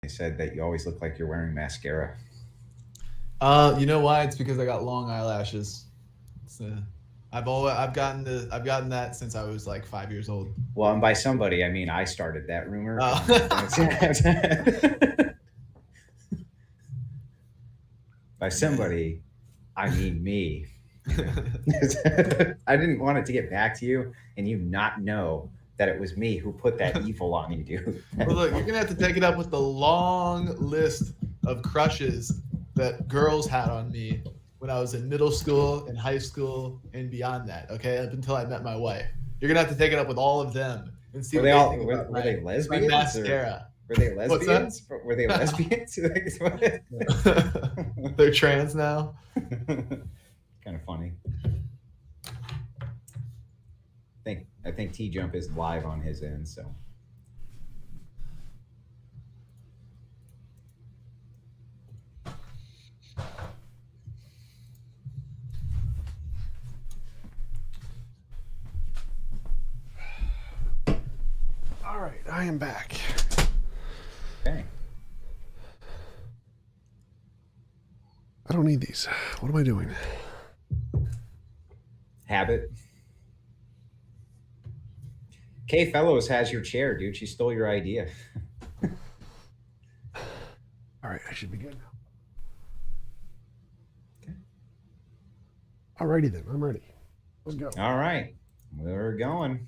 said that you always look like you're wearing mascara. You know why? It's because I got long eyelashes. It's, I've gotten that since I was like 5 years old. Well, and by somebody, I mean I started that rumor. Uh, By somebody, I mean me. I didn't want it to get back to you and you not know that it was me who put that evil on you, dude. Well, look, you're gonna have to take it up with the long list of crushes that girls had on me when I was in middle school and high school and beyond that. Okay, up until I met my wife. You're gonna have to take it up with all of them and see Were what they they all think about were they my lesbians? mascara. Were they What's that? lesbians? Were they lesbians? They're trans now. Kind of funny. I think TJump is live on his end, so All right, I am back. okay. I don't need these. What am I doing? Habit. Kay Fellows has your chair, dude. She stole your idea. All right, I should be good now. Okay. Alrighty then, I'm ready. Let's go. All right, we're going.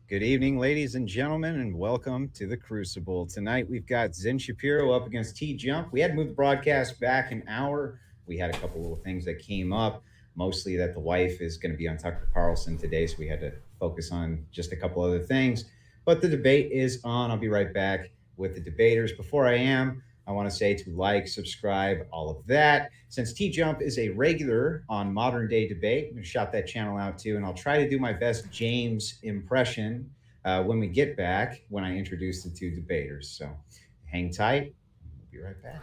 Good evening, ladies and gentlemen, and welcome to the Crucible. Tonight we've got Zen Shapiro up against TJump. We had to move the broadcast back an hour. We had a couple little things that came up, mostly that the wife is going to be on Tucker Carlson today, so we had to focus on just a couple other things. But the debate is on. I'll be right back with the debaters. Before I want to say to like, subscribe, all of that. Since TJump is a regular on Modern Day Debate, I'm going to shout that channel out too, and I'll try to do my best James impression when we get back when I introduce the two debaters. So hang tight. We'll be right back.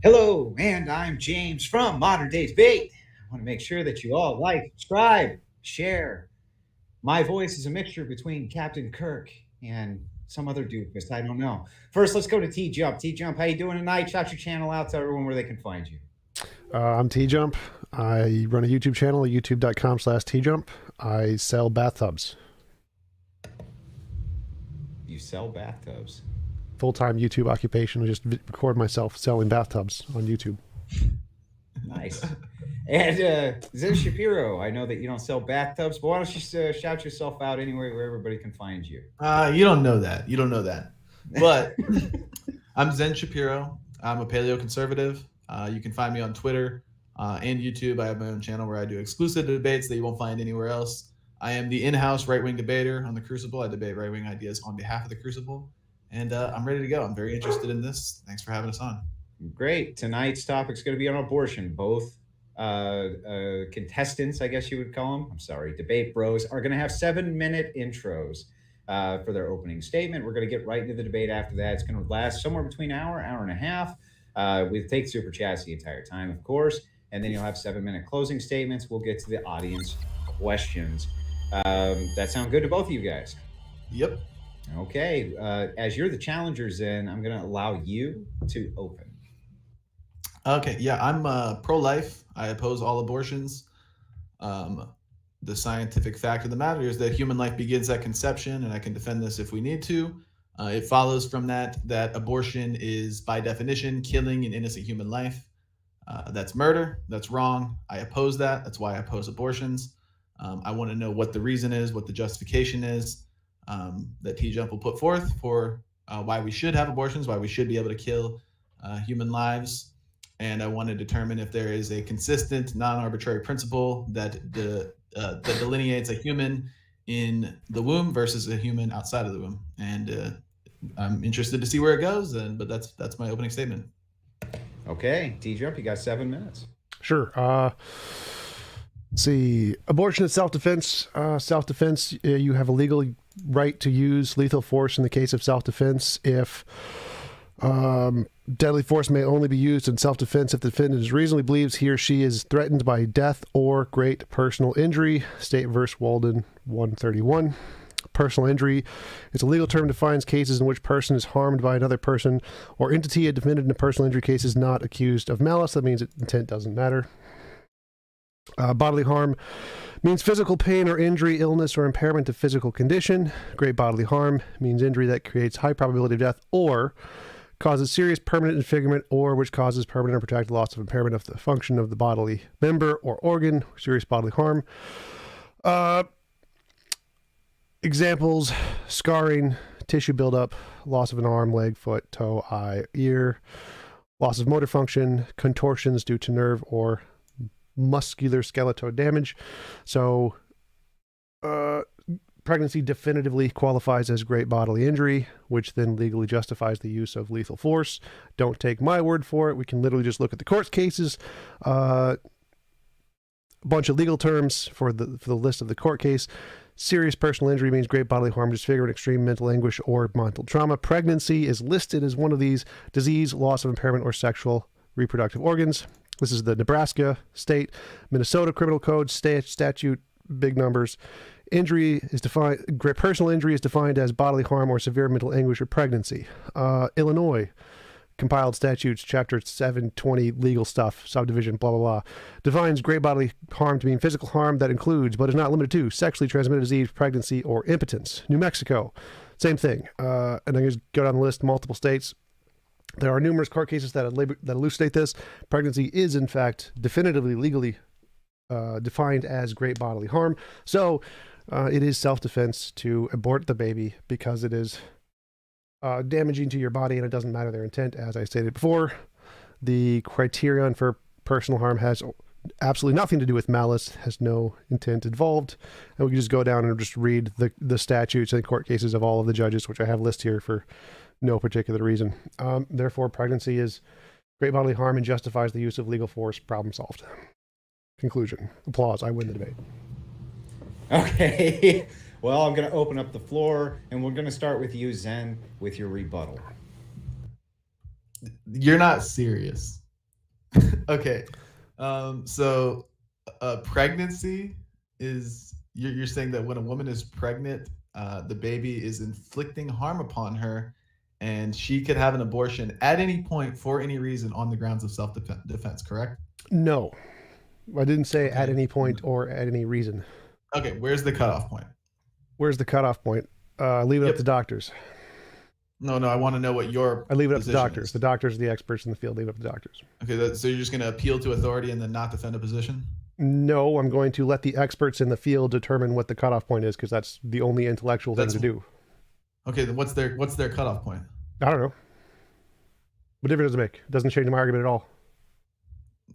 Hello, and I'm James from Modern Day Debate. I want to make sure that you all like, subscribe, share. My voice is a mixture between Captain Kirk and some other doofus. I don't know. First, let's go to TJump. TJump, how you doing tonight? Shout your channel out to everyone where they can find you. I'm TJump. I run a YouTube channel at youtube.com/TJump. I sell bathtubs. You sell bathtubs. Full-time YouTube occupation. I just record myself selling bathtubs on YouTube. Nice. And Zen Shapiro, I know that you don't sell bathtubs, but why don't you shout yourself out anywhere where everybody can find you? You don't know that. You don't know that. But I'm Zen Shapiro. I'm a paleoconservative. You can find me on Twitter and YouTube. I have my own channel where I do exclusive debates that you won't find anywhere else. I am the in-house right-wing debater on the Crucible. I debate right-wing ideas on behalf of the Crucible. And I'm ready to go. I'm very interested in this. Thanks for having us on. Great. Tonight's topic is going to be on abortion. Both contestants, I guess you would call them, I'm sorry, debate bros, are going to have 7-minute intros for their opening statement. We're going to get right into the debate after that. It's going to last somewhere between an hour, hour and a half. We'll take super chats the entire time, of course. And then you'll have 7-minute closing statements. We'll get to the audience questions. That sound good to both of you guys? Yep. Okay. As you're the challengers, then I'm going to allow you to open. Okay. Yeah, I'm pro-life. I oppose all abortions. The scientific fact of the matter is that human life begins at conception, and I can defend this if we need to. It follows from that abortion is, by definition, killing an innocent human life. That's murder. That's wrong. I oppose that. That's why I oppose abortions. I want to know what the reason is, what the justification is that TJump will put forth for why we should have abortions, why we should be able to kill human lives. And I want to determine if there is a consistent, non-arbitrary principle that delineates a human in the womb versus a human outside of the womb. And I'm interested to see where it goes. But that's my opening statement. Okay, TJump, you got 7 minutes. Sure. Let's see. Abortion is self-defense. Self-defense, you have a legal right to use lethal force in the case of self-defense. If deadly force may only be used in self-defense if the defendant reasonably believes he or she is threatened by death or great personal injury. State v. Walden 131. Personal injury is a legal term that defines cases in which a person is harmed by another person or entity. A defendant in a personal injury case is not accused of malice. That means intent doesn't matter. Bodily harm means physical pain or injury, illness, or impairment of physical condition. Great bodily harm means injury that creates high probability of death or causes serious permanent disfigurement, or which causes permanent or protracted loss of impairment of the function of the bodily member or organ. Serious bodily harm. Examples: scarring, tissue buildup, loss of an arm, leg, foot, toe, eye, ear, loss of motor function, contortions due to nerve or muscular skeletal damage. So pregnancy definitively qualifies as great bodily injury, which then legally justifies the use of lethal force. Don't take my word for it. We can literally just look at the court cases. A bunch of legal terms for the list of the court case. Serious personal injury means great bodily harm, disfigurement, extreme mental anguish, or mental trauma. Pregnancy is listed as one of these: disease, loss of impairment, or sexual reproductive organs. This is the Nebraska, state, Minnesota criminal code, statute, big numbers. Injury is defined, great personal injury is defined as bodily harm or severe mental anguish or pregnancy. Illinois, compiled statutes, chapter 720, legal stuff, subdivision, blah, blah, blah, defines great bodily harm to mean physical harm that includes, but is not limited to, sexually transmitted disease, pregnancy, or impotence. New Mexico, same thing. And I'm going to go down the list, multiple states. There are numerous court cases that elucidate this. Pregnancy is, in fact, definitively legally defined as great bodily harm. So it is self-defense to abort the baby because it is damaging to your body, and it doesn't matter their intent. As I stated before, the criterion for personal harm has absolutely nothing to do with malice, has no intent involved. And we can just go down and just read the statutes and court cases of all of the judges, which I have listed here for no particular reason. Therefore, pregnancy is great bodily harm and justifies the use of legal force. Problem solved. Conclusion. Applause. I win the debate. Okay. Well, I'm going to open up the floor, and we're going to start with you, Zen, with your rebuttal. You're not serious. Okay. So pregnancy is, you're saying that when a woman is pregnant, the baby is inflicting harm upon her, and she could have an abortion at any point for any reason on the grounds of self-defense, correct? No. I didn't say at any point or at any reason. Okay, where's the cutoff point? Where's the cutoff point? Leave it up to doctors. No, I want to know what your I leave it up to doctors. is. The doctors are the experts in the field. Leave it up to doctors. Okay, so you're just going to appeal to authority and then not defend a position? No, I'm going to let the experts in the field determine what the cutoff point is, because that's the only intellectual thing to do. Okay, then what's their cutoff point? I don't know. What difference does it make? It doesn't change my argument at all.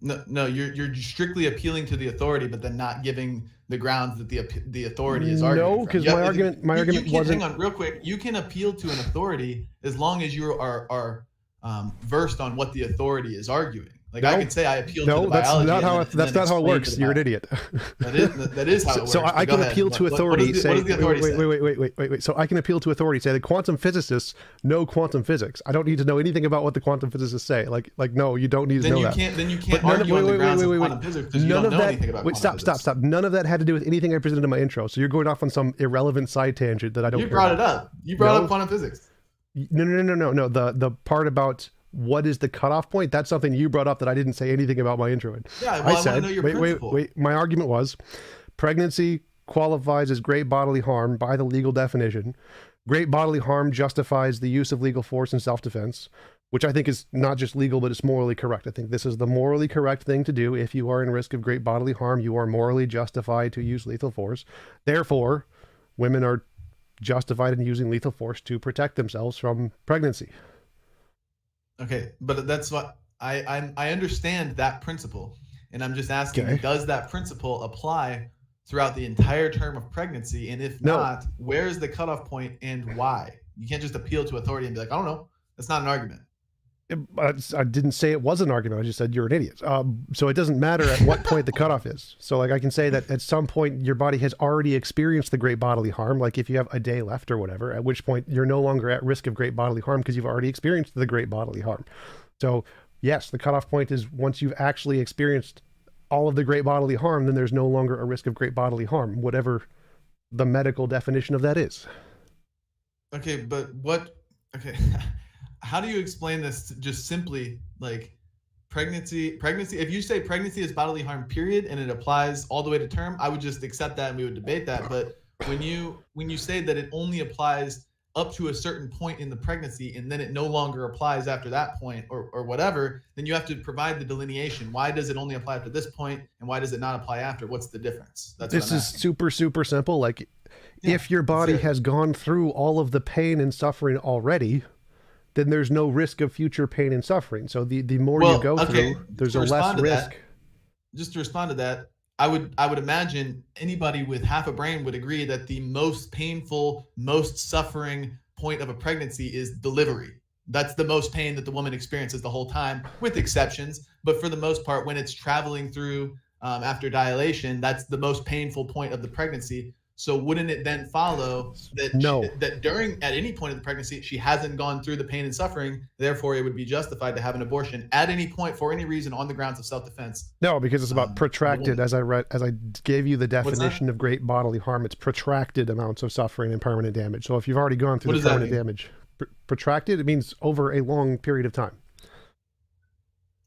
No, you're strictly appealing to the authority, but then not giving the grounds that the authority is arguing. No, because my argument wasn't. Hang on, real quick. You can appeal to an authority as long as you are versed on what the authority is arguing. Like No. I could say I appeal to No, the that's biology. not how and that's then not how it explain works. to the You're an biology. idiot. That is how it works. So I But go can ahead. appeal to authority. What does the authority say? Wait. So I can appeal to authority. Say the quantum physicists know quantum physics. I don't need to know anything about what the quantum physicists say. Like no, you don't need to know that. Then you can't But none of- argue wait, on the wait, grounds wait, of wait, quantum wait. physics because you None don't of know that. anything about Wait, quantum physics. stop. None of that had to do with anything I presented in my intro. So you're going off on some irrelevant side tangent that I don't. You care brought about. it up. You brought No. up quantum physics. No. The part about what is the cutoff point? That's something you brought up that I didn't say anything about my intro in. Yeah, well, I said, want to know your principle. wait. My argument was, pregnancy qualifies as great bodily harm by the legal definition. Great bodily harm justifies the use of legal force in self-defense, which I think is not just legal, but it's morally correct. I think this is the morally correct thing to do. If you are in risk of great bodily harm, you are morally justified to use lethal force. Therefore, women are justified in using lethal force to protect themselves from pregnancy. Okay, but that's what I understand that principle, and I'm just asking, Okay. does that principle apply throughout the entire term of pregnancy? And if No. not, where is the cutoff point and why? You can't just appeal to authority and be like, I don't know. That's not an argument. I didn't say it was an argument. I just said you're an idiot. So it doesn't matter at what point the cutoff is. So like I can say that at some point your body has already experienced the great bodily harm. Like if you have a day left or whatever, at which point you're no longer at risk of great bodily harm because you've already experienced the great bodily harm. So yes, the cutoff point is once you've actually experienced all of the great bodily harm, then there's no longer a risk of great bodily harm, whatever the medical definition of that is. Okay, but what? Okay, how do you explain this just simply like pregnancy? If you say pregnancy is bodily harm, period, and it applies all the way to term, I would just accept that and we would debate that. But when you say that it only applies up to a certain point in the pregnancy and then it no longer applies after that point or whatever, then you have to provide the delineation. Why does it only apply after this point and why does it not apply after? What's the difference? This is super simple. Like if your body has gone through all of the pain and suffering already, then there's no risk of future pain and suffering. So the more you go through, there's a less risk. Just to respond to that, I would imagine anybody with half a brain would agree that the most painful, most suffering point of a pregnancy is delivery. That's the most pain that the woman experiences the whole time, with exceptions. But for the most part, when it's traveling through after dilation, that's the most painful point of the pregnancy. So wouldn't it then follow that at any point of the pregnancy, she hasn't gone through the pain and suffering, therefore it would be justified to have an abortion at any point for any reason on the grounds of self-defense? No, because it's about protracted, as I gave you the definition of great bodily harm, it's protracted amounts of suffering and permanent damage. So if you've already gone through the permanent damage, protracted, it means over a long period of time.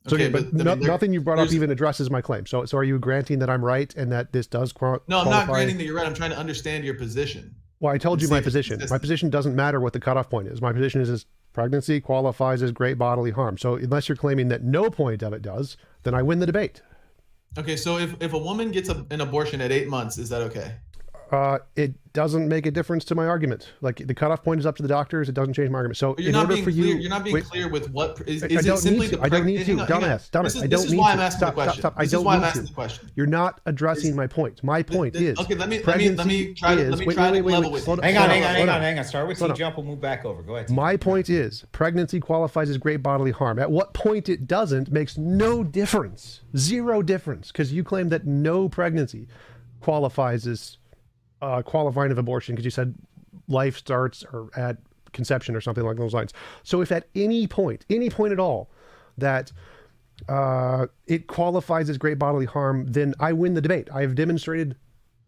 So okay, but nothing you brought up even addresses my claim. So are you granting that I'm right and that this does qualify? No, I'm not granting that you're right. I'm trying to understand your position. Well, I told you my position. My position doesn't matter what the cutoff point is. My position is pregnancy qualifies as great bodily harm. So unless you're claiming that no point of it does, then I win the debate. Okay, so if a woman gets an abortion at 8 months, is that okay? It doesn't make a difference to my argument. Like the cutoff point is up to the doctors. It doesn't change my argument. So you're not being clear. You're not being clear with what is it simply the. I don't need to. Dumbass. This is why I'm asking the question. Stop. This is why I'm asking the question. You're not addressing my point. My point is. Okay, let me try to level with you. Hang on. Start with TJump. We'll move back over. Go ahead. My point is pregnancy qualifies as great bodily harm. At what point it doesn't makes no difference. Zero difference. Because you claim that no pregnancy qualifies as qualifying of abortion because you said life starts or at conception or something like those lines. So if at any point at all that it qualifies as great bodily harm, then I win the debate. I have demonstrated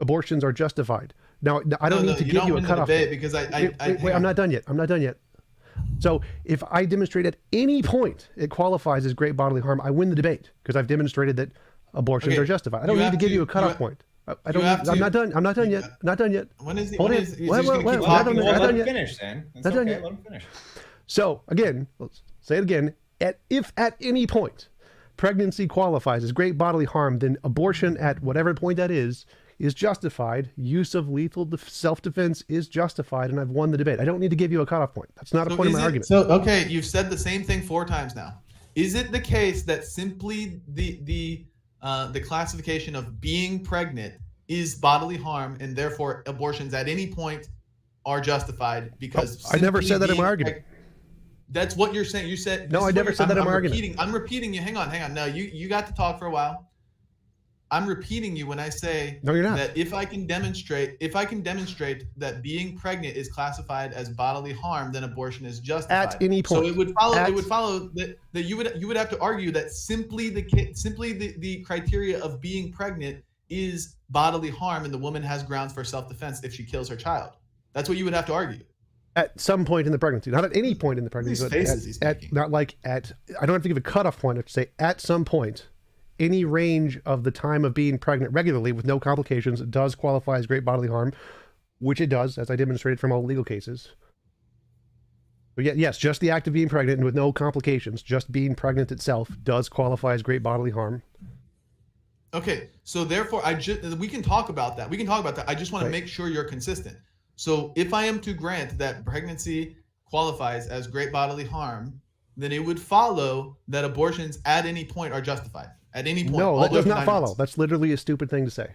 abortions are justified. Now I don't need to give you a cutoff. Because wait, I'm not done yet. So if I demonstrate at any point it qualifies as great bodily harm, I win the debate because I've demonstrated that abortions are justified. I don't need to give you a cutoff point. I'm not done. I'm not done yet. Not done yet. When is the? Hold when it. is, Let him finish, then. Not done yet. Let him finish. So again, let's say it again. If at any point pregnancy qualifies as great bodily harm, then abortion at whatever point that is justified. Use of lethal self-defense is justified, and I've won the debate. I don't need to give you a cutoff point. That's not a point of my argument. So okay, you've said the same thing 4 times now. Is it the case that simply the classification of being pregnant is bodily harm and therefore abortions at any point are justified because I never said that in my argument. That's what you're saying. You said No, I never said that in my argument. I'm repeating you. Hang on. No, you got to talk for a while. I'm repeating you when I say No, you're not. that if I can demonstrate that being pregnant is classified as bodily harm, then abortion is justified. At any point. So it would follow that you would have to argue that simply the criteria of being pregnant is bodily harm, and the woman has grounds for self-defense if she kills her child. That's what you would have to argue. At some point in the pregnancy, not at any point in the pregnancy, These faces he's making. not like at. I don't have to give a cutoff point. I have to say at some point. Any range of the time of being pregnant regularly with no complications does qualify as great bodily harm, which it does, as I demonstrated from all legal cases. But yes, just the act of being pregnant and with no complications, just being pregnant itself does qualify as great bodily harm. Okay, so therefore, we can talk about that. I just want to make sure you're consistent. So if I am to grant that pregnancy qualifies as great bodily harm, then it would follow that abortions at any point are justified. At any point. No, that does not follow. That's literally a stupid thing to say.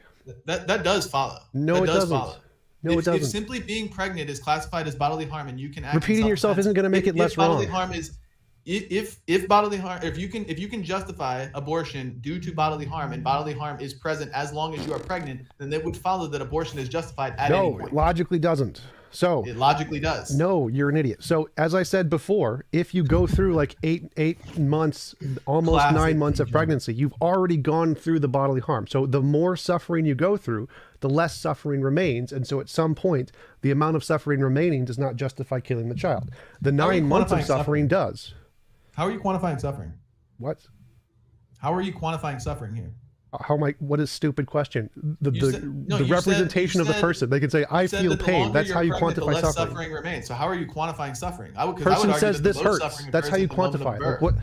That does follow. No, it doesn't. No, it doesn't. If simply being pregnant is classified as bodily harm, and you can act repeating yourself isn't going to make it less wrong. Bodily harm is if bodily harm, if you can justify abortion due to bodily harm, and bodily harm is present as long as you are pregnant, then it would follow that abortion is justified at any point. No, it logically doesn't. So it logically does. No, you're an idiot. So as I said before, if you go through like eight months, almost 9 months of pregnancy, you've already gone through the bodily harm. So the more suffering you go through, the less suffering remains. And so at some point, the amount of suffering remaining does not justify killing the child. The 9 months of suffering does. How are you quantifying suffering? What? How are you quantifying suffering here? How am I? What a stupid question. The representation of the person. They can say, "I feel pain." That's how you quantify suffering. Suffering remains. So how are you quantifying suffering? Person says this hurts. That's how you quantify. Like what?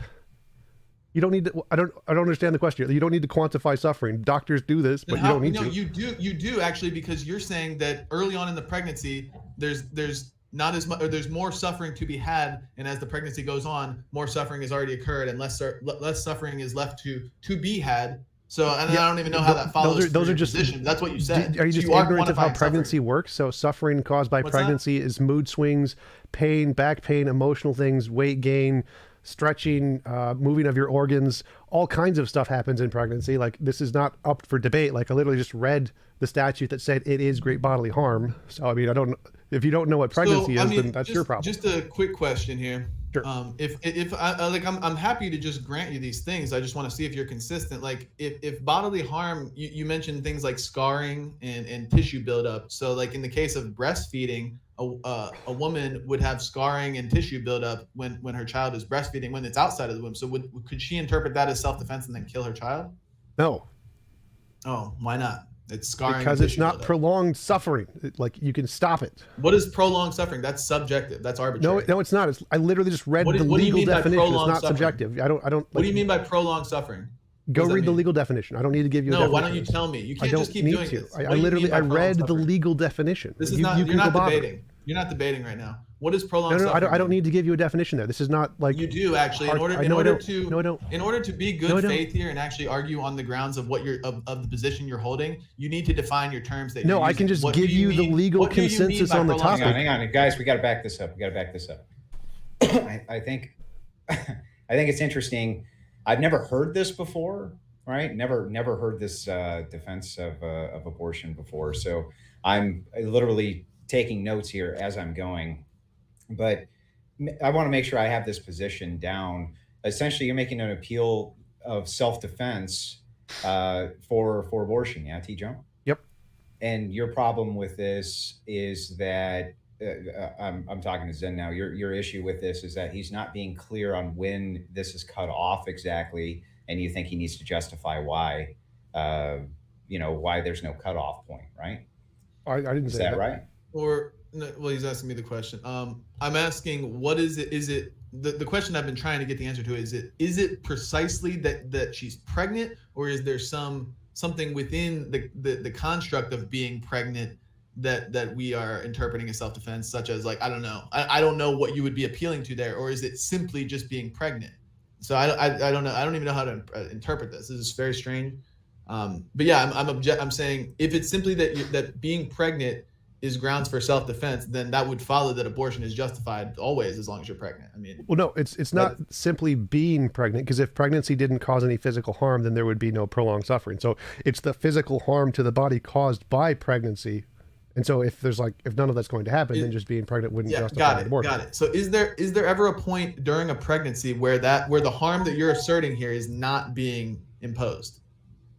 You don't need to. I don't understand the question. You don't need to quantify suffering. Doctors do this, but you don't need to. You do actually, because you're saying that early on in the pregnancy, there's not as much, or there's more suffering to be had, and as the pregnancy goes on, more suffering has already occurred, and less suffering is left to be had. So, and I don't even know how that follows. Those are just position. That's what you said. Are you just ignorant of how pregnancy works? So suffering caused by pregnancy is mood swings, pain, back pain, emotional things, weight gain, stretching, moving of your organs. All kinds of stuff happens in pregnancy. Like, this is not up for debate. Like, I literally just read the statute that said it is great bodily harm. So, I mean, if you don't know what pregnancy is, then that's your problem. Just a quick question here. Sure. If I like, I'm happy to just grant you these things. I just want to see if you're consistent. Like, if bodily harm, you mentioned things like scarring and tissue buildup. So, like in the case of breastfeeding, a woman would have scarring and tissue buildup when her child is breastfeeding, when it's outside of the womb. So could she interpret that as self-defense and then kill her child? No. Oh, why not? It's scarring because it's not prolonged suffering. Like, you can stop it. What is prolonged suffering? That's subjective. That's arbitrary. No, it's not. I literally just read the legal definition. It's not subjective. I don't. What do you mean by prolonged suffering? Go read the legal definition. I don't need to give you. No, why don't you tell me? You can't just keep doing this. I read the legal definition. This is not. You're not debating. You're not debating right now. What is prolonged suffering? No, I don't need to give you a definition there. This is not like you do actually. In order to be good faith here and actually argue on the grounds of what of the position you're holding, you need to define your terms. That I can just give you the legal consensus on the topic. Hang on, guys. We got to back this up. I think it's interesting. I've never heard this before, right? Never heard this defense of abortion before. So I'm literally taking notes here as I'm going, but I want to make sure I have this position down. Essentially, you're making an appeal of self-defense for abortion. Yeah, TJump? Yep. And your problem with this is that I'm talking to Zen now. Your issue with this is that he's not being clear on when this is cut off exactly, and you think he needs to justify why, why there's no cutoff point, right? I didn't say that. Is that right? Well, he's asking me the question. I'm asking, what is it? Is it the question I've been trying to get the answer to? Is it precisely that she's pregnant, or is there something within the construct of being pregnant that we are interpreting as self-defense, such as, like, I don't know. I don't know what you would be appealing to there, or is it simply just being pregnant? So I don't know. I don't even know how to interpret this. This is very strange. But yeah, I'm saying if it's simply that being pregnant is grounds for self-defense, then that would follow that abortion is justified always as long as you're pregnant. I mean, well, no, it's not simply being pregnant, because if pregnancy didn't cause any physical harm, then there would be no prolonged suffering. So it's the physical harm to the body caused by pregnancy. And so if none of that's going to happen, then just being pregnant wouldn't justify an abortion. Got it. So is there ever a point during a pregnancy where the harm that you're asserting here is not being imposed?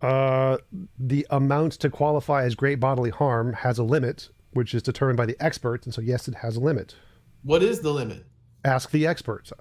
The amount to qualify as great bodily harm has a limit, which is determined by the experts. And so, yes, it has a limit. What is the limit? Ask the experts.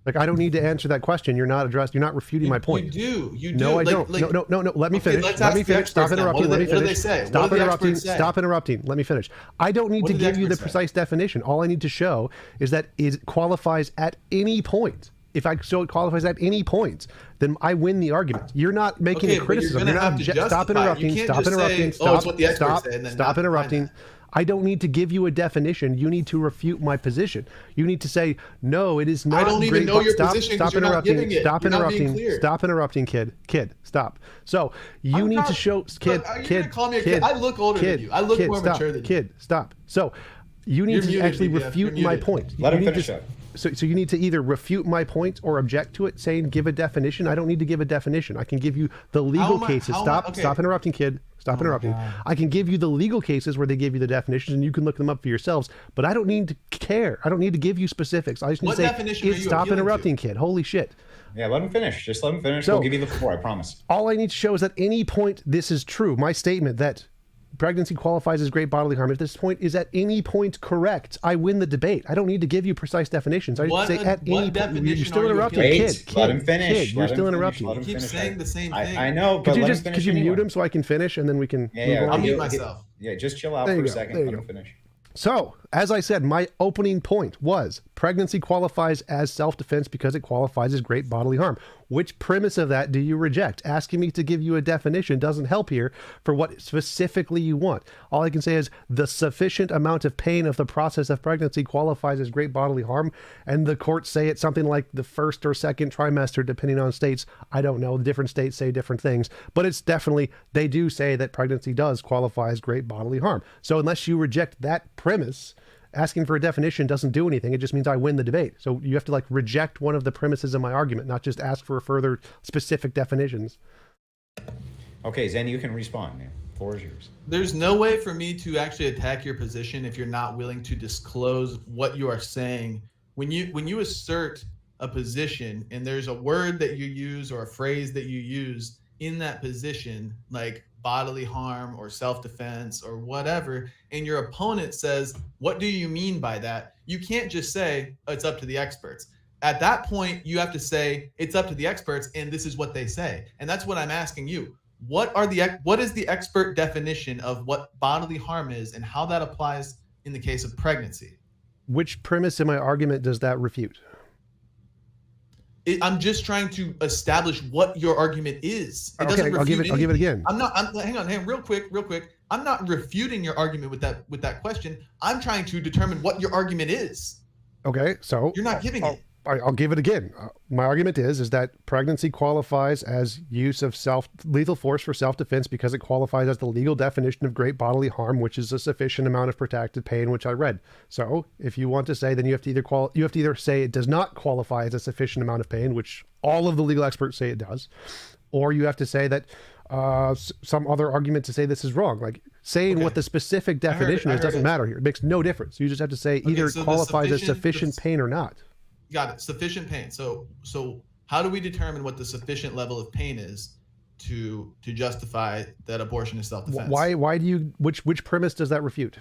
Like, I don't need to answer that question. You're not refuting my point. You do. No, I don't. No. Let me finish. Stop interrupting. Let me finish. What do they say? Stop interrupting. Stop interrupting. Let me finish. I don't need to give you the precise definition. All I need to show is that it qualifies at any point. If I show it qualifies at any point, then I win the argument. You're not making a criticism. You're not stop interrupting. Stop interrupting. Stop interrupting. I don't need to give you a definition. You need to refute my position. You need to say, no, it is not. I don't need to know your position because you're not giving it. Stop interrupting. Stop interrupting, kid. Stop. So you need to show, kid. Call me a kid. I look older than you. I look more mature than you. Kid, stop. So you need to actually refute my point. Let him finish up. So you need to either refute my point or object to it, saying give a definition. I don't need to give a definition. I can give you the legal cases. Stop interrupting, kid. Stop interrupting. I can give you the legal cases where they give you the definitions, and you can look them up for yourselves. But I don't need to care. I don't need to give you specifics. I just need to say, stop interrupting, kid. Holy shit. Yeah, let him finish. Just let him finish. So, we'll give you the floor, I promise. All I need to show is at any point this is true. My statement that pregnancy qualifies as great bodily harm, if this point is at any point correct, I win the debate. I don't need to give you precise definitions. I just say at any point. You're still interrupting. Kid, let him finish. You're still interrupting. You keep saying the same thing. I know, but could you mute him so I can finish, and then we can move on? I'll mute myself. Yeah, just chill out for a second. Let him finish. So, as I said, my opening point was pregnancy qualifies as self-defense because it qualifies as great bodily harm. Which premise of that do you reject? Asking me to give you a definition doesn't help here for what specifically you want. All I can say is the sufficient amount of pain of the process of pregnancy qualifies as great bodily harm, and the courts say it's something like the first or second trimester, depending on states. I don't know. Different states say different things, but it's definitely, they do say that pregnancy does qualify as great bodily harm. So unless you reject that premise, asking for a definition doesn't do anything. It just means I win the debate. So you have to reject one of the premises of my argument, not just ask for further specific definitions. Okay, Zen, you can respond. Man. The floor is yours. There's no way for me to actually attack your position if you're not willing to disclose what you are saying. When you assert a position and there's a word that you use or a phrase that you use in that position, like bodily harm or self-defense or whatever, and your opponent says, what do you mean by that? You can't just say, oh, it's up to the experts. At that point, you have to say, it's up to the experts, and this is what they say. And that's what I'm asking you. What is the expert definition of what bodily harm is and how that applies in the case of pregnancy? Which premise in my argument does that refute? I'm just trying to establish what your argument is. It doesn't refute anything. I'll give it again. Hang on, real quick. I'm not refuting your argument with that question. I'm trying to determine what your argument is. Okay, so you're not giving it. I'll give it again. My argument is that pregnancy qualifies as use of lethal force for self-defense because it qualifies as the legal definition of great bodily harm, which is a sufficient amount of protracted pain, which I read. So if you want to say, then you have to either say it does not qualify as a sufficient amount of pain, which all of the legal experts say it does, or you have to say that some other argument to say this is wrong. Like saying what the specific definition is doesn't matter here. It makes no difference. You just have to say either it qualifies as sufficient pain or not. Got it. Sufficient pain. So how do we determine what the sufficient level of pain is to justify that abortion is self-defense? Why do you which premise does that refute?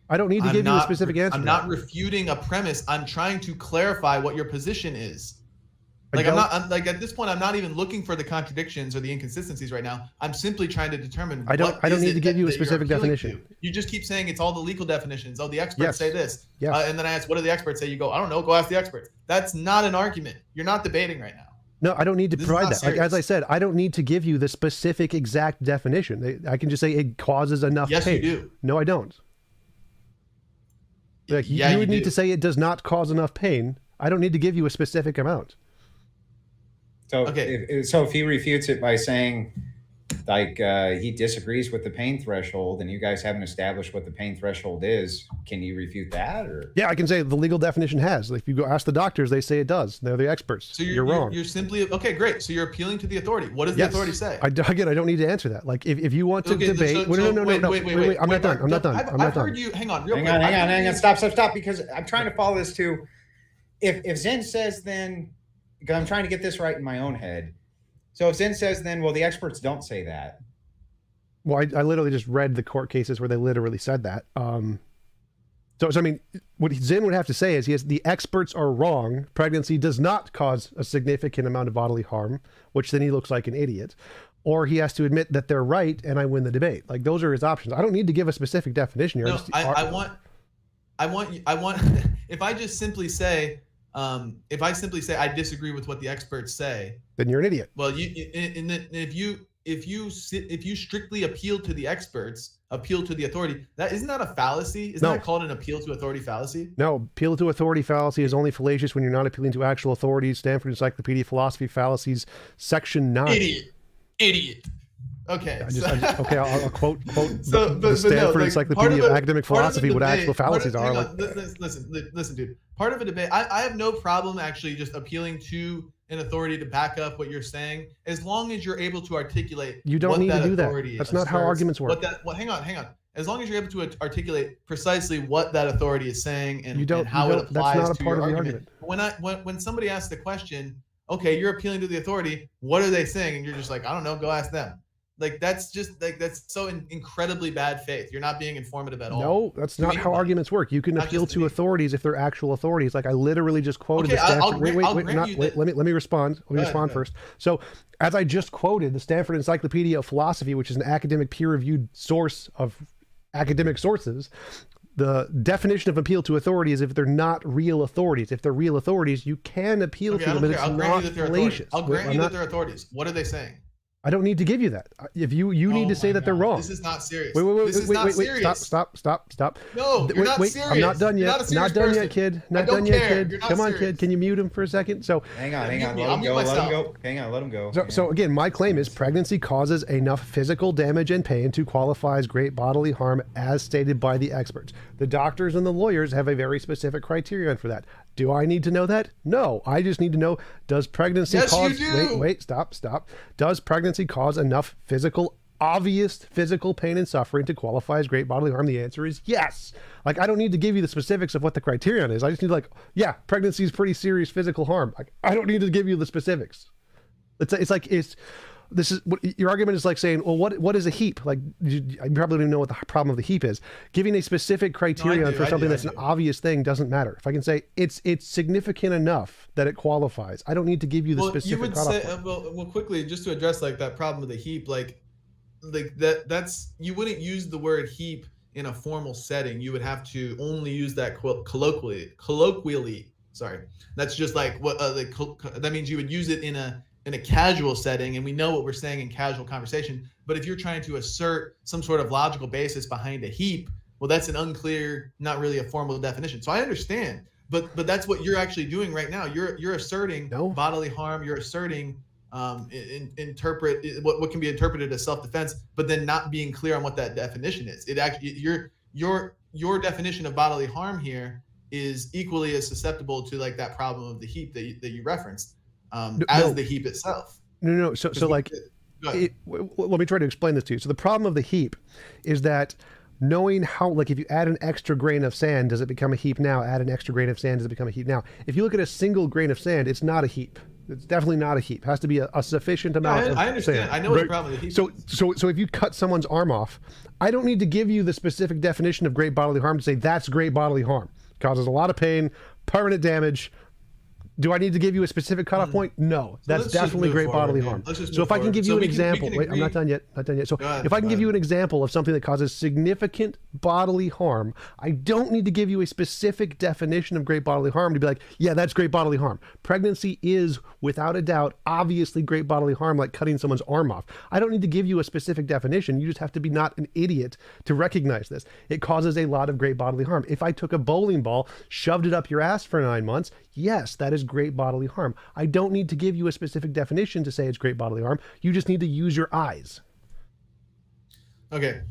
I don't need to give you a specific answer. I'm not refuting a premise. I'm trying to clarify what your position is. I'm at this point, I'm not even looking for the contradictions or the inconsistencies right now. I'm simply trying to determine. I don't need to give you a specific definition. You just keep saying it's all the legal definitions. Oh, the experts say this. Yes. And then I ask, what do the experts say? You go, I don't know. Go ask the experts. That's not an argument. You're not debating right now. No, I don't need to provide that. As I said, I don't need to give you the specific exact definition. I can just say it causes enough pain. Yes, you do. No, I don't. You would need to say it does not cause enough pain. I don't need to give you a specific amount. So, so if he refutes it by saying like he disagrees with the pain threshold, and you guys haven't established what the pain threshold is. Can you refute that? Or Yeah, I can say the legal definition has. Like, if you go ask the doctors, they say it does. They're the experts. So you're wrong. You're simply okay. Great. So you're appealing to the authority. What does the authority say? Again, I don't need to answer that. Like, if you want to debate, wait, I'm not done. I'm not done. I've heard you. Hang on. Hang on. Stop. Because I'm trying to follow this too. If Zen says then, because I'm trying to get this right in my own head. So if Zen says then, well, the experts don't say that. Well, I literally just read the court cases where they literally said that. So I mean, what Zen would have to say is the experts are wrong. Pregnancy does not cause a significant amount of bodily harm, which then he looks like an idiot. Or he has to admit that they're right and I win the debate. Like, those are his options. I don't need to give a specific definition here. No, I want, if I just simply say, I disagree with what the experts say, then you're an idiot. Well, if you strictly appeal to the experts, appeal to the authority, isn't that a fallacy? Isn't that called an appeal to authority fallacy? No, appeal to authority fallacy is only fallacious when you're not appealing to actual authorities. Stanford Encyclopedia of Philosophy Fallacies, Section 9. Idiot. Okay. I'll quote the Stanford Encyclopedia of Academic Philosophy what actual fallacies are. Listen, dude. Part of a debate, I have no problem actually just appealing to an authority to back up what you're saying, as long as you're able to articulate. You don't need to do that. That's not how arguments work. Hang on. As long as you're able to articulate precisely what that authority is saying and how it applies that's not to a part your of the argument. argument. When somebody asks the question, okay, you're appealing to the authority, what are they saying? And you're just like, I don't know, go ask them. Like, that's so incredibly bad faith. You're not being informative at all. No, that's not how arguments work. You can appeal to authorities if they're actual authorities. Like, I literally just quoted the Stanford. Let me respond. Let me respond first. So, as I just quoted the Stanford Encyclopedia of Philosophy, which is an academic peer-reviewed source of academic sources, the definition of appeal to authority is if they're not real authorities. If they're real authorities, you can appeal to them, but it's not fallacious. I'll grant you that they're authorities. What are they saying? I don't need to give you that. If you need to say that they're wrong. This is not serious. Wait. Stop. No, you're not serious. I'm not done yet. Not done yet, kid. Not done yet, kid. Come on, kid. Can you mute him for a second? So hang on. Let him go. Hang on, let him go. So again, my claim is pregnancy causes enough physical damage and pain to qualify as great bodily harm as stated by the experts. The doctors and the lawyers have a very specific criterion for that. Do I need to know that? No. I just need to know, does pregnancy cause... You do. Wait, stop. Does pregnancy cause enough obvious physical pain and suffering to qualify as great bodily harm? The answer is yes. Like, I don't need to give you the specifics of what the criterion is. I just need pregnancy is pretty serious physical harm. Like, I don't need to give you the specifics. This is what your argument is like saying, well, what is a heap? Like, you probably don't even know what the problem of the heap is. Giving a specific criterion for something that's an obvious thing doesn't matter. If I can say it's significant enough that it qualifies, I don't need to give you the specific. You would say, well, quickly, just to address like that problem of the heap, like that's you wouldn't use the word heap in a formal setting. You would have to only use that colloquially. Sorry, that's just like what that means. You would use it in a casual setting, and we know what we're saying in casual conversation. But if you're trying to assert some sort of logical basis behind a heap, well, that's an unclear, not really a formal definition. So I understand, but that's what you're actually doing right now. You're asserting bodily harm. You're asserting interpret what can be interpreted as self-defense, but then not being clear on what that definition is. It actually your definition of bodily harm here is equally as susceptible to like that problem of the heap that you referenced. The heap itself. No. So let me try to explain this to you. So the problem of the heap is that knowing how, like, if you add an extra grain of sand, does it become a heap now? Add an extra grain of sand, does it become a heap now? If you look at a single grain of sand, it's not a heap. It's definitely not a heap. It has to be a sufficient amount. I understand. Sand. I know what the problem with the heap is. So if you cut someone's arm off, I don't need to give you the specific definition of great bodily harm to say that's great bodily harm. Causes a lot of pain, permanent damage. Do I need to give you a specific cutoff point? No, that's definitely great bodily harm. So if I can give you an example, wait, I'm not done yet. So if I can give you an example of something that causes significant bodily harm, I don't need to give you a specific definition of great bodily harm to be like, yeah, that's great bodily harm. Pregnancy is, without a doubt, obviously great bodily harm, like cutting someone's arm off. I don't need to give you a specific definition. You just have to be not an idiot to recognize this. It causes a lot of great bodily harm. If I took a bowling ball, shoved it up your ass for 9 months, yes, that is great bodily harm. I don't need to give you a specific definition to say it's great bodily harm. You just need to use your eyes. Okay.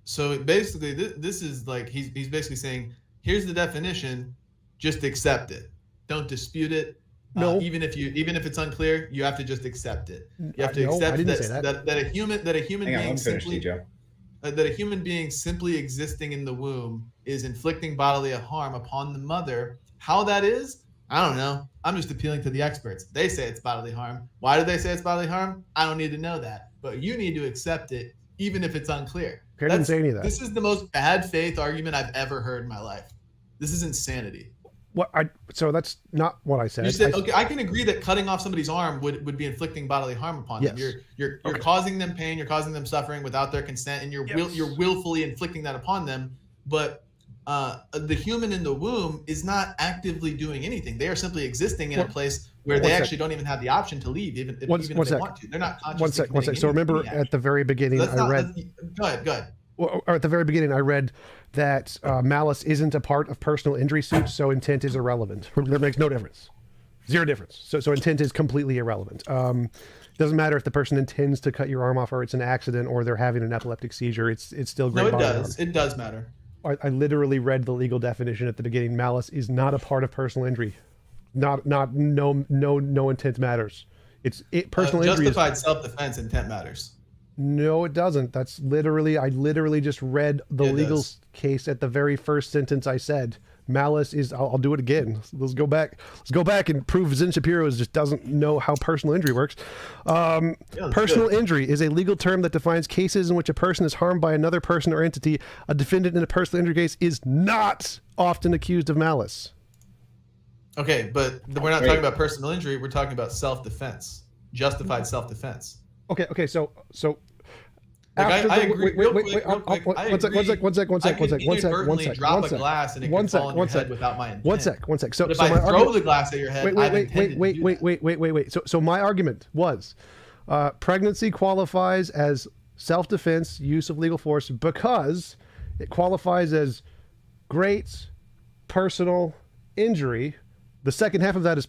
So basically, this is like he's basically saying, here's the definition, just accept it, don't dispute it. No. Even if it's unclear, you have to just accept it. You have to No, I accept didn't that, say that. that a human Hang on, being let me finish, simply TJump. that a human being simply existing in the womb is inflicting bodily harm upon the mother. How that is, I don't know. I'm just appealing to the experts. They say it's bodily harm. Why do they say it's bodily harm? I don't need to know that. But you need to accept it, even if it's unclear. Okay, I didn't say any of that. This is the most bad faith argument I've ever heard in my life. This is insanity. So that's not what I said. You said, okay, I can agree that cutting off somebody's arm would be inflicting bodily harm upon them. You're causing them pain, you're causing them suffering without their consent, and you're willfully inflicting that upon them. But the human in the womb is not actively doing anything. They are simply existing in a place where they actually don't even have the option to leave, even if they want to. They're not consciously One sec. So remember at the very beginning, I read. Go ahead. Well, at the very beginning, I read that malice isn't a part of personal injury suits, so intent is irrelevant. It makes no difference. Zero difference. So intent is completely irrelevant. Doesn't matter if the person intends to cut your arm off, or it's an accident, or they're having an epileptic seizure. It's still great. No, it does. It does matter. I literally read the legal definition at the beginning. Malice is not a part of personal injury. No intent matters. Personal injury. Justified self-defense intent matters. No, it doesn't. That's I literally just read the legal case at the very first sentence I said. Malice is, I'll do it again. Let's go back and prove Zen Shapiro just doesn't know how personal injury works. Personal injury is a legal term that defines cases in which a person is harmed by another person or entity. A defendant in a personal injury case is not often accused of malice. Okay, but we're not talking about personal injury. We're talking about self-defense, justified self-defense. Okay, so I agree. One sec. Drop a glass and it can fall on your head without my intent. One sec. So if I throw the glass at your head, wait. So my argument was, pregnancy qualifies as self-defense, use of legal force, because it qualifies as great personal injury. The second half of that is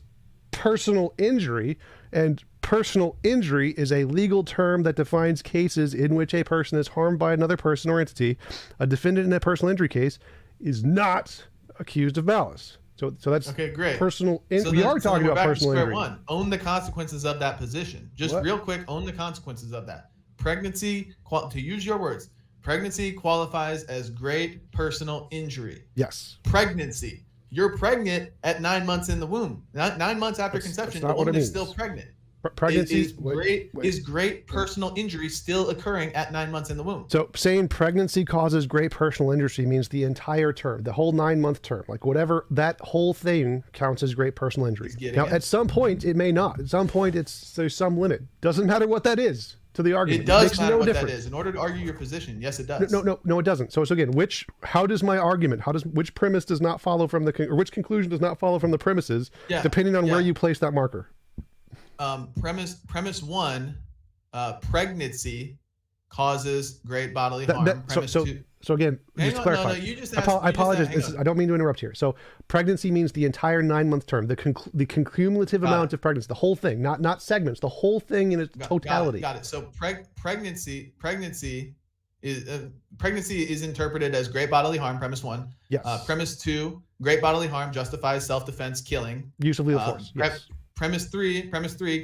personal injury, and personal injury is a legal term that defines cases in which a person is harmed by another person or entity. A defendant in a personal injury case is not accused of malice. So that's okay. Great. Personal. We are talking about personal injury. One. Own the consequences of that position. Just real quick. Own the consequences of that. Pregnancy. To use your words, pregnancy qualifies as great personal injury. Yes. Pregnancy. You're pregnant at 9 months in the womb. 9 months after conception, the woman is still pregnant. Pregnancy is great personal injury still occurring at 9 months in the womb. So saying pregnancy causes great personal injury means the entire term, the whole 9 month term, like whatever, that whole thing counts as great personal injury. Now, at some point, it may not. At some point, there's some limit. Doesn't matter what that is to the argument. It does matter what that is. In order to argue your position, yes, it does. No, it doesn't. So again, which premise does not follow from or which conclusion does not follow from the premises, depending on where you place that marker? Premise one, pregnancy causes great bodily harm. So again, just to clarify. You just I apologize. I don't mean to interrupt here. So pregnancy means the entire 9 month term, the cumulative amount of pregnancy, the whole thing, not segments, the whole thing in its totality. Got it. So pregnancy is interpreted as great bodily harm. Premise one. Yes. Premise two, great bodily harm justifies self-defense, killing. Use of lethal force. Yes. Premise three,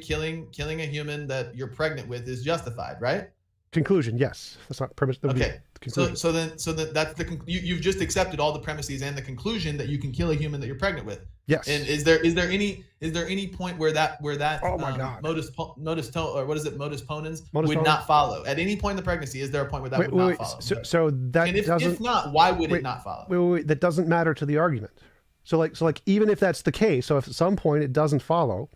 killing a human that you're pregnant with is justified, right? Conclusion, yes. That's not premise. Okay. So then that's you've just accepted all the premises and the conclusion that you can kill a human that you're pregnant with. Yes. And is there any point where that oh my God. modus ponens would not follow at any point in the pregnancy? Is there a point where that would not follow? So that and if not, why would it not follow? Wait, that doesn't matter to the argument. So like even if that's the case, so if at some point it doesn't follow,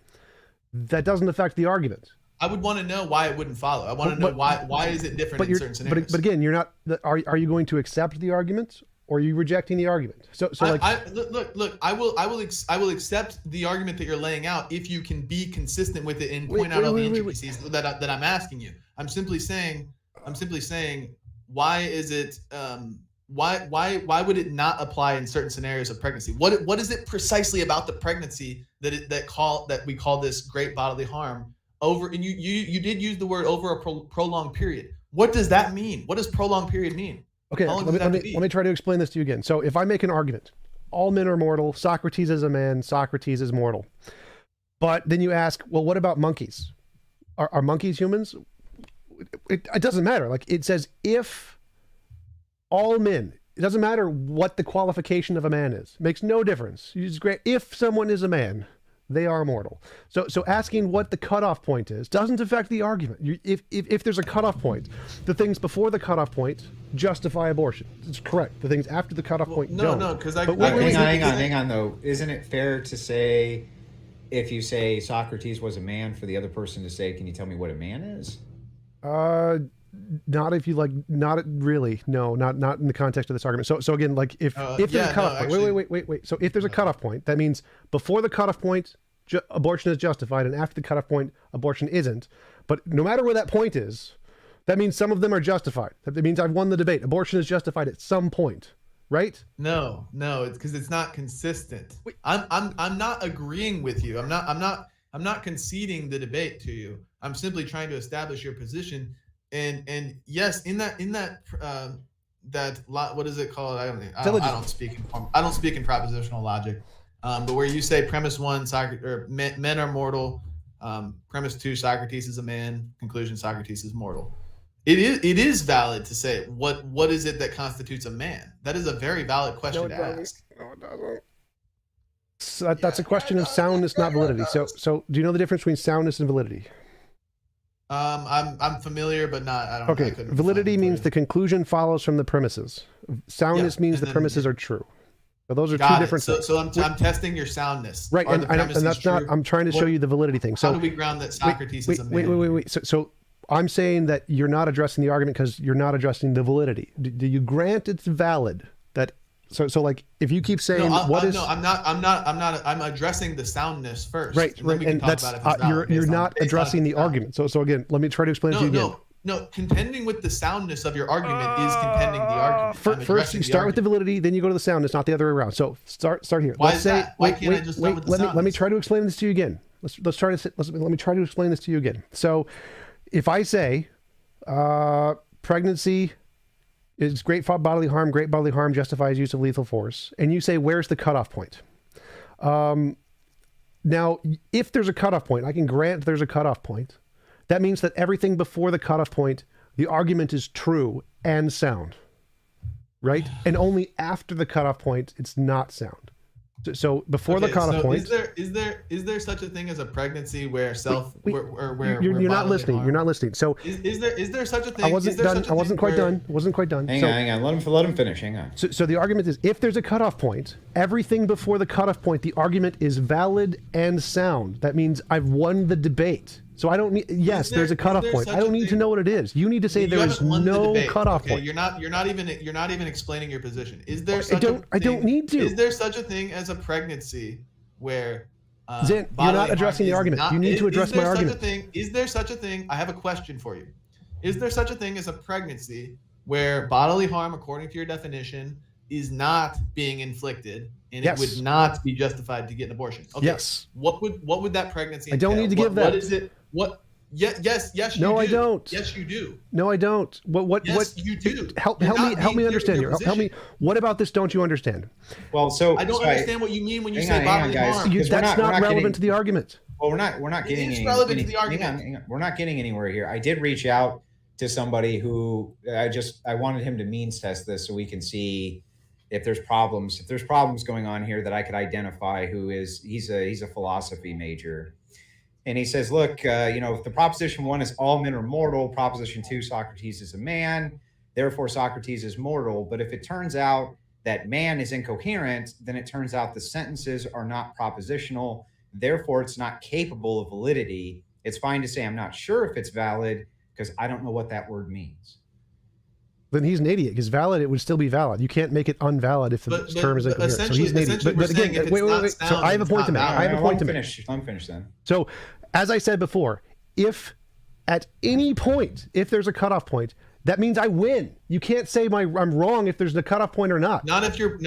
that doesn't affect the argument. I would want to know why it wouldn't follow. I want to know why is it different in certain scenarios. But again, you're not. Are you going to accept the argument, or are you rejecting the argument? Look. I will accept the argument that you're laying out if you can be consistent with it and point out all the intricacies that I'm asking you. I'm simply saying, why is it? Why would it not apply in certain scenarios of pregnancy? What is it precisely about the pregnancy that we call this great bodily harm? And you did use the word over a prolonged period. What does that mean? What does prolonged period mean? Okay, How long let does it have to me be? try to explain this to you again. So if I make an argument, all men are mortal, Socrates is a man, Socrates is mortal. But then you ask, well, what about monkeys? Are monkeys humans? It doesn't matter. Like it says, if all men, it doesn't matter what the qualification of a man is. It makes no difference. You just grant, if someone is a man, they are mortal. So asking what the cutoff point is doesn't affect the argument. If there's a cutoff point, the things before the cutoff point justify abortion. It's correct. The things after the cutoff point don't. No, because hang on though. Isn't it fair to say, if you say Socrates was a man, for the other person to say, can you tell me what a man is? Not if you like, not really. No, not in the context of this argument. So again, like if there's a cutoff point, wait. So if there's a cutoff point, that means before the cutoff point, abortion is justified, and after the cutoff point, abortion isn't. But no matter where that point is, that means some of them are justified. That means I've won the debate. Abortion is justified at some point, right? No, it's because it's not consistent. I'm not agreeing with you. I'm not conceding the debate to you. I'm simply trying to establish your position. And yes, in that what is it called? I don't speak in propositional logic. But where you say premise 1, men are mortal, premise 2, Socrates is a man, conclusion, Socrates is mortal. It is valid to say what is it that constitutes a man? That is a very valid question to ask. No, it doesn't. So that's a question of soundness, not validity. So do you know the difference between soundness and validity? I'm familiar, but not. I don't. Okay. Validity means the conclusion follows from the premises. Soundness means the premises are true. So those are two different things. So I'm testing your soundness. Right, and that's not. I'm trying to show you the validity thing. So how do we ground that Socrates is a man? Wait. So I'm saying that you're not addressing the argument because you're not addressing the validity. Do you grant it's valid that? So like if you keep saying I'm addressing the soundness first. Right, and that's you're not addressing the argument. So again, let me try to explain it to you again. No, contending with the soundness of your argument is contending the argument. First, you start with the validity, then you go to the soundness, not the other way around. So start here. Why is that? Why can't I just start with the soundness? Let me try to explain this to you again. Let me try to explain this to you again. So, if I say pregnancy is great bodily harm justifies use of lethal force, and you say where's the cutoff point? Now, if there's a cutoff point, I can grant there's a cutoff point. That means that everything before the cutoff point, the argument is true and sound, right? And only after the cutoff point, it's not sound. So before the cutoff point, is there such a thing as a pregnancy where you're not listening? You're not listening. So is there such a thing? I wasn't quite done. Hang on. Let him finish. Hang on. So the argument is, if there's a cutoff point, everything before the cutoff point, the argument is valid and sound. That means I've won the debate. So I don't need. Yes, there's a cutoff point. I don't need to know what it is. You need to say there is no cutoff point. You're not even explaining your position. Is there? I don't need to. Is there such a thing as a pregnancy where? Zen, you're not addressing the argument. You need to address my argument. Is there such a thing? I have a question for you. Is there such a thing as a pregnancy where bodily harm, according to your definition, is not being inflicted, and it would not be justified to get an abortion? Okay. Yes. What would that pregnancy entail? I don't need to give that. What is it? What? Yes. You do. No, I don't. Yes, you do. No, I don't. Yes, you do. Help me understand here. Help me. What about this don't you understand? Well, I don't understand what you mean when you say bodily harm. That's not relevant to the argument. Well, we're not getting It's relevant to the argument. Hang on. We're not getting anywhere here. I did reach out to somebody who I wanted him to means test this so we can see if there's problems going on here that I could identify. He's a philosophy major. And he says, look, if the proposition 1 is all men are mortal, proposition 2, Socrates is a man, therefore Socrates is mortal. But if it turns out that man is incoherent, then it turns out the sentences are not propositional, therefore it's not capable of validity. It's fine to say I'm not sure if it's valid because I don't know what that word means. Then he's an idiot, because valid, it would still be valid. You can't make it unvalid if the term is incoherent. So he's an idiot. But again, wait. So I have a point to make. Let me finish then. So as I said before, if at any point, if there's a cutoff point, that means I win. You can't say I'm wrong if there's a cutoff point or not. Not if your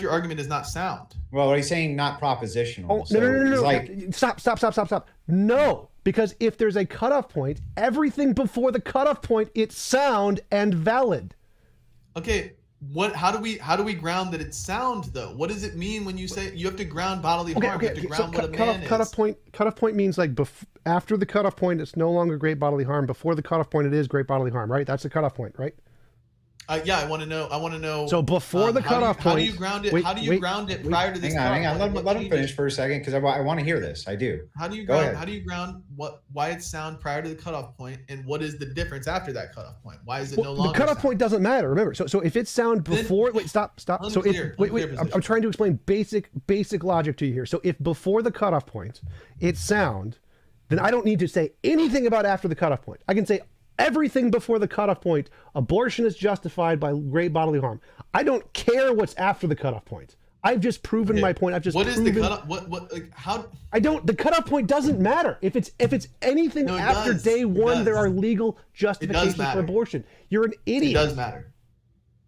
argument is not sound. Well, he's saying not propositional. Oh, no. Stop. No, Because if there's a cutoff point, everything before the cutoff point, it's sound and valid. Okay, how do we ground that it's sound though? What does it mean when you say you have to ground bodily harm? You have to ground what a man is. Cutoff point means like after the cutoff point, it's no longer great bodily harm. Before the cutoff point, it is great bodily harm, right? That's the cutoff point, right? Yeah, I want to know. So before the cutoff point, how do you ground it? How do you ground it prior to this? Hang on. Let him finish for a second because I want to hear this. I do. How do you ground why it's sound prior to the cutoff point, and what is the difference after that cutoff point? Why is it no longer? The cutoff point doesn't matter. Remember. So if it's sound before, stop. So I'm trying to explain basic logic to you here. So if before the cutoff point it's sound, then I don't need to say anything about after the cutoff point. I can say everything before the cutoff point, abortion is justified by great bodily harm. I don't care what's after the cutoff point. I've just proven my point. What is the cutoff? How? I don't. The cutoff point doesn't matter. If it's anything after day one, there are legal justifications for abortion. You're an idiot. It does matter.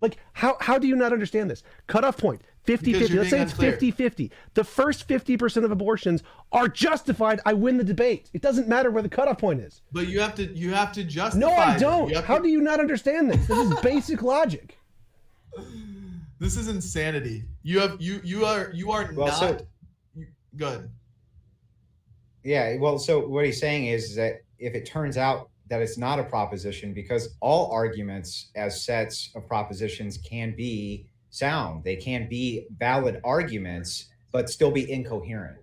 Like how do you not understand this? Cutoff point 50-50. Let's say it's 50-50. The first 50% of abortions are justified. I win the debate. It doesn't matter where the cutoff point is. But you have to justify. No, I don't. How do you not understand this? This is basic logic. This is insanity. You are not good. Yeah. Well, so what he's saying is that if it turns out that it's not a proposition, because all arguments as sets of propositions can be sound. They can be valid arguments, but still be incoherent.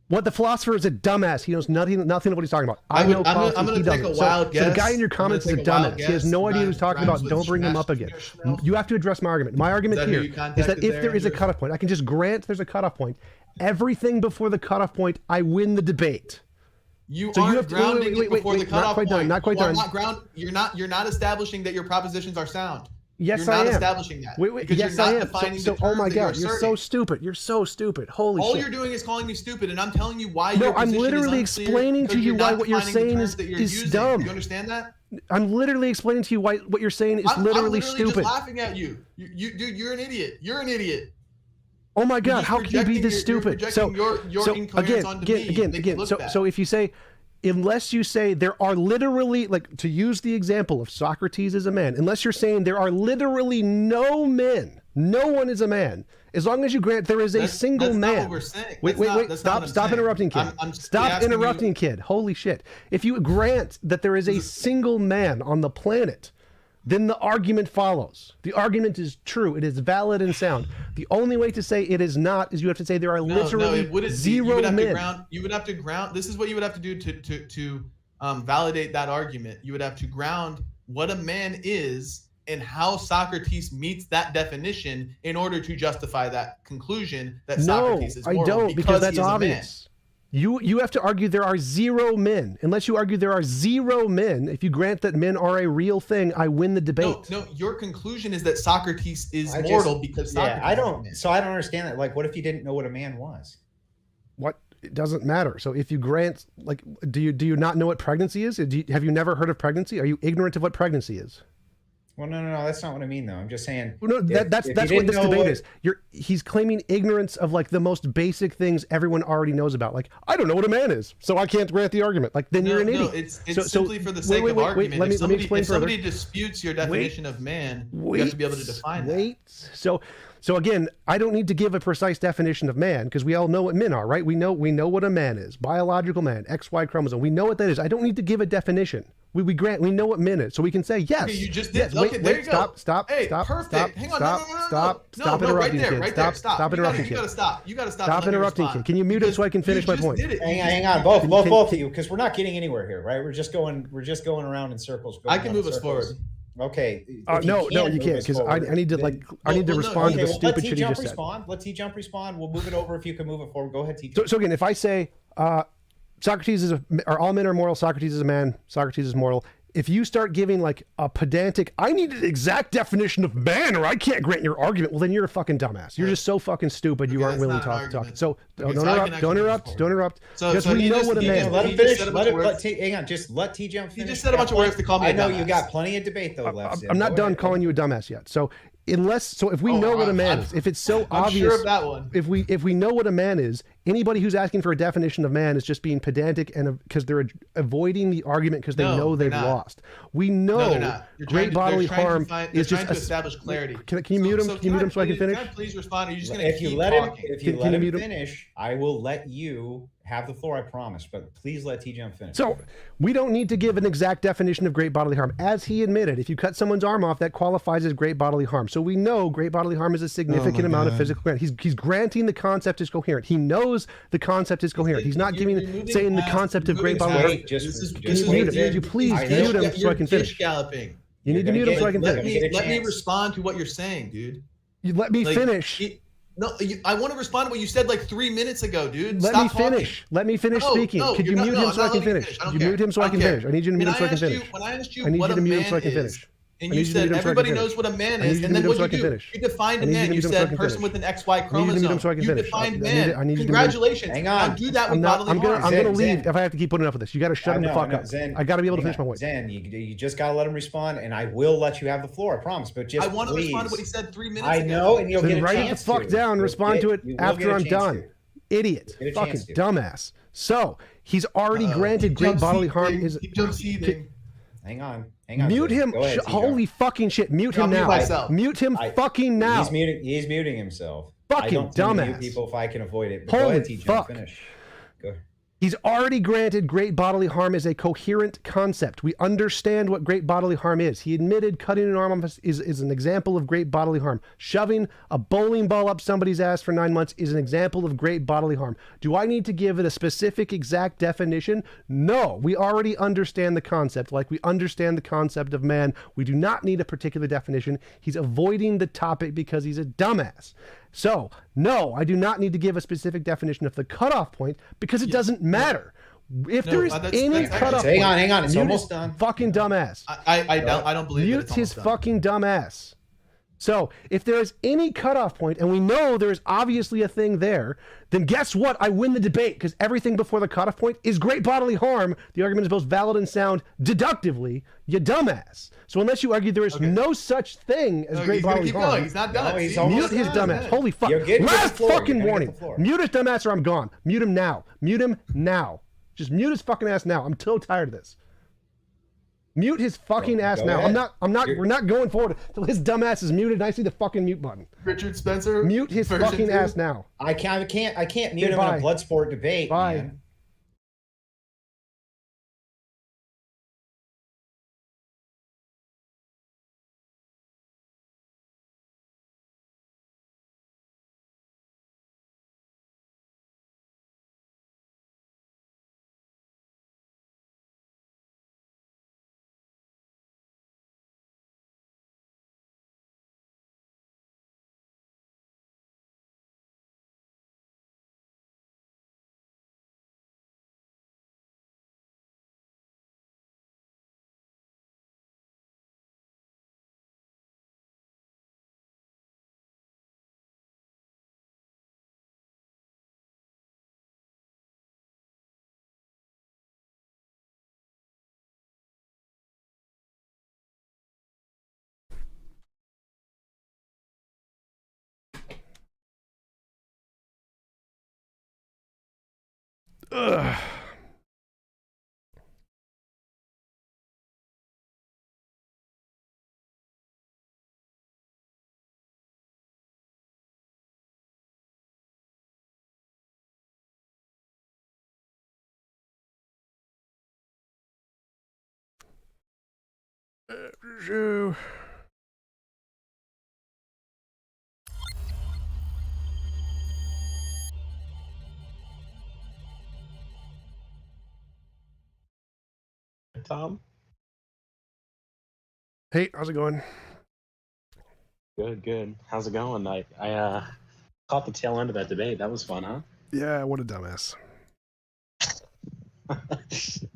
What the philosopher is a dumbass. He knows nothing of what he's talking about. I'm going to take a wild guess. So the guy in your comments is a dumbass. He has no idea what he's talking about. Don't bring him up again. You have to address my argument. My argument here is that if there is a cutoff point, I can just grant there's a cutoff point. Everything before the cutoff point, I win the debate. You aren't grounding it before the cutoff point. Not quite done. You're not establishing that your propositions are sound. Yes, I am. You're not establishing that. Yes, I am. So oh my God, you're so stupid. You're so stupid. Holy shit. All you're doing is calling me stupid, and I'm telling you why. No, I'm literally explaining to you why what you're saying is dumb. You understand that? I'm literally explaining to you why what you're saying is literally stupid. I'm just laughing at you. Dude, you're an idiot. You're an idiot. Oh my God, how can you be this stupid? So again. So if you say, unless you say there are literally, like, to use the example of Socrates as a man, unless you're saying there are literally no men, no one is a man, as long as you grant there is a single man. Not what we're saying. Wait, stop interrupting, kid. Stop interrupting, kid. Holy shit. If you grant that there is a single man on the planet, then the argument follows. The argument is true. It is valid and sound. The only way to say it is not is you have to say there are literally zero men. You would have to ground. This is what you would have to do to validate that argument. You would have to ground what a man is and how Socrates meets that definition in order to justify that conclusion that Socrates is moral. I don't, because that's obvious. You have to argue there are zero men. Unless you argue there are zero men, if you grant that men are a real thing, I win the debate. No, your conclusion is that Socrates is mortal because Socrates. Yeah, I don't understand that. Like, what if you didn't know what a man was? What? It doesn't matter. So if you grant, like, do you not know what pregnancy is? Have you never heard of pregnancy? Are you ignorant of what pregnancy is? Well, no, that's not what I mean, though. I'm just saying. Well, no, that's what this debate is. He's claiming ignorance of, like, the most basic things everyone already knows about. Like, I don't know what a man is, so I can't grant the argument. Like, then you're an idiot. No, it's simply for the sake of argument. Let me explain if somebody disputes your definition of man, you have to be able to define that. So again, I don't need to give a precise definition of man because we all know what men are, right? We know what a man is. Biological man, XY chromosome. We know what that is. I don't need to give a definition. We know what men is, so we can say yes. Okay, you just did. Yes. Okay, there you go. Stop. Hey, stop. perfect. Stop. Hang on. Stop interrupting, kid. Right there. Stop interrupting, kid. You gotta stop. You gotta stop. Stop interrupting, kid. Can you mute it so I can finish my point? Hang on, both of you, because we're not getting anywhere here, right? We're just going around in circles. I can move us forward. Okay. No, you can't, because I need to respond to the stupid shit you just said. Let TJump respond. We'll move it over if you can move it forward. Go ahead, TJump. So again, if I say Socrates are all men are mortal, Socrates is a man, Socrates is mortal. If you start giving like a pedantic, I need an exact definition of man or I can't grant your argument, well, then you're a fucking dumbass. You're just so fucking stupid you aren't willing to talk. So don't interrupt. Because we know what a man is. Let him finish. Hang on, just let TJump finish. He just said a bunch of words to call me a dumbass. I know you got plenty of debate though left. I'm not done calling you a dumbass yet. So if we know what a man is, if it's so I'm obvious, sure of that one. if we know what a man is, anybody who's asking for a definition of man is just being pedantic and because they're avoiding the argument because they know they've lost. We know great bodily harm is just to establish clarity. Can you mute him? Can you mute him so I can finish? Can I please respond? Or are you just going to If keep you let talking? him, if you let him finish, I will let you have the floor. I promise. But please let TJump finish. So we don't need to give an exact definition of great bodily harm. As he admitted, if you cut someone's arm off, that qualifies as great bodily harm. So we know great bodily harm is a significant amount of physical grant. He's granting the concept is coherent. He knows the concept is coherent. He's not saying the concept of great bodily harm. Just mute him. Would you please mute him so I can finish? Galloping. You need to mute him so I can finish. Let me respond to what you're saying, dude. You let me finish. I want to respond to what you said like 3 minutes ago, dude. Let me finish. Let me finish speaking. Could you mute him so I can finish? Could you mute him so I can finish? I need you to mute him so I can finish. When I asked you I need what you to a mute him man so I can is, finish. and you said everybody knows what a man is, and then what you do? You defined a man. You said person with an XY chromosome. You defined man. Congratulations. Hang on. Now do that with bodily harm. I'm going to leave if I have to keep putting up with this. You got to shut him the fuck up. I got to be able to finish my point. Zen, you just got to let him respond, and I will let you have the floor. I promise. But just I want to respond to what he said 3 minutes ago. I know, and you'll get a chance to. Write it the fuck down. Respond to it after I'm done. Idiot. Fucking dumbass. So he's already granted great bodily harm. Hang on. Mute him. Holy fucking shit. Mute him now. Mute him fucking now. He's muting himself. Fucking dumbass. Mute people if I can avoid it. Holy go ahead, TJump, finish. Go ahead. He's already granted great bodily harm is a coherent concept. We understand what great bodily harm is. He admitted cutting an arm off is an example of great bodily harm. Shoving a bowling ball up somebody's ass for 9 months is an example of great bodily harm. Do I need to give it a specific exact definition? No, we already understand the concept. Like we understand the concept of man. We do not need a particular definition. He's avoiding the topic because he's a dumbass. So, no, I do not need to give a specific definition of the cutoff point because it doesn't matter. If there is any cutoff point... Hang on. It's almost done. Fucking dumbass. I don't believe Mute his fucking dumbass. So, if there is any cutoff point, and we know there is obviously a thing there, then guess what? I win the debate because everything before the cutoff point is great bodily harm. The argument is both valid and sound deductively, you dumbass. So unless you argue there is no such thing as great bodily harm. Going. He's not done. No, he's mute his dumbass. Holy fuck. Last fucking warning. Mute his dumbass or I'm gone. Mute him now. Mute him now. Just mute his fucking ass now. I'm so tired of this. Mute his fucking ass now. We're not going forward until his dumb ass is muted and I see the fucking mute button. Richard Spencer. Mute his fucking ass now. I can't mute him in a blood sport debate. Bye. Man. Ugh. Tom? Hey, how's it going? Good. How's it going? I caught the tail end of that debate. That was fun, huh? Yeah, what a dumbass.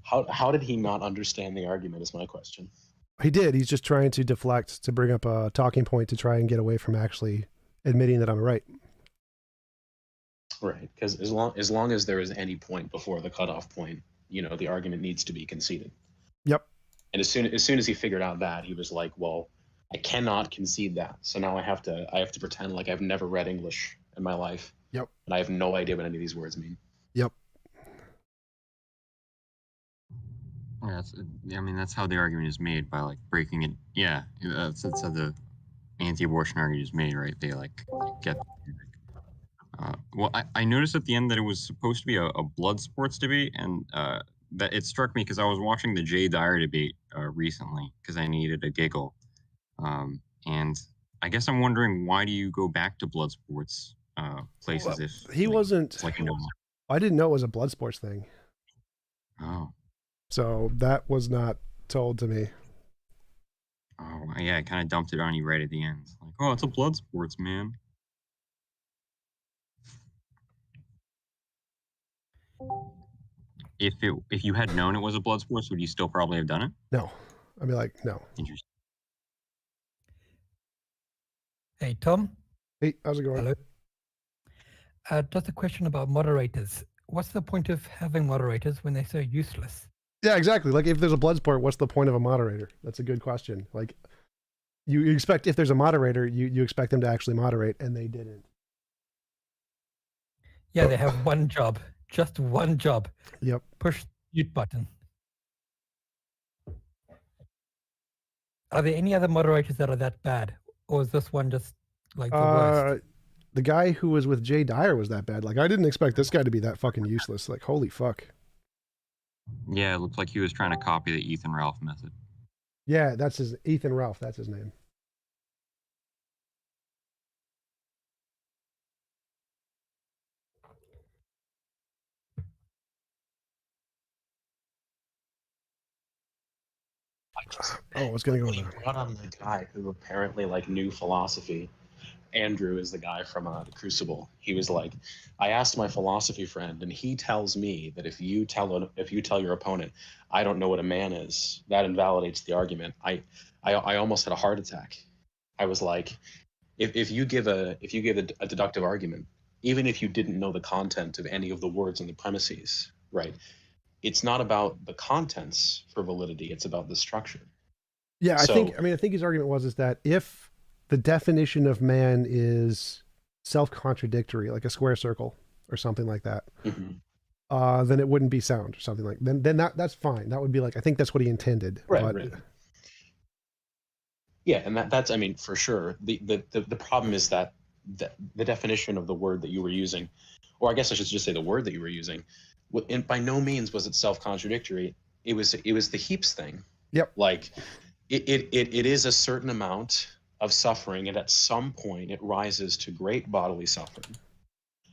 How did he not understand the argument is my question. He did. He's just trying to deflect, to bring up a talking point to try and get away from actually admitting that I'm right. Right, because as long as there is any point before the cutoff point, the argument needs to be conceded. Yep. And as soon as he figured out that, he was like, well, I cannot concede that. So now I have to pretend like I've never read English in my life. Yep. And I have no idea what any of these words mean. Yep. Yeah, I mean, that's how the argument is made, by like breaking it. Yeah, that's how the anti-abortion argument is made, right? They like get. Well, I noticed at the end that it was supposed to be a blood sports debate, and that it struck me because I was watching the Jay Dyer debate recently because I needed a giggle, and I guess I'm wondering, why do you go back to blood sports places if he like, wasn't? it's like no. I didn't know it was a blood sports thing. Oh. So that was not told to me. Oh yeah, I kind of dumped it on you right at the end. Like, oh, it's a blood sports, man. If you had known it was a blood sports, would you still probably have done it? No, I'd be like, no. Interesting. Hey, Tom. Hey, how's it going? Hello. Just a question about moderators. What's the point of having moderators when they're so useless? Yeah, exactly. Like, if there's a blood sport, what's the point of a moderator? That's a good question. Like, you expect, if there's a moderator, you expect them to actually moderate, and they didn't. Yeah, they have one job, just one job. Yep. Push the mute button. Are there any other moderators that are that bad, or is this one just like the worst? The guy who was with Jay Dyer was that bad. Like, I didn't expect this guy to be that fucking useless. Like, holy fuck. Yeah, it looked like he was trying to copy the Ethan Ralph method. Yeah, that's his Ethan Ralph. That's his name. Oh, what's gonna go When he on? brought on the guy who apparently like knew philosophy. Andrew is the guy from the Crucible. He was like, I asked my philosophy friend, and he tells me that if you tell your opponent, I don't know what a man is, that invalidates the argument. I almost had a heart attack. I was like, if you give a deductive argument, even if you didn't know the content of any of the words and the premises, right? It's not about the contents for validity. It's about the structure. Yeah, So- I think his argument was that if the definition of man is self-contradictory, like a square circle or something like that, then it wouldn't be sound or something like that. Then that's fine. That would be like, I think that's what he intended. Right, but, right. Yeah, and that's, I mean, for sure. The problem is that the definition of the word that you were using, or I guess I should just say the word that you were using, and by no means was it self-contradictory. It was the heaps thing. Yep. Like it is a certain amount of suffering, and at some point it rises to great bodily suffering.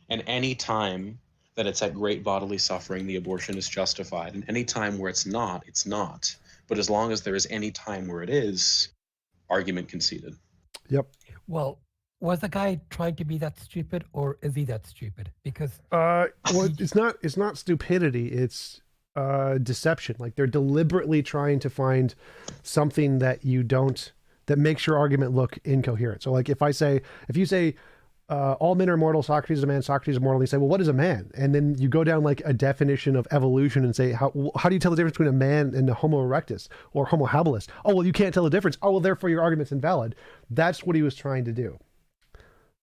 And any time that it's at great bodily suffering, the abortion is justified. And any time where it's not, it's not. But as long as there is any time where it is, argument conceded. Yep. Well, was the guy trying to be that stupid, or is he that stupid? Because well, it's not stupidity. It's deception. Like, they're deliberately trying to find something that that makes your argument look incoherent. So, like, if you say all men are mortal, Socrates is a man, Socrates is mortal, and you say, well, what is a man? And then you go down like a definition of evolution and say, how do you tell the difference between a man and a Homo erectus or Homo habilis? Oh, well, you can't tell the difference. Oh, well, therefore your argument's invalid. That's what he was trying to do.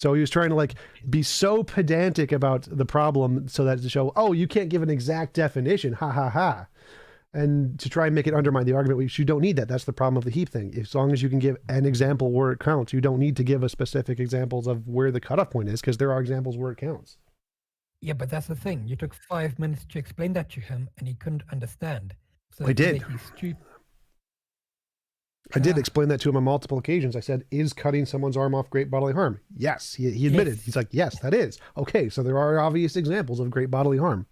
So he was trying to like be so pedantic about the problem so that to show, oh, you can't give an exact definition, ha ha ha. And to try and make it undermine the argument, which you don't need that. That's the problem of the heap thing. As long as you can give an example where it counts, you don't need to give a specific examples of where the cutoff point is, because there are examples where it counts. yeah, but that's the thing. You took 5 minutes to explain that to him, and he couldn't understand. So I did. He's stupid. I did explain that to him on multiple occasions. I said, is cutting someone's arm off great bodily harm? Yes. He admitted. Yes. He's like, yes, that is. Okay, so there are obvious examples of great bodily harm.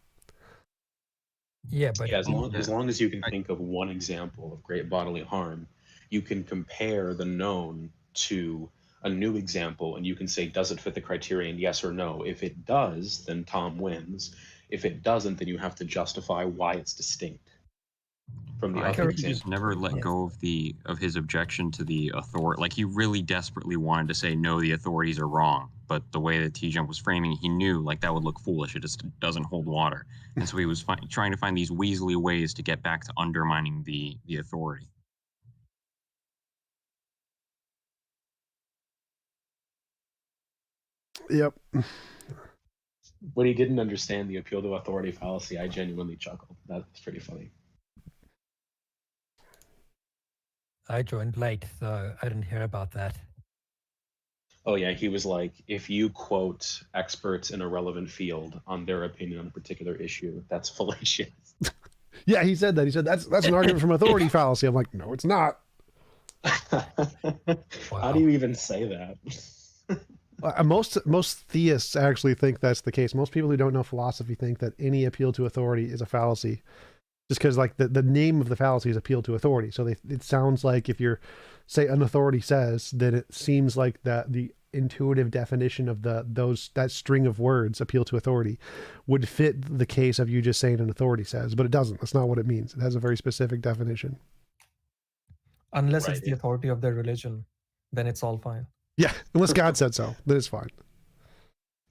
Yeah, but Yeah, as long as you can think of one example of great bodily harm, you can compare the known to a new example, and you can say, does it fit the criterion, yes or no? If it does, then Tom wins. If it doesn't, then you have to justify why it's distinct from the I other think he just example. never let Yes. go of his objection to the authority. Like, he really desperately wanted to say, no, the authorities are wrong. But the way that TJump was framing it, he knew like that would look foolish. It just doesn't hold water. And so he was trying to find these weaselly ways to get back to undermining the authority. Yep. When he didn't understand the appeal to authority fallacy, I genuinely chuckled. That's pretty funny. I joined late, so I didn't hear about that. Oh yeah, he was like, if you quote experts in a relevant field on their opinion on a particular issue, that's fallacious. Yeah, he said that. He said that's an argument from authority fallacy. I'm like, no, it's not. How do you even say that? Most theists actually think that's the case. Most people who don't know philosophy think that any appeal to authority is a fallacy, just because like the name of the fallacy is appeal to authority. So it sounds like if you're say an authority says, then it seems like that the intuitive definition of that string of words, appeal to authority, would fit the case of you just saying an authority says, but it doesn't. That's not what it means. It has a very specific definition. Unless Right, it's the authority of their religion, then it's all fine. Yeah, unless God said so, then it's fine.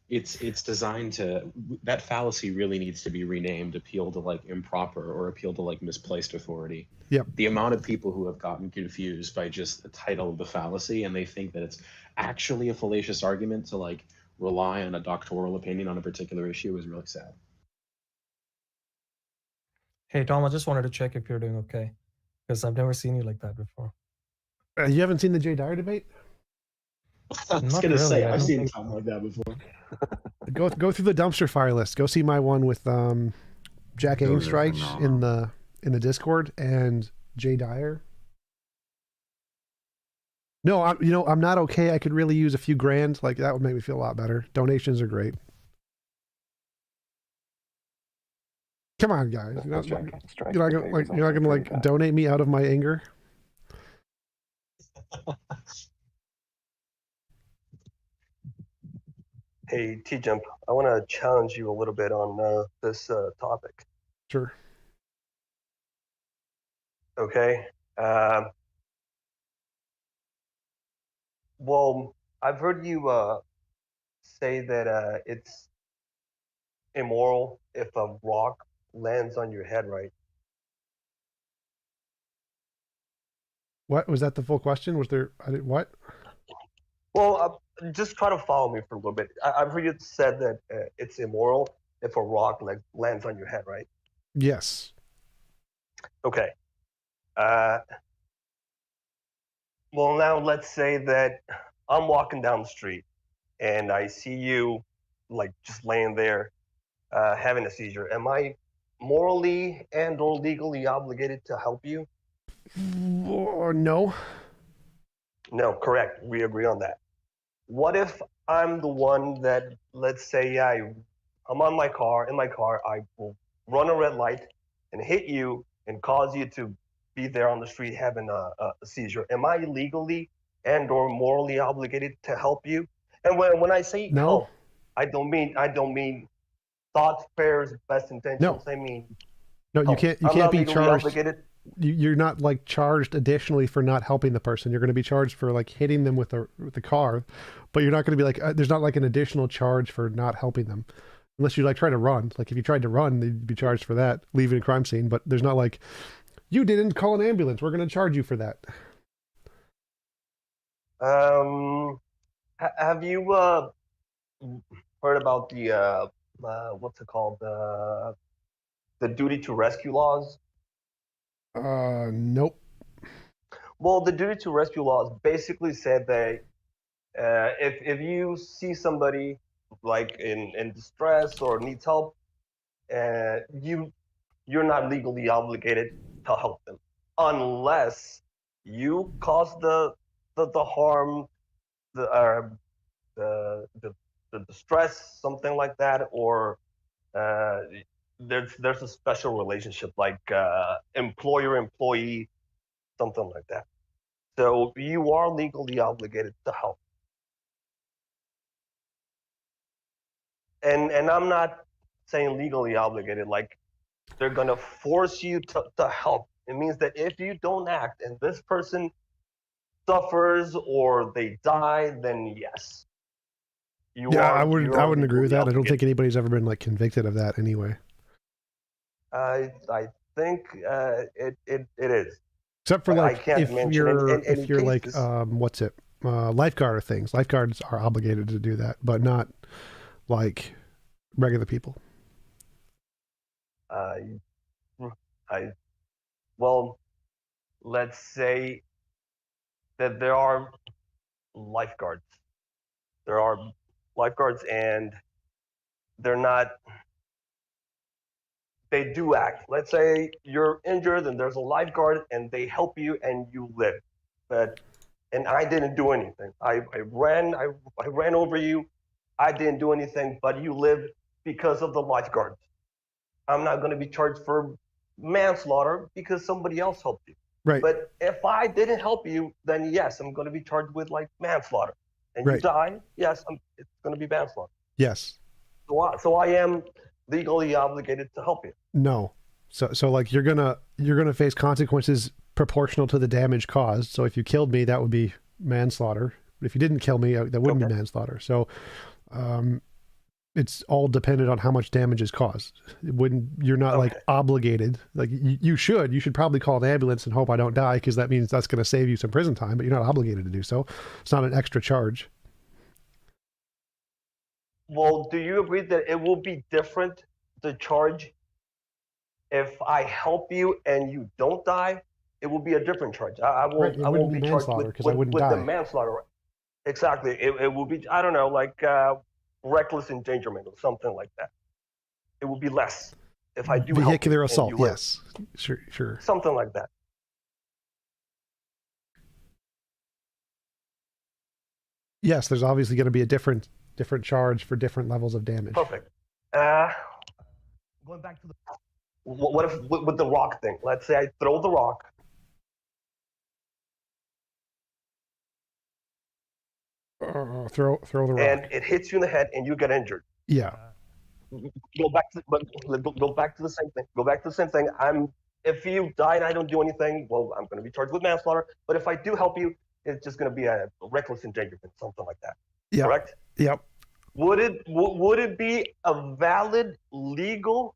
It's designed to, that fallacy really needs to be renamed appeal to like improper or appeal to like misplaced authority. Yep. The amount of people who have gotten confused by just the title of the fallacy and they think that it's actually a fallacious argument to like rely on a doctoral opinion on a particular issue is really sad. Hey, Tom, I just wanted to check if you're doing okay, because I've never seen you like that before. You haven't seen the Jay Dyer debate? I was Not gonna really, say I I've don't seen think Tom so. like that before. Go through the dumpster fire list. Go see my one with Jack Those are Aimstrich phenomenal. in the Discord and Jay Dyer. No, I'm not okay. I could really use a few grand. Like that would make me feel a lot better. Donations are great. Come on, guys. You're not gonna like donate me out of my anger. Hey, TJump, I want to challenge you a little bit on this topic. Sure. Okay. Well, I've heard you say that it's immoral if a rock lands on your head, right? What was that? The full question? Was there? What? Well, just try to follow me for a little bit. I've heard you said that it's immoral if a rock lands on your head, right? Yes. Okay. Well, now let's say that I'm walking down the street and I see you like just laying there having a seizure. Am I morally and or legally obligated to help you? No. No, correct. We agree on that. What if I'm the one that, let's say, I'm in my car, I will run a red light and hit you and cause you to be there on the street having a seizure? Am I legally and or morally obligated to help you? And when I say No. help, I don't mean thoughts, prayers, best intentions. I mean, No, you can't. You I'm can't not be legally charged. obligated. You're not like charged additionally for not helping the person. You're going to be charged for like hitting them with the car, but you're not going to be like there's not like an additional charge for not helping them, unless you like try to run. Like if you tried to run, you'd be charged for that, leaving a crime scene. But there's not like you didn't call an ambulance. We're going to charge you for that. Have you heard about the what's it called, the duty to rescue laws? Nope. Well, the duty to rescue laws basically said that if you see somebody like in distress or needs help, you're not legally obligated to help them unless you cause the harm, the distress, something like that, or there's a special relationship like employer-employee, something like that. So you are legally obligated to help. And I'm not saying legally obligated like they're gonna force you to help. It means that if you don't act and this person suffers or they die, then yes. I wouldn't agree with that. I don't think anybody's ever been like convicted of that anyway. I think it is. Except for But I like can't if mention you're any if you're like cases. what's it? lifeguard things. Lifeguards are obligated to do that, but not like regular people. Well, let's say that there are lifeguards. There are lifeguards, and they're not. They do act. Let's say you're injured, and there's a lifeguard, and they help you, and you live. And I didn't do anything. I ran over you. I didn't do anything, but you lived because of the lifeguards. I'm not going to be charged for manslaughter because somebody else helped you. Right. But if I didn't help you, then yes, I'm going to be charged with like manslaughter. And you Right. die, yes, it's going to be manslaughter. Yes. So I am legally obligated to help you. No. So like you're gonna face consequences proportional to the damage caused. So if you killed me, that would be manslaughter. But if you didn't kill me, that wouldn't be manslaughter. So it's all dependent on how much damage is caused. You're not like obligated. Like you should probably call an ambulance and hope I don't die, because that means that's going to save you some prison time, but you're not obligated to do so. It's not an extra charge. Well, do you agree that it will be different, the charge, if I help you and you don't die? It will be a different charge. I won't be charged with the manslaughter. Exactly. It will be, I don't know, like reckless endangerment or something like that. It will be less if I do vehicular assault. Yes, sure. Something like that. Yes, there's obviously going to be a different charge for different levels of damage. Perfect. Going back to what if with the rock thing? Let's say I throw the rock. Throw the rock. And it hits you in the head, and you get injured. Yeah. Go back to the same thing. Go back to the same thing. If you die and I don't do anything, well, I'm going to be charged with manslaughter. But if I do help you, it's just going to be a reckless endangerment, something like that. Yeah. Correct? Yep. Would it be a valid legal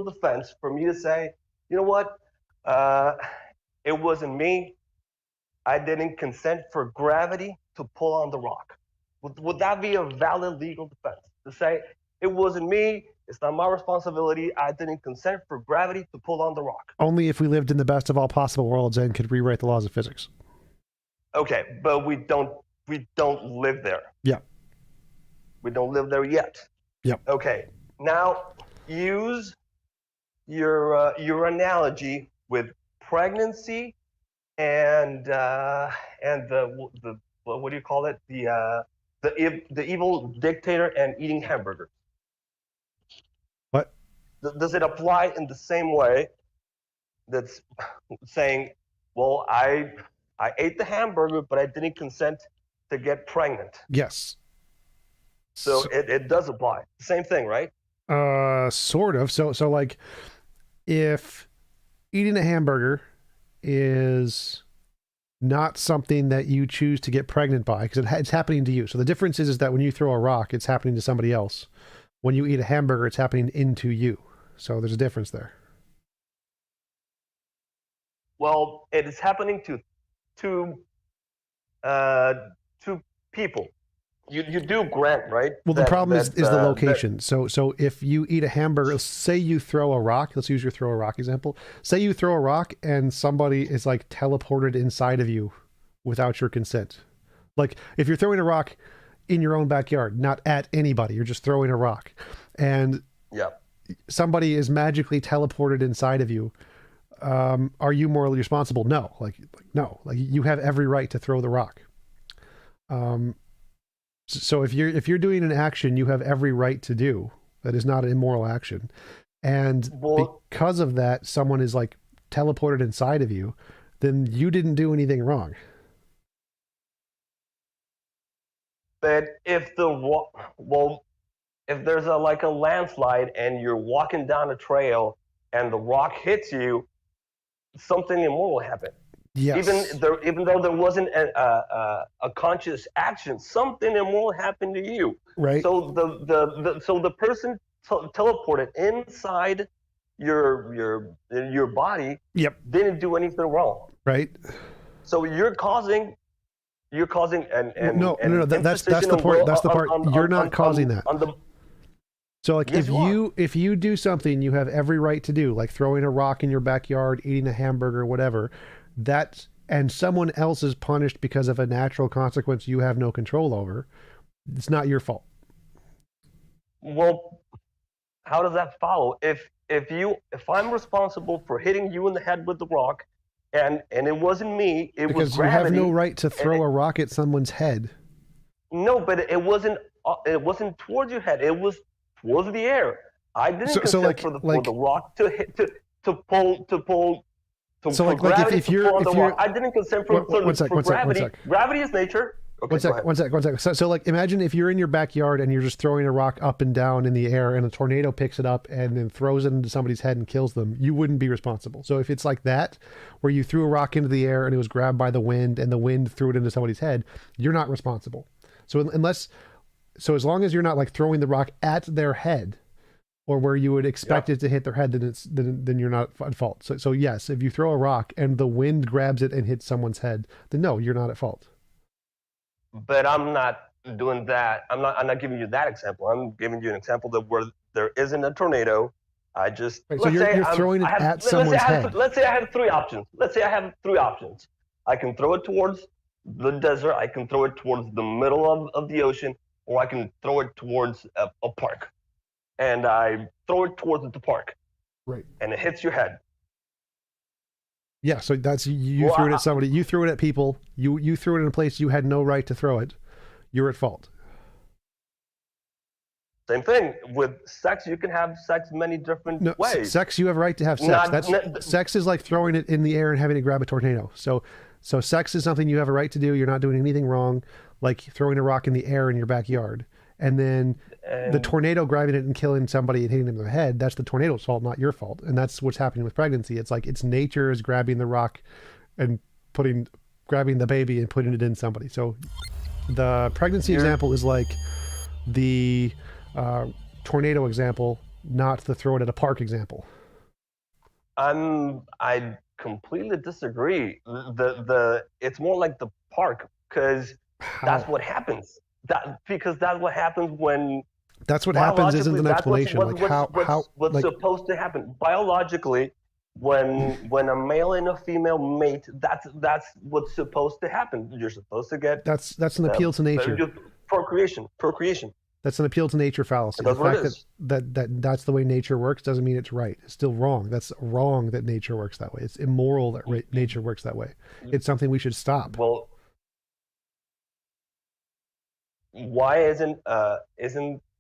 defense for me to say, you know what, it wasn't me. I didn't consent for gravity to pull on the rock. Would that be a valid legal defense to say it wasn't me? It's not my responsibility. I didn't consent for gravity to pull on the rock. Only if we lived in the best of all possible worlds and could rewrite the laws of physics. Okay, but we don't live there. Yeah. We don't live there yet. Yep. Okay. Now use your analogy with pregnancy and the what do you call it? The evil dictator and eating hamburgers. What? Does it apply in the same way? That's saying, well, I ate the hamburger, but I didn't consent to get pregnant. Yes. So it does apply. Same thing, right? Sort of. So like, if eating a hamburger is not something that you choose to get pregnant by, because it's happening to you. So the difference is that when you throw a rock, it's happening to somebody else. When you eat a hamburger, it's happening into you. So there's a difference there. Well, it is happening to two people. You do grant, right? Well, the problem is the location. So if you eat a hamburger, say you throw a rock, let's use your throw a rock example. Say you throw a rock and somebody is like teleported inside of you without your consent. Like if you're throwing a rock in your own backyard, not at anybody, you're just throwing a rock, and somebody is magically teleported inside of you. Are you morally responsible? No. No. Like you have every right to throw the rock. So if you're doing an action you have every right to do, that is not an immoral action, and because of that someone is like teleported inside of you, then you didn't do anything wrong. But if if there's a landslide and you're walking down a trail and the rock hits you, something immoral happened. Yes. Even though there wasn't a conscious action, something immoral happened to you. Right. So the person teleported inside your body. Yep. Didn't do anything wrong. right? So you're causing an No, that's the imposition part. on- That's the on- part. on- You're on- not on- causing that. on the So like Yes, if you do something you have every right to do, like throwing a rock in your backyard, eating a hamburger, whatever, and someone else is punished because of a natural consequence you have no control over, it's not your fault. Well, how does that follow? If I'm responsible for hitting you in the head with the rock, and it wasn't me, it was Because you gravity. have no right to throw a rock at someone's head. No, but it wasn't towards your head. It was towards the air. I didn't consent for the rock to hit to pull. So like if you're I didn't consent for gravity. Gravity is nature. Okay, one sec. So like imagine if you're in your backyard and you're just throwing a rock up and down in the air and a tornado picks it up and then throws it into somebody's head and kills them, you wouldn't be responsible. So if it's like that, where you threw a rock into the air and it was grabbed by the wind and the wind threw it into somebody's head, you're not responsible. So as long as you're not like throwing the rock at their head, or where you would expect it to hit their head, then you're not at fault. So yes, if you throw a rock and the wind grabs it and hits someone's head, then no, you're not at fault. But I'm not doing that. I'm not giving you that example. I'm giving you an example that where there isn't a tornado. I just so you're throwing it at someone's head. Let's say I have three options. I can throw it towards the desert. I can throw it towards the middle of the ocean, or I can throw it towards a park. And I throw it towards the park. Right. And it hits your head. Yeah, so that's you threw it at somebody. You threw it at people. You threw it in a place you had no right to throw it. You're at fault. Same thing with sex. You can have sex many different ways. Sex, you have a right to have sex. Sex is like throwing it in the air and having to grab a tornado. So sex is something you have a right to do. You're not doing anything wrong, like throwing a rock in the air in your backyard. And then the tornado grabbing it and killing somebody and hitting them in the head, that's the tornado's fault, not your fault. And that's what's happening with pregnancy. It's like it's nature is grabbing the rock and grabbing the baby and putting it in somebody. So the pregnancy example is like the tornado example, not the throw it at a park example. I completely disagree. It's more like the park, because that's what happens. Because that's what happens when. That's what happens isn't an explanation. What's supposed to happen biologically when a male and a female mate? That's what's supposed to happen. You're supposed to get. That's an appeal to nature. Procreation. That's an appeal to nature fallacy. That's the fact that's the way nature works doesn't mean it's right. It's still wrong. That's wrong that nature works that way. It's immoral that nature works that way. It's something we should stop. Well, why isn't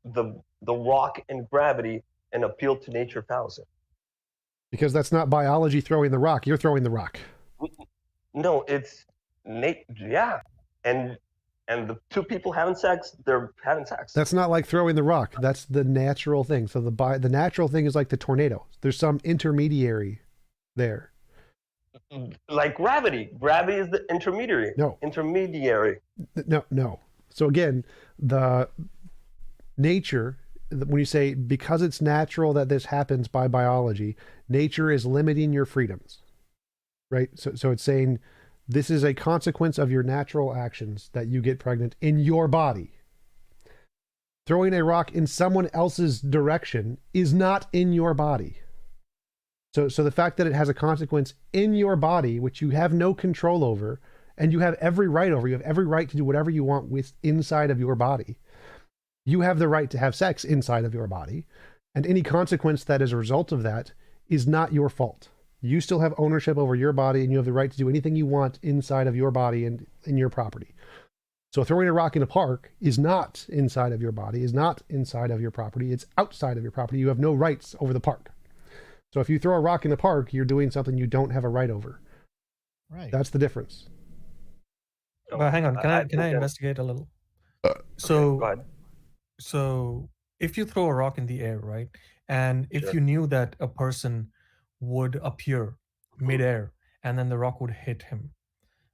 the rock and gravity an appeal to nature fallacy? Because that's not biology throwing the rock. You're throwing the rock. No, it's yeah, and the two people having sex, they're having sex. That's not like throwing the rock. That's the natural thing. So the natural thing is like the tornado. There's some intermediary there. Like gravity. Gravity is the intermediary. No. Intermediary. No. So again, the nature, when you say because it's natural that this happens by biology, nature is limiting your freedoms, right? So it's saying this is a consequence of your natural actions that you get pregnant in your body. Throwing a rock in someone else's direction is not in your body. So the fact that it has a consequence in your body, which you have no control over, and you have every right over, you have every right to do whatever you want with inside of your body. You have the right to have sex inside of your body, and any consequence that is a result of that is not your fault. You still have ownership over your body, and you have the right to do anything you want inside of your body and in your property. So throwing a rock in a park is not inside of your body, is not inside of your property. It's outside of your property. You have no rights over the park. So if you throw a rock in the park, you're doing something you don't have a right over. Right. That's the difference. But hang on, can I investigate a little? Go ahead. So if you throw a rock in the air, right, and if you knew that a person would appear midair and then the rock would hit him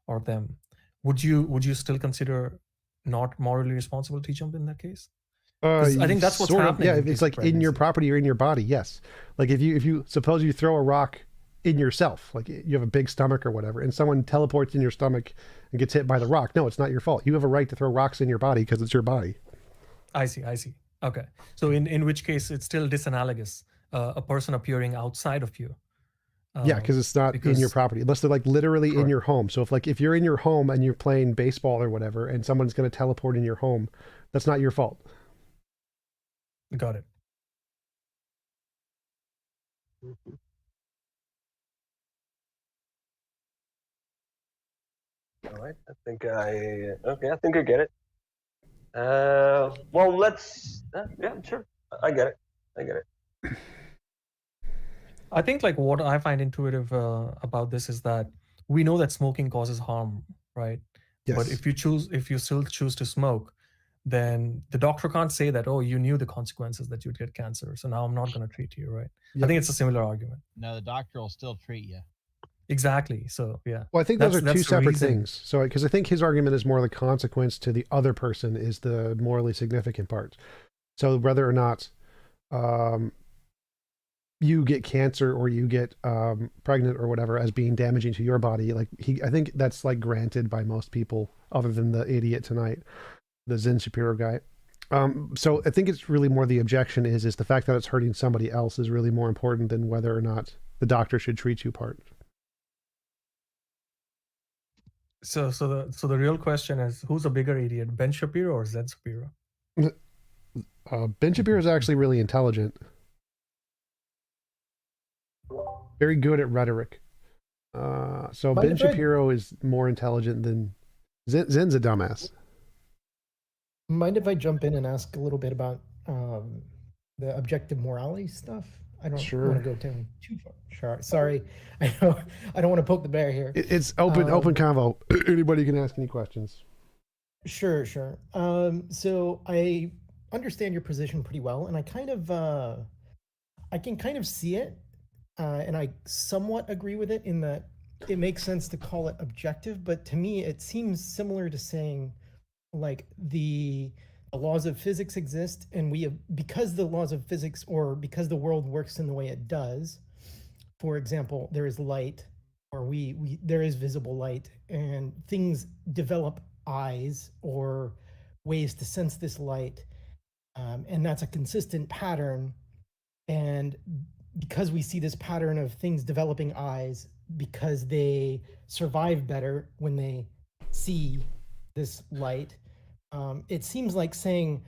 or them, would you still consider not morally responsible to jump in that case? I think that's what's happening. Yeah, it's like in your property or in your body. Yes, like if you suppose you throw a rock in yourself. Like you have a big stomach or whatever, and someone teleports in your stomach and gets hit by the rock. No, it's not your fault. You have a right to throw rocks in your body because it's your body. I see. Okay. So in which case it's still disanalogous. A person appearing outside of you. Yeah, because it's not in your property, unless they're like literally in your home. So if you're in your home and you're playing baseball or whatever, and someone's going to teleport in your home, that's not your fault. Got it. All right. I think I get it. Well, let's. Yeah, sure. I get it. I think like what I find intuitive about this is that we know that smoking causes harm, right? Yes. But if you still choose to smoke, then the doctor can't say that, oh, you knew the consequences that you'd get cancer, so now I'm not going to treat you, right? Yep. I think it's a similar argument. No, the doctor will still treat you. Exactly. So yeah. Well, I think those are two separate things. So because I think his argument is more the consequence to the other person is the morally significant part. So whether or not you get cancer or you get pregnant or whatever as being damaging to your body, like I think that's like granted by most people other than the idiot tonight, the Zen Shapiro guy. So I think it's really more the objection is the fact that it's hurting somebody else is really more important than whether or not the doctor should treat you part. So the real question is, who's a bigger idiot, Ben Shapiro or Zen Shapiro? Ben Shapiro is actually really intelligent. Very good at rhetoric. So Ben Shapiro is more intelligent than Zen's a dumbass. Mind if I jump in and ask a little bit about the objective morality stuff? I don't want to go down too far. Sure. Sorry. I don't want to poke the bear here. It's open convo. Anybody can ask any questions. Sure. So I understand your position pretty well, and I can kind of see it, and I somewhat agree with it in that it makes sense to call it objective, but to me it seems similar to saying like the laws of physics exist, and because the laws of physics, or because the world works in the way it does, for example, there is light, or there is visible light, and things develop eyes or ways to sense this light, and that's a consistent pattern. And because we see this pattern of things developing eyes, because they survive better when they see this light, it seems like saying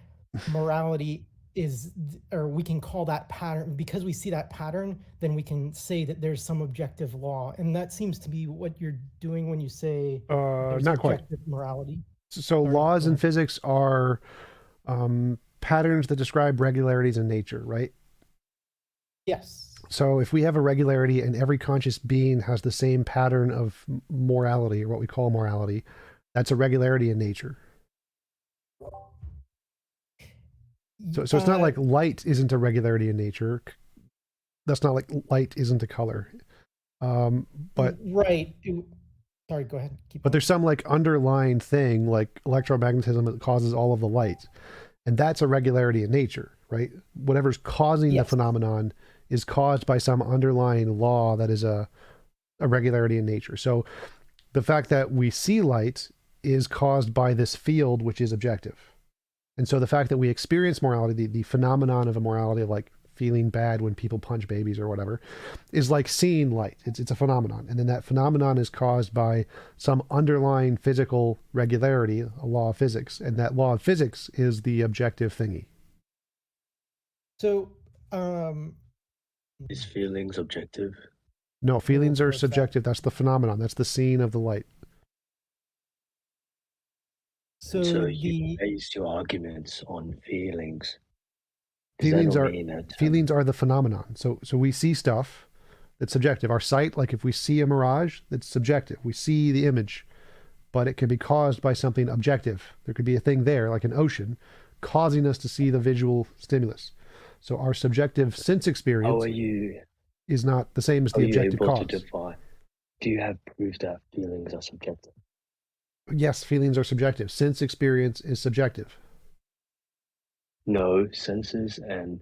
morality is, or we can call that pattern, because we see that pattern, then we can say that there's some objective law. And that seems to be what you're doing when you say not quite morality. So laws in physics are patterns that describe regularities in nature, right? Yes. So if we have a regularity and every conscious being has the same pattern of morality, or what we call morality, that's a regularity in nature. So it's not like light isn't a regularity in nature. That's not like light isn't a color. But right. Sorry, go ahead. But there's some like underlying thing like electromagnetism that causes all of the light. And that's a regularity in nature, right? Whatever's causing the phenomenon is caused by some underlying law that is a regularity in nature. So the fact that we see light is caused by this field, which is objective. And so the fact that we experience morality, the phenomenon of a morality, like feeling bad when people punch babies or whatever, is like seeing light. It's a phenomenon. And then that phenomenon is caused by some underlying physical regularity, a law of physics. And that law of physics is the objective thingy. So, is feelings objective? No, feelings are subjective. That's the phenomenon. That's the seeing of the light. So you base your arguments on feelings. Feelings are the phenomenon. So we see stuff that's subjective. Our sight, like if we see a mirage, that's subjective. We see the image, but it can be caused by something objective. There could be a thing there, like an ocean, causing us to see the visual stimulus. So our subjective sense experience is not the same as the objective cause. Do you have proof that feelings are subjective? Yes, feelings are subjective. Sense experience is subjective. No, senses and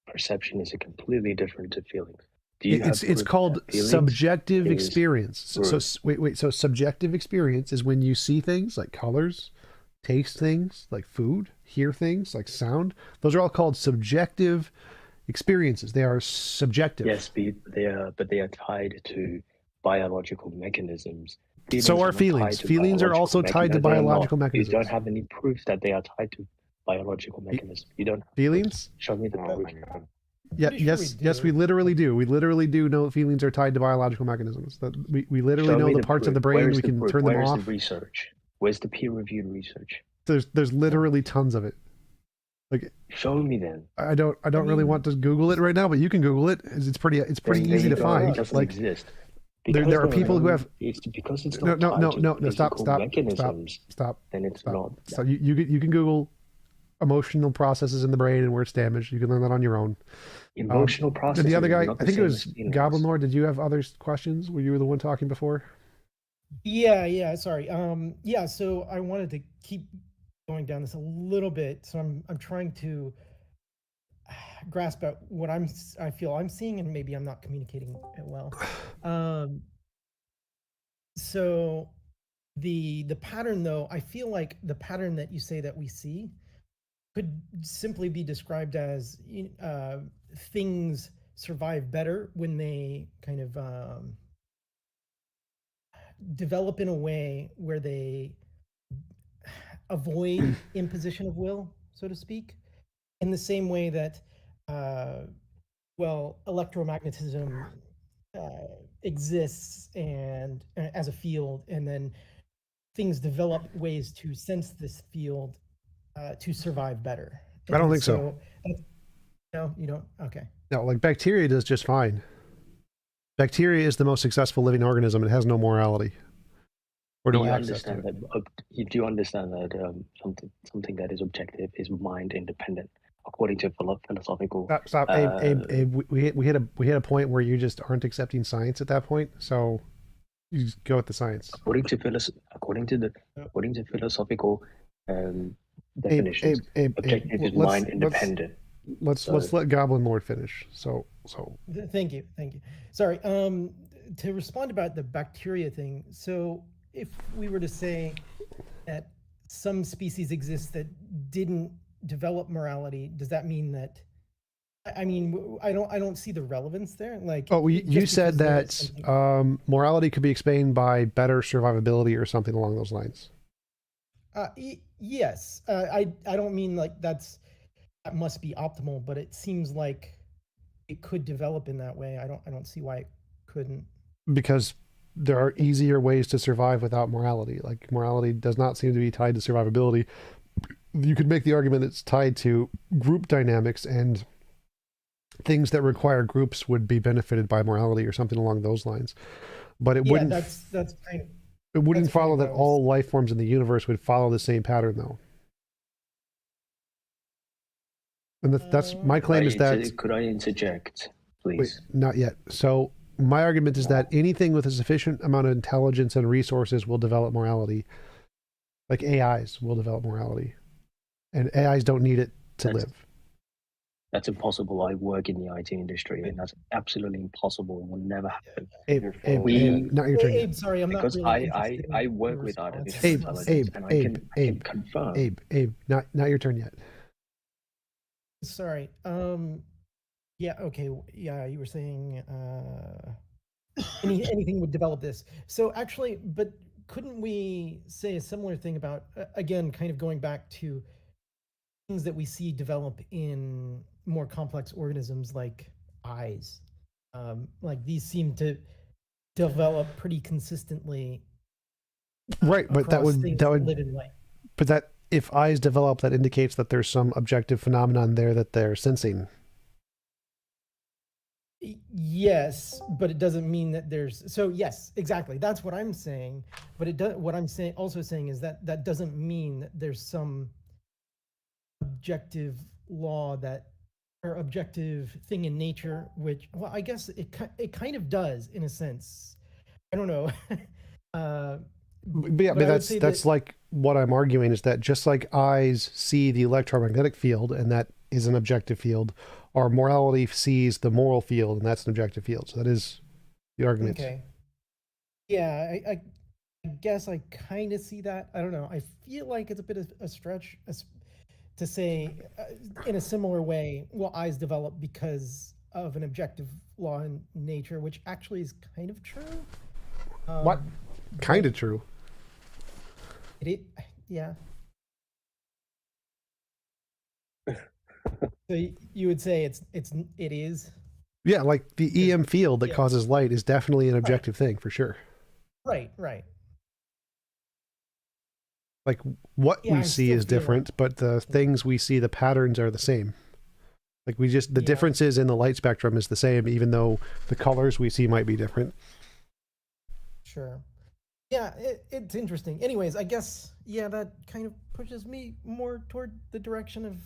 perception is completely different to feelings. It's called subjective experience. So wait. So subjective experience is when you see things like colors, taste things like food, hear things like sound. Those are all called subjective experiences. They are subjective. Yes, but they are tied to biological mechanisms. So are feelings. Feelings are also tied to biological mechanisms. You don't have any proof that they are tied to biological mechanisms. You don't. Feelings? Show me the proof. Yeah, yes, we literally do. We literally do know feelings are tied to biological mechanisms. That we literally know the parts of the brain we can turn them off. Where's the research? Where's the peer-reviewed research? There's literally tons of it. Like, show me then. I don't really want to Google it right now, but you can Google it. It's pretty easy to find. It doesn't exist. There are people who have. It's because it's not no. Stop. Then it's not. So you can Google emotional processes in the brain and where it's damaged. You can learn that on your own. Emotional processes. And the other guy, I think it was Goblin Lord. Did you have other questions? Were you the one talking before? Yeah. Sorry. Yeah. So I wanted to keep going down this a little bit. So I'm trying to grasp at what I feel I'm seeing, and maybe I'm not communicating it well. So the pattern, though, I feel like the pattern that you say that we see could simply be described as things survive better when they kind of develop in a way where they avoid imposition of will, so to speak, in the same way that electromagnetism exists and as a field, and then things develop ways to sense this field to survive better. I don't think so. No, you don't? Okay. No, like bacteria does just fine. Bacteria is the most successful living organism. It has no morality or no access to it. You do understand that something that is objective is mind independent, according to philosophical. Stop. Abe. We hit a point where you just aren't accepting science at that point. So you just go with the science. According to philosophical definitions, objective is mind independent. Let's let Goblin Lord finish. So. Thank you. Sorry. To respond about the bacteria thing. So if we were to say that some species exist that didn't develop morality, does that mean that? I mean, I don't see the relevance there. Like, you said that morality could be explained by better survivability or something along those lines. Yes. I don't mean like that must be optimal, but it seems like it could develop in that way. I don't see why it couldn't. Because there are easier ways to survive without morality. Like, morality does not seem to be tied to survivability. You could make the argument it's tied to group dynamics, and things that require groups would be benefited by morality or something along those lines. But it wouldn't. That's kind of. It wouldn't follow that all life forms in the universe would follow the same pattern, though. And that's my claim is that. Could I interject, please? Wait, not yet. So my argument is that anything with a sufficient amount of intelligence and resources will develop morality. Like AIs will develop morality, and AIs don't need it to live. That's impossible. I work in the IT industry, and that's absolutely impossible. It will never happen. Abe, not your turn. Abe, sorry, I'm because not really I work with artificial intelligence, and I can confirm. Abe, not your turn yet. Sorry. Yeah. Okay. Yeah. You were saying anything would develop this. So actually, but couldn't we say a similar thing about again, kind of going back to things that we see develop in more complex organisms like eyes? Like these seem to develop pretty consistently. Right, but that would live in light. But that. If eyes develop, that indicates that there's some objective phenomenon there that they're sensing. Yes, but it doesn't mean that there's. So yes, exactly. That's what I'm saying. But it does. What I'm also saying is that doesn't mean that there's some objective law or objective thing in nature, which, well, I guess it kind of does in a sense. I don't know. But that's like what I'm arguing is that just like eyes see the electromagnetic field and that is an objective field, or morality sees the moral field, and that's an objective field. So that is the argument. Okay. Yeah, I guess I kind of see that. I don't know. I feel like it's a bit of a stretch to say in a similar way, well, eyes develop because of an objective law in nature, which actually is kind of true. What? Kind of true. Yeah. So you would say it is? Yeah, like the EM field that causes light is definitely an objective thing for sure. Right. Like what Yeah, we I see still is feel different, but the things we see, the patterns are the same. Like the Yeah. differences in the light spectrum is the same, even though the colors we see might be different. Sure. Yeah, it's interesting. Anyways, I guess, that kind of pushes me more toward the direction of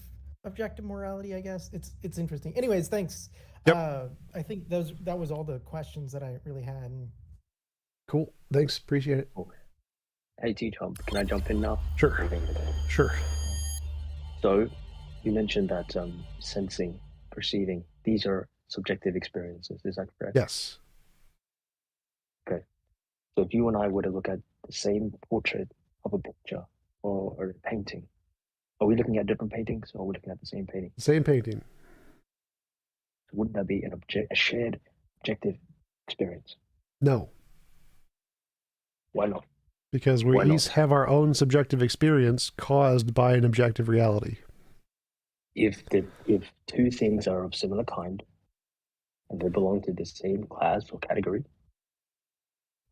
objective morality, I guess. It's interesting. Anyways, thanks. Yep. I think that was all the questions that I really had. Cool. Thanks. Appreciate it. Hey, TJump, can I jump in now? Sure. Sure. So, you mentioned that sensing, perceiving, these are subjective experiences. Is that correct? Yes. Okay. So if you and I were to look at the same portrait of a picture or a painting, are we looking at different paintings or are we looking at the same painting? Same painting. So wouldn't that be a shared objective experience? No. Why not? Because we each have our own subjective experience caused by an objective reality. If two things are of similar kind and they belong to the same class or category,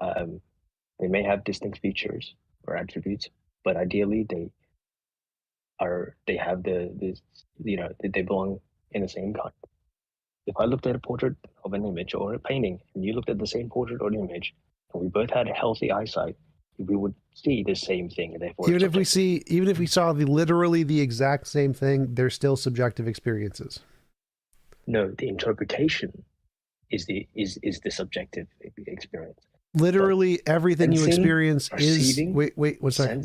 they may have distinct features or attributes, but ideally they have they belong in the same kind. If I looked at a portrait of an image or a painting, and you looked at the same portrait or an image, and we both had a healthy eyesight, we would see the same thing, and therefore Even if we saw literally the exact same thing, they're still subjective experiences. No, the interpretation is the subjective experience. Literally everything you experience is wait, one sec.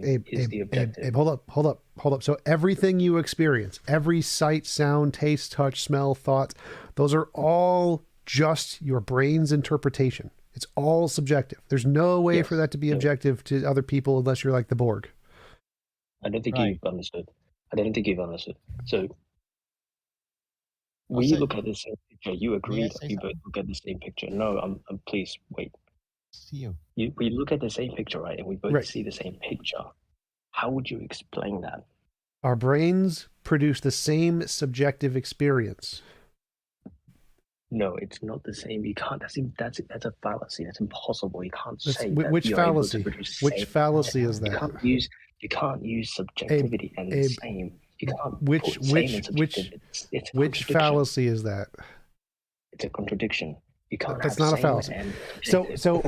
Abe, hold up. So everything you experience, every sight, sound, taste, touch, smell, thought, those are all just your brain's interpretation. It's all subjective. There's no way for that to be objective to other people unless you're like the Borg. I don't think you've understood. So we look at the same picture. You agree that we both look at the same picture. No, I'm please wait. See we look at the same picture, right? And we both see the same picture. How would you explain that? Our brains produce the same subjective experience. No, it's not the same. You can't. That's a fallacy. That's impossible. You can't say that. Which fallacy? Which fallacy is that? You can't use subjectivity and the same. You can't which fallacy is that? It's a contradiction. You can't. That's not a fallacy. So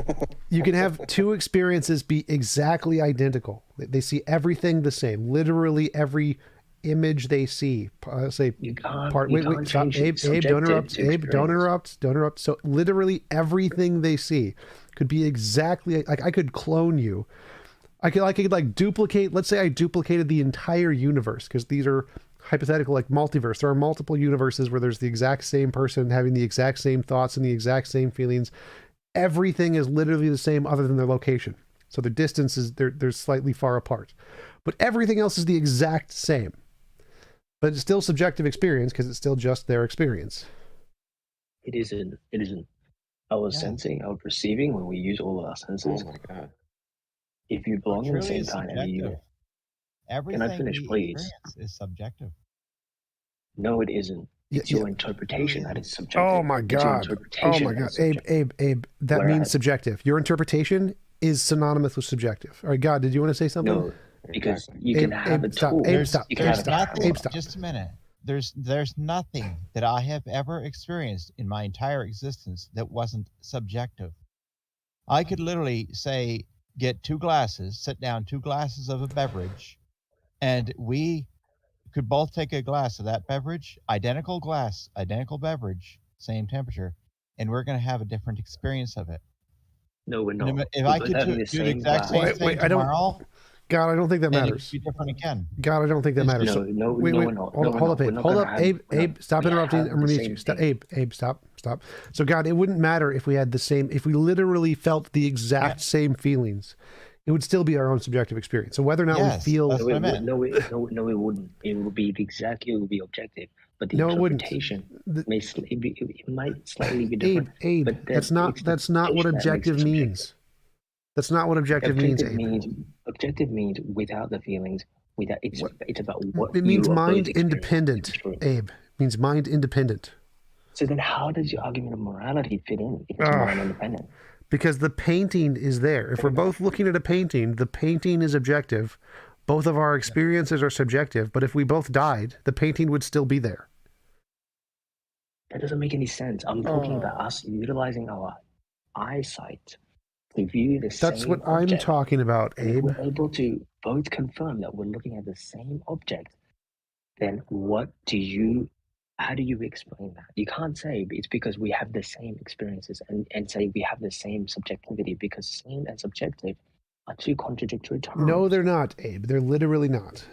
you can have two experiences be exactly identical. They see everything the same. Literally every image they see. Stop. Abe, don't interrupt. So literally everything they see could be exactly like I could clone you. I could like duplicate. Let's say I duplicated the entire universe, because these are hypothetical, like multiverse. There are multiple universes where there's the exact same person having the exact same thoughts and the exact same feelings. Everything is literally the same other than their location. So the distances they're slightly far apart, but everything else is the exact same. But it's still subjective experience because it's still just their experience. It isn't. Our sensing, our perceiving, when we use all of our senses. Oh my God. If you belong in the same kind, everything can I finish, please? Is subjective. No, it isn't. It's your interpretation that is subjective. Oh my God. Abe, that means subjective. Your interpretation is synonymous with subjective. All right, God, did you want to say something? No, because you can have a tool. Stop. Just a minute. There's nothing that I have ever experienced in my entire existence that wasn't subjective. I could literally say, get sit down 2 glasses of a beverage, and we could both take a glass of that beverage, identical beverage, same temperature, and we're going to have a different experience of it. No, we're not. If I could do the exact same thing tomorrow, God, I don't think that And it matters. could be different again. God, I don't think that It's- matters. No, no, wait, no, wait, we're not. hold No, up, we're hold not. up, Abe. We're not Hold gonna up, have- Abe. no, Abe, stop we interrupting. have I'm the gonna same stop. thing. Abe, stop. So, God, it wouldn't matter if we had the same, if we literally felt the exact same feelings. It would still be our own subjective experience. So whether or not Yes, we feel, that's what I meant. No, it wouldn't. It would be exactly. It would be objective, but the No, it wouldn't. interpretation The- may it might slightly be different. Abe, but then that's not it's the what interpretation that makes it objective subjective. means. That's not what objective means, Abe. Objective means without the feelings. Without it's about what It means you are both mind experiencing. independent, Abe. It means mind independent. So then, how does your argument of morality fit in if it's mind independent? Because the painting is there. If we're both looking at a painting, the painting is objective. Both of our experiences are subjective. But if we both died, the painting would still be there. That doesn't make any sense. I'm talking about us utilizing our eyesight to view the same That's what object. I'm talking about, And if Abe. we're able to both confirm that we're looking at the same object, then how do you explain that? You can't say it's because we have the same experiences and say we have the same subjectivity, because same and subjective are two contradictory terms. No, they're not, Abe. They're literally not.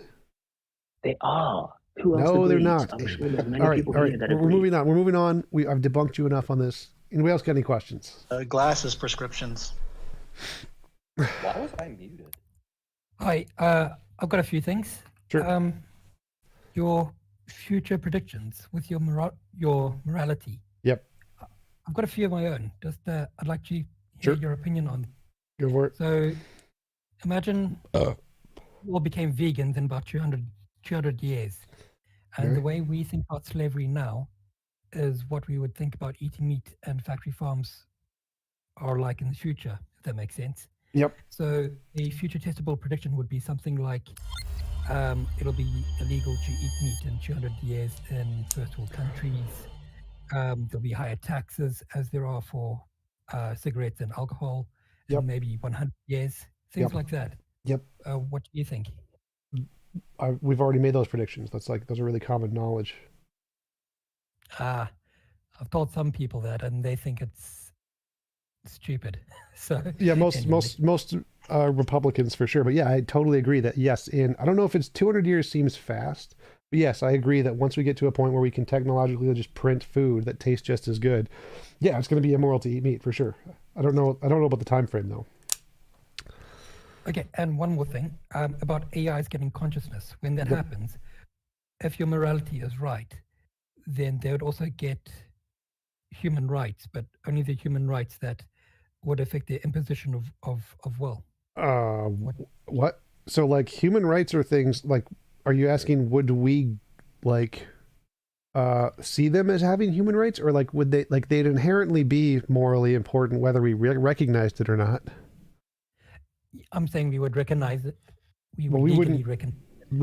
They are. Who else No, agrees? they're not. I'm Abe. sure there's many All right, people all right. here that We're agree. moving on. We're moving on. I've debunked you enough on this. Anybody else got any questions? Glasses prescriptions. Why was I muted? Hi, I've got a few things. Sure. Your future predictions with your morality. Yep. I've got a few of my own. I'd like to hear your opinion on. Go for it. So, imagine we all became vegans in about 200 years, and the way we think about slavery now is what we would think about eating meat and factory farms are like in the future, if that makes sense. Yep. So the future testable prediction would be something like it'll be illegal to eat meat in 200 years in first world countries. There'll be higher taxes as there are for cigarettes and alcohol in maybe 100 years, things like that. Yep. What do you think? We've already made those predictions. Those are really common knowledge. I've told some people that, and they think it's stupid. So yeah, most Republicans for sure. But yeah, I totally agree that yes, I don't know if it's 200 years seems fast, but yes, I agree that once we get to a point where we can technologically just print food that tastes just as good, yeah, it's going to be immoral to eat meat for sure. I don't know about the time frame though. Okay, and one more thing about AIs getting consciousness. When that happens, if your morality is right, then they would also get human rights, but only the human rights that would affect the imposition of will. What? So like human rights are things like, are you asking would we like see them as having human rights, or like would they like they'd inherently be morally important whether we recognized it or not? I'm saying we would recognize it. We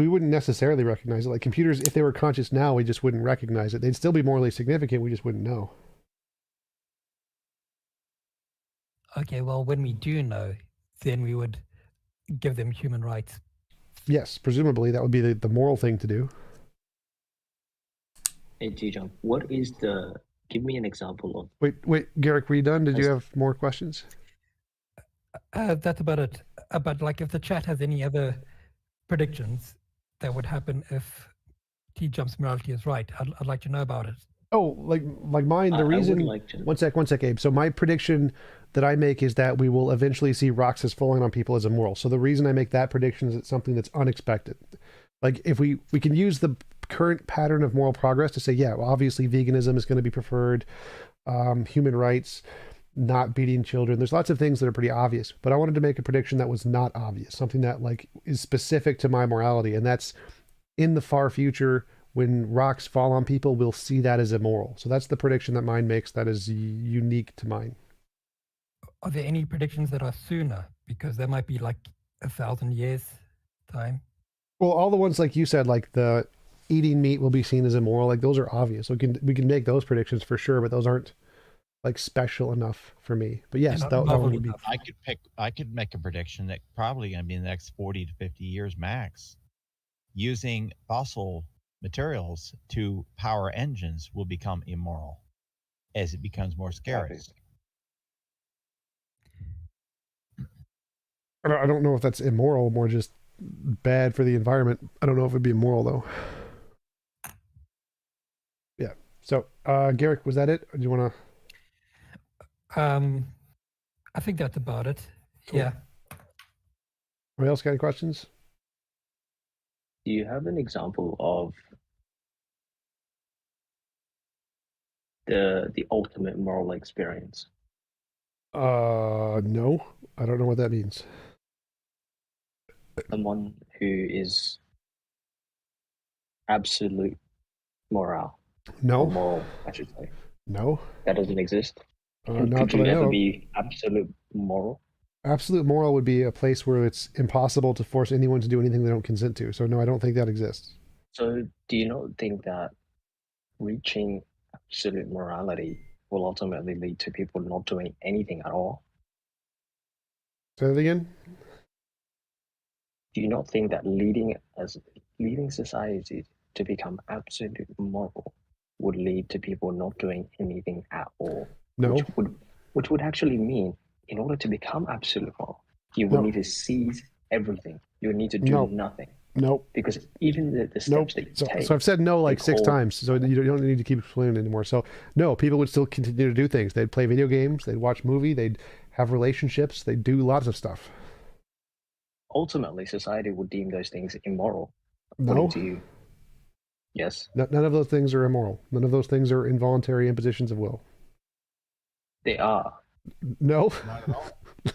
wouldn't necessarily recognize it. Like computers, if they were conscious now, we just wouldn't recognize it. They'd still be morally significant. We just wouldn't know. Okay, well, when we do know, then we would give them human rights. Yes, presumably that would be the moral thing to do. Hey, TJump, give me an example of... Wait, Garrick, were you done? Did you have more questions? That's about it. But like if the chat has any other predictions that would happen if TJump's morality is right, I'd like to know about it. Oh, like mine, the reason... One sec, Abe. So my prediction that I make is that we will eventually see rocks as falling on people as immoral. So the reason I make that prediction is it's something that's unexpected. Like if we can use the current pattern of moral progress to say, yeah, well, obviously veganism is going to be preferred, human rights, not beating children. There's lots of things that are pretty obvious, but I wanted to make a prediction that was not obvious, something that like is specific to my morality. And that's in the far future, when rocks fall on people, we'll see that as immoral. So that's the prediction that mine makes that is unique to mine. Are there any predictions that are sooner? Because there might be like 1,000 years time. Well, all the ones like you said, like the eating meat will be seen as immoral, like those are obvious. So we can make those predictions for sure, but those aren't like special enough for me. But yes, that one would be. I could make a prediction that probably going to be in the next 40 to 50 years max. Using fossil materials to power engines will become immoral as it becomes more scarce. I don't know if that's immoral, more just bad for the environment. I don't know if it'd be immoral though. Yeah. So, Garrick, was that it? Or do you want to? I think that's about it. Cool. Yeah. Anybody else got any questions? Do you have an example of the ultimate moral experience? No. I don't know what that means. Someone who is absolute moral. No. Or moral, I should say. No. That doesn't exist. Not Could you that I ever know. be absolute moral? Absolute moral would be a place where it's impossible to force anyone to do anything they don't consent to. So no, I don't think that exists. So do you not think that reaching absolute morality will ultimately lead to people not doing anything at all? Say that again? Do you not think that leading society to become absolute moral would lead to people not doing anything at all? No. Which would actually mean, in order to become absolute moral, you would need to seize everything. You would need to do nothing. Nope. Because even the steps that you take. So I've said no like 6 times, so you don't need to keep explaining anymore. So no, people would still continue to do things. They'd play video games, they'd watch movie, they'd have relationships, they'd do lots of stuff. Ultimately, society would deem those things immoral. No. To you. Yes. None of those things are immoral. None of those things are involuntary impositions of will. They are. No. Not at all.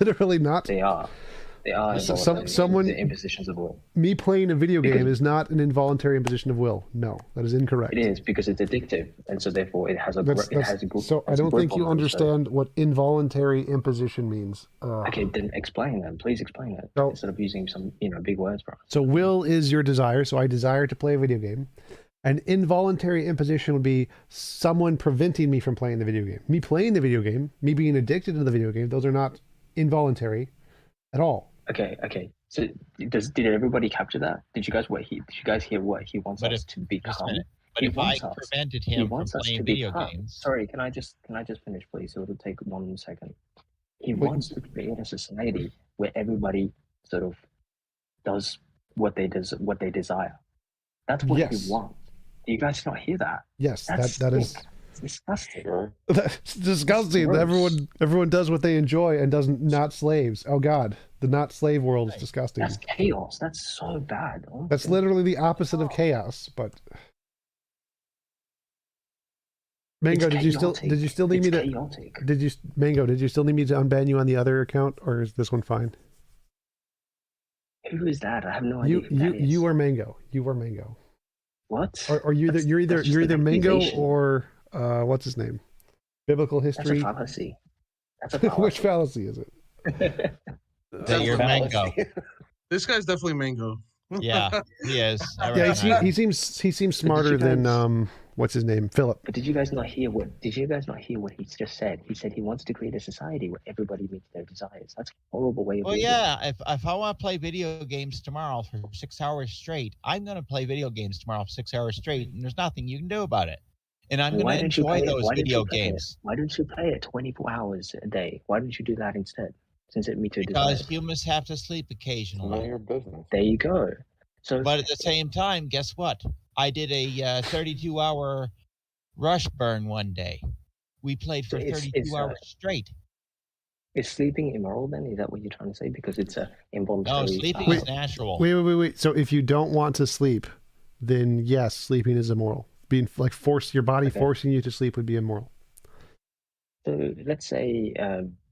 Literally not. They are. They are Someone the impositions of will. Me playing a video game is not an involuntary imposition of will. No, that is incorrect. It is, because it's addictive, and so therefore it has a good. So I don't think you understand what involuntary imposition means. Okay, then explain that. Please explain that instead of using some big words for it. So will is your desire. So I desire to play a video game. An involuntary imposition would be someone preventing me from playing the video game. Me playing the video game, me being addicted to the video game, those are not involuntary at all. Okay. So did everybody capture that? Did you guys hear what he wants us to become? But if I prevented him from playing video games, sorry, can I just finish, please? It'll take 1 second. He wants to create a society where everybody sort of does what they desire. That's what he wants. Do you guys not hear that? Yes, that is. It's disgusting. That's disgusting. Everyone does what they enjoy and doesn't not slaves. Oh God, the not slave world is disgusting. That's chaos. That's so bad. That's literally the opposite of chaos. But Mango, did you still need me to? Chaotic. Did you still need me to unban you on the other account, or is this one fine? Who is that? I have no idea. You are Mango. You are Mango. What? Or you're either Mango or what's his name? Biblical history. That's a fallacy. That's a fallacy. Which fallacy is it? That you're Mango. This guy's definitely Mango. Yeah, he is. Yeah, he seems smarter than what's his name, Philip. But did you guys not hear what he just said? He said he wants to create a society where everybody meets their desires. That's a horrible way of living. Yeah, if I want to play video games tomorrow for 6 hours straight, I'm going to play video games tomorrow for 6 hours straight, and there's nothing you can do about it. And I'm going to enjoy those video games. Why don't you play it 24 hours a day? Why don't you do that instead? Since it meets your because desires. humans have to sleep occasionally. None of your business. There you go. So, but at the same time, guess what? I did a 32-hour rush burn one day. We played for 32 hours straight. Is sleeping immoral then? Is that what you're trying to say? Because it's a involuntary. No, sleeping is natural. Wait. So if you don't want to sleep, then yes, sleeping is immoral. Being like your body forcing you to sleep would be immoral. So let's say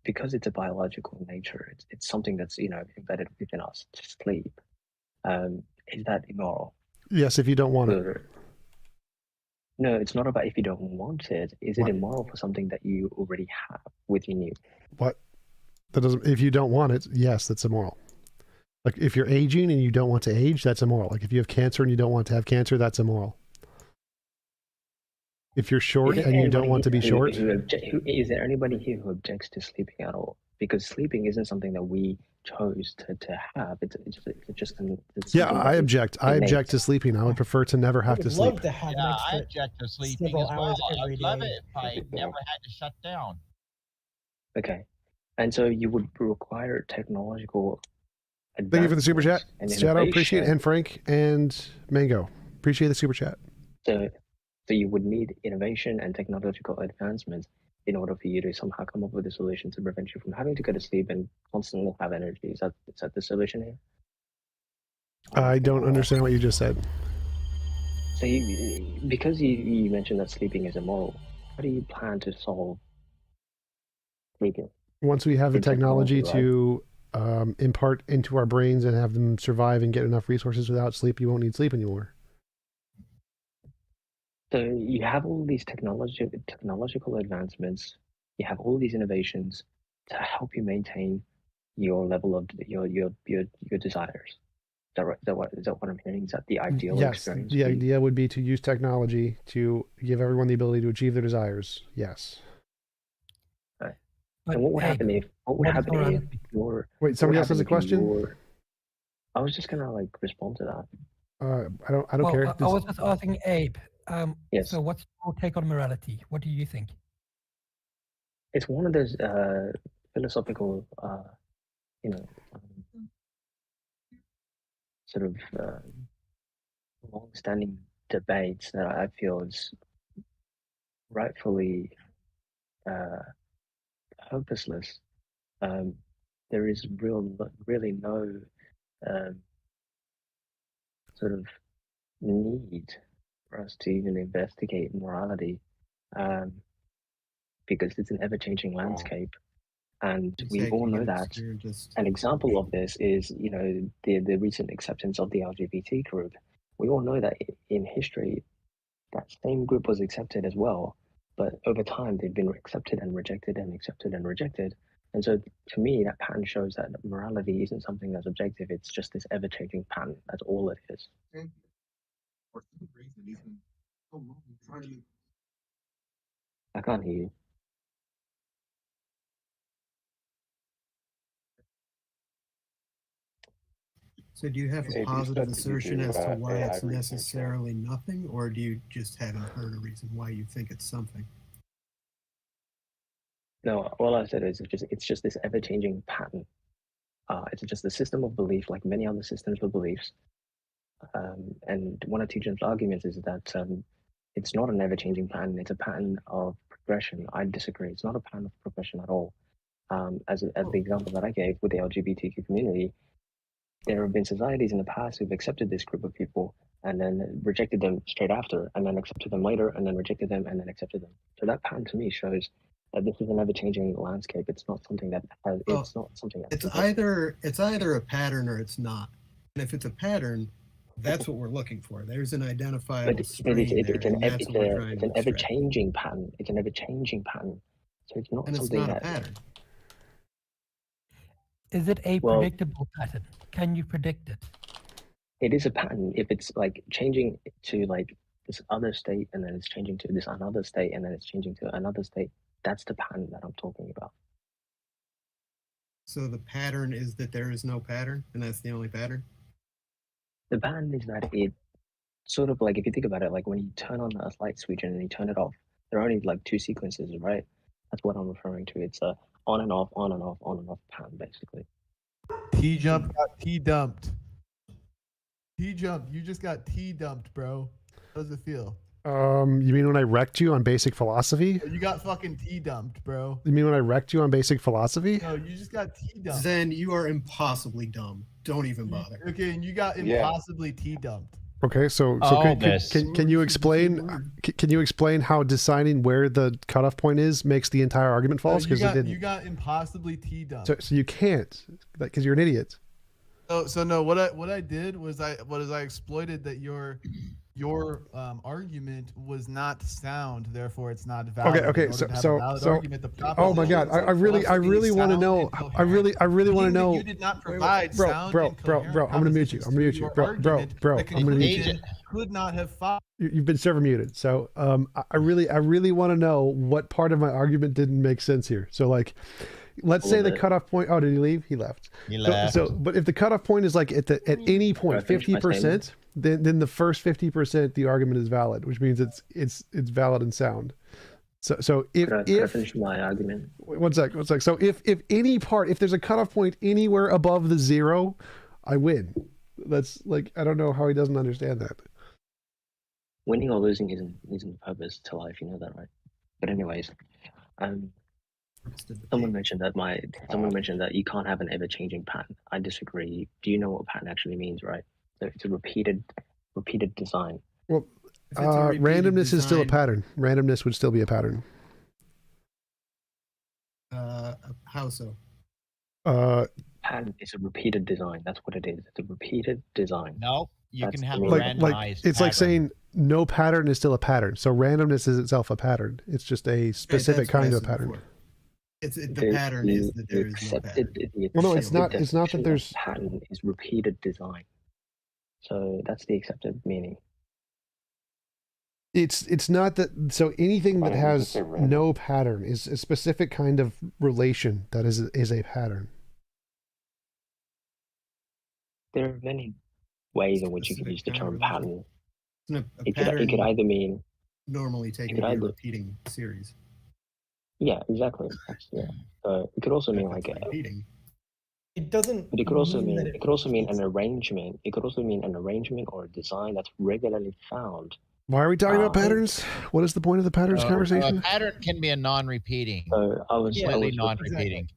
because it's a biological nature, it's something that's embedded within us to sleep. Is that immoral? Yes, if you don't want it. No, it's not about if you don't want it. Is it immoral for something that you already have within you? What? That doesn't. If you don't want it, yes, that's immoral. Like if you're aging and you don't want to age, that's immoral. Like if you have cancer and you don't want to have cancer, that's immoral. If you're short and you don't want to be short, is there anybody here who objects to sleeping at all? Because sleeping isn't something that we chose to have. It's just I object. I object to sleeping. I would prefer to never have to sleep. Love to have I object to sleeping as well. I'd love it if I never had to shut down. Okay, and so you would require technological Thank you for the super chat, and Shadow. Appreciate it, innovation. and Frank and Mango. Appreciate the super chat. So you would need innovation and technological advancements in order for you to somehow come up with a solution to prevent you from having to go to sleep and constantly have energy. Is that the solution here? I don't understand what you just said. So because you mentioned that sleeping is immoral, how do you plan to solve sleeping? Once we have the In technology, technology to impart into our brains and have them survive and get enough resources without sleep, you won't need sleep anymore. So you have all these technological advancements, you have all these innovations to help you maintain your level of your desires. Is that right? Is that what I'm hearing? Is that the ideal Yes, experience? the for you? idea would be to use technology to give everyone the ability to achieve their desires. Yes. And what would happen if your Wait, somebody else has a question? I was just gonna like respond to that. I don't care. I was just asking Abe. Yes. So what's your take on morality? What do you think? It's one of those philosophical, sort of long-standing debates that I feel is rightfully purposeless. There is really no sort of need for us to even investigate morality, because it's an ever-changing landscape, and we all know that. An example of this is, the recent acceptance of the LGBT group. We all know that in history, that same group was accepted as well, but over time they've been accepted and rejected and accepted and rejected. And so to me, that pattern shows that morality isn't something that's objective. It's just this ever-changing pattern. That's all it is. I can't hear you. So do you have a positive assertion as to why it's necessarily nothing, or do you just haven't heard a reason why you think it's something? No, all I said is it's just this ever-changing pattern. It's just a system of belief, like many other systems of beliefs. And one of TJump's arguments is that it's not an ever-changing pattern. It's a pattern of progression. I disagree. It's not a pattern of progression at all. As the example that I gave with the LGBTQ community, there have been societies in the past who've accepted this group of people and then rejected them straight after, and then accepted them later, and then rejected them, and then accepted them. So that pattern to me shows that this is an ever-changing landscape. It's not something that has. It's not something that. It's either a pattern or it's not. And if it's a pattern, that's what we're looking for. There's an identifiable strain there, and that's what we're trying to It's an ever-changing pattern. It's an ever-changing pattern. So it's not and it's something not that. a pattern. Is it a predictable pattern? Can you predict it? It is a pattern. If it's like changing to like this other state, and then it's changing to this another state, and then it's changing to another state, that's the pattern that I'm talking about. So the pattern is that there is no pattern, and that's the only pattern? The pattern is that it sort of like, if you think about it, like when you turn on a light switch and then you turn it off, there are only like two sequences, right? That's what I'm referring to. It's a on and off, on and off, on and off pattern, basically. TJump got T-dumped. TJump, you just got T-dumped, bro. How does it feel? You mean when I wrecked you on basic philosophy? You got fucking T-dumped, bro. You mean when I wrecked you on basic philosophy? No, you just got T-dumped. Zen, you are impossibly dumb. Don't even bother. Okay, and you got impossibly T-dumped. Okay, so can you explain? Can you explain how deciding where the cutoff point is makes the entire argument false? Because you got impossibly T-dumped. So you can't, because you're an idiot. So no, what I did was I exploited that your argument was not sound, therefore it's not valid. Okay. So oh my God, I really want to know. I really want to know. You did not provide sound, bro. I'm gonna mute you. I'm gonna mute you. Could not have fought. You've been server muted. So I really want to know what part of my argument didn't make sense here. So like, let's say the cutoff point. Oh, did he leave? He left. He left. So but if the cutoff point is like at any point 50%, then the first 50% the argument is valid, which means it's valid and sound. So if Could I finish my argument? One sec. So if any part, if there's a cutoff point anywhere above the zero, I win. That's like, I don't know how he doesn't understand that. Winning or losing isn't the purpose to life. You know that, right? But anyways, someone mentioned that you can't have an ever-changing pattern. I disagree. Do you know what pattern actually means, right? So it's a repeated design. Well, randomness is still a pattern. Randomness would still be a pattern. How so? Pattern is a repeated design. That's what it is. It's a repeated design. No, you can have a like randomized it's like saying no pattern is still a pattern. So randomness is itself a pattern. It's just a specific kind of pattern. The pattern is that there is no pattern. Well, no, it's not. It's not that there's pattern is repeated design. So that's the accepted meaning. It's not that. So anything that has no pattern is a specific kind of relation that is a pattern. There are many ways in which you can use the term pattern. It could either mean normally taken to be a repeating series. Yeah, exactly. Yeah. It could also mean like repeating. It doesn't. But it could also mean an arrangement. It could also mean an arrangement or a design that's regularly found. Why are we talking about patterns? What is the point of the patterns conversation? A pattern can be a non-repeating. I was non-repeating.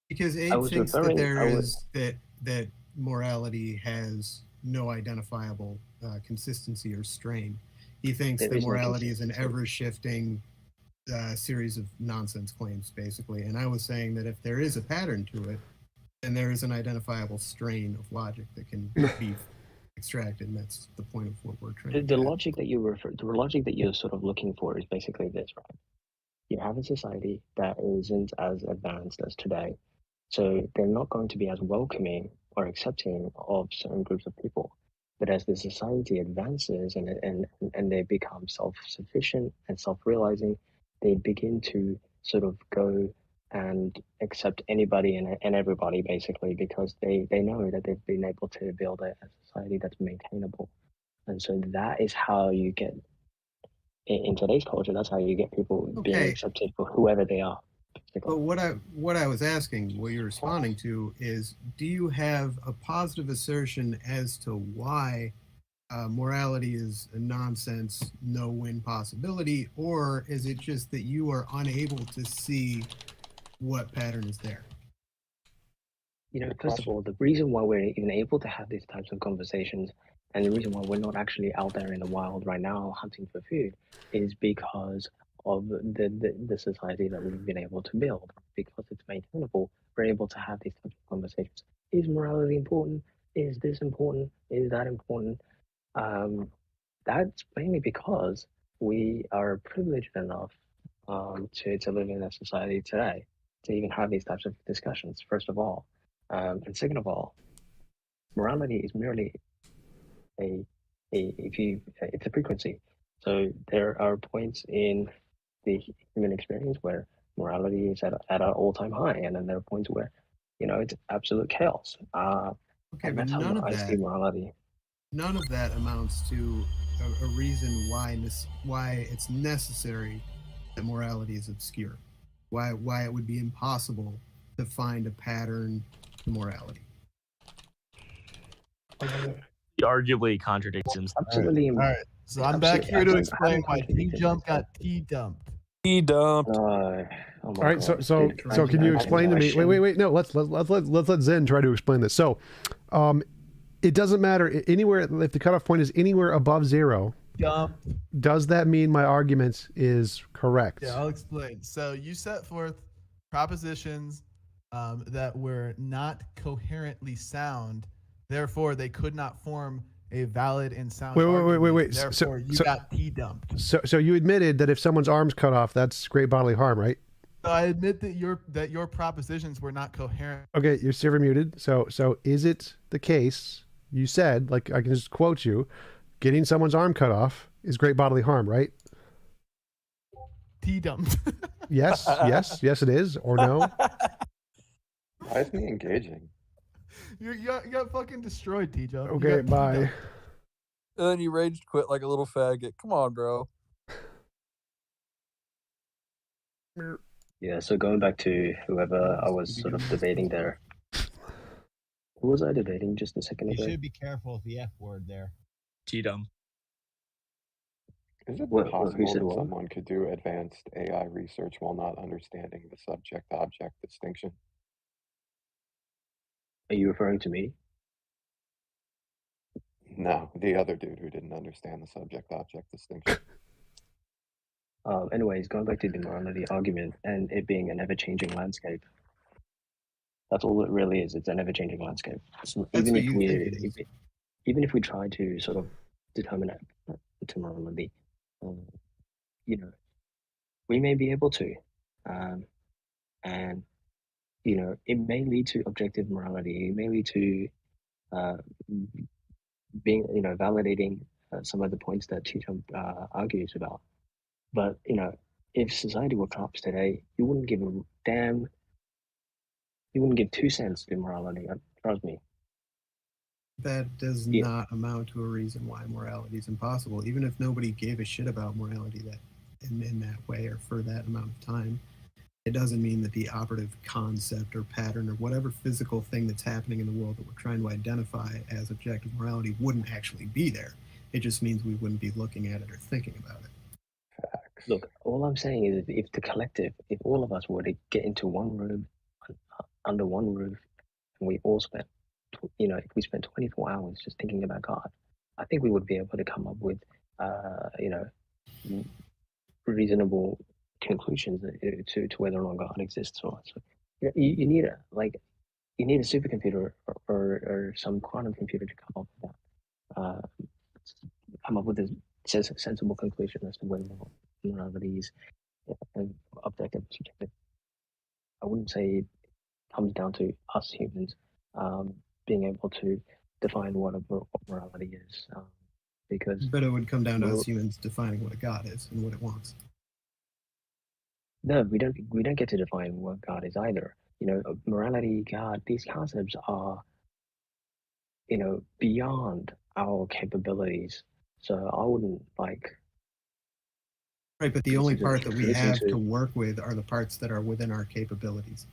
Because Abe thinks that that morality has no identifiable consistency or strain. He thinks that morality is an ever-shifting series of nonsense claims, basically. And I was saying that if there is a pattern to it, then there is an identifiable strain of logic that can be extracted, and that's the point of what we're trying to do. The logic that you're sort of looking for is basically this, right? You have a society that isn't as advanced as today, so they're not going to be as welcoming or accepting of certain groups of people. But as the society advances and they become self-sufficient and self-realizing, they begin to sort of go and accept anybody and everybody, basically, because they know that they've been able to build a society that's maintainable. And so that is how you get, in today's culture, that's how you get people being accepted for whoever they are. But what I was asking, what you're responding to is, do you have a positive assertion as to why morality is a nonsense, no-win possibility, or is it just that you are unable to see what pattern is there? First of all, the reason why we're even able to have these types of conversations, and the reason why we're not actually out there in the wild right now hunting for food, is because of the society that we've been able to build. Because it's maintainable, we're able to have these types of conversations. Is morality important? Is this important? Is that important? That's mainly because we are privileged enough to live in a society today to even have these types of discussions, first of all. And second of all, morality is merely it's a frequency. So there are points in the human experience where morality is at an all-time high, and then there are points where, it's absolute chaos. Okay, but none of that, morality. None of that amounts to a reason why it's necessary that morality is obscure. Why it would be impossible to find a pattern to morality. He arguably contradicts himself. Absolutely. All right. So I'm back here to explain why TJump got T-dumped. T-dumped. All right. So can you explain to me? Wait. No, let's let Zen try to explain this. So, it doesn't matter anywhere if the cutoff point is anywhere above 0. Does that mean my argument is correct? Yeah, I'll explain. So you set forth propositions that were not coherently sound. Therefore, they could not form a valid and sound argument. Wait. Therefore, you got T-dumped. So you admitted that if someone's arm's cut off, that's great bodily harm, right? So I admit that your propositions were not coherent. Okay, you're server muted. So is it the case you said, like I can just quote you, getting someone's arm cut off is great bodily harm, right? T-dumped. Yes, it is, or no? Why isn't he engaging? You got fucking destroyed, TJ. Okay, bye. And then you rage quit like a little faggot. Come on, bro. Yeah, so going back to whoever I was sort of debating there. Who was I debating just a second You ago? should be careful with the F word there. TJump. Is it Who possible said that what? someone could do advanced AI research while not understanding the subject-object distinction? Are you referring to me? No, the other dude who didn't understand the subject-object distinction. Anyways, going back to the morality argument and it being an ever-changing landscape. That's all it really is. It's an ever-changing landscape. So even if we try to sort of determine it to morality, you know, we may be able to, and you know, it may lead to objective morality. It may lead to being, you know, validating some of the points that TJump argues about. But you know, if society were collapsed today, you wouldn't give a damn. You wouldn't give 2 cents to morality. Trust me. That does not amount to a reason why morality is impossible. Even if nobody gave a shit about morality that in that way or for that amount of time, it doesn't mean that the operative concept or pattern or whatever physical thing that's happening in the world that we're trying to identify as objective morality wouldn't actually be there. It just means we wouldn't be looking at it or thinking about it. Facts. Look, all I'm saying is if the collective, if all of us were to get into one room, under one roof, and we all spent, you know, if we spent 24 hours just thinking about God, I think we would be able to come up with, you know, reasonable conclusions to whether or not God exists or not. So you need you need a supercomputer or some quantum computer to come up with that, come up with a sensible conclusion as to whether or not morality is objective or subjective. I wouldn't say it comes down to us humans being able to define what morality is, because. But it would come down to us humans defining what a God is and what it wants. No, we don't get to define what God is either. You know, morality, God, these concepts are, you know, beyond our capabilities. So I wouldn't like. Right, but the only part that we have to work with are the parts that are within our capabilities.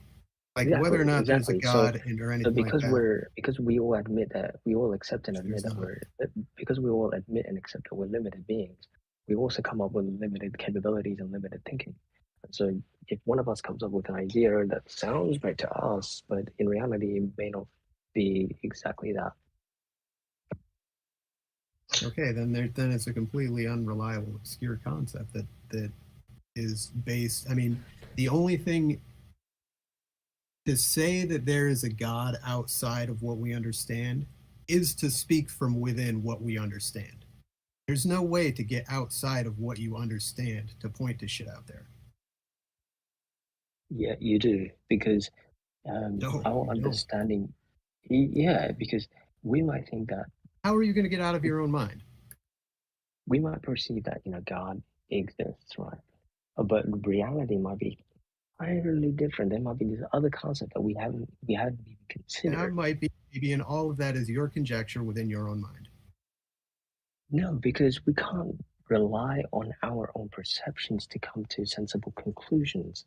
Like whether or not there's a God or anything like that. Because we all admit that, we all accept and admit that because we all admit and accept that we're limited beings, we also come up with limited capabilities and limited thinking. And so if one of us comes up with an idea that sounds right to us, but in reality it may not be exactly that. Okay, then it's a completely unreliable, obscure concept that is based. I mean, the only thing to say that there is a God outside of what we understand is to speak from within what we understand. There's no way to get outside of what you understand to point to shit out there. Yeah, you do, because our understanding. Yeah, because we might think that. How are you going to get out of your own mind? We might perceive that, you know, God exists, right? But reality might be entirely different. There might be this other concept that we haven't even considered. That might be maybe, and all of that is your conjecture within your own mind. No, because we can't rely on our own perceptions to come to sensible conclusions.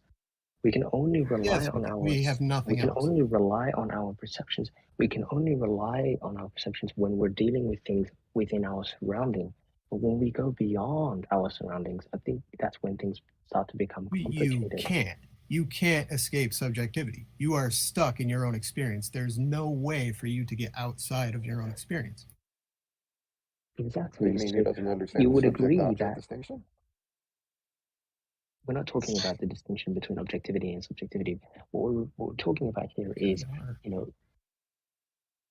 We can only rely on our. We have nothing else. We can only rely on our perceptions. We can only rely on our perceptions when we're dealing with things within our surrounding. But when we go beyond our surroundings, I think that's when things start to become complicated. You can't escape subjectivity. You are stuck in your own experience. There's no way for you to get outside of your own experience. Exactly. You mean he doesn't understand you the would agree subject-object that distinction? We're not talking about the distinction between objectivity and subjectivity. What we're talking about here is, you know,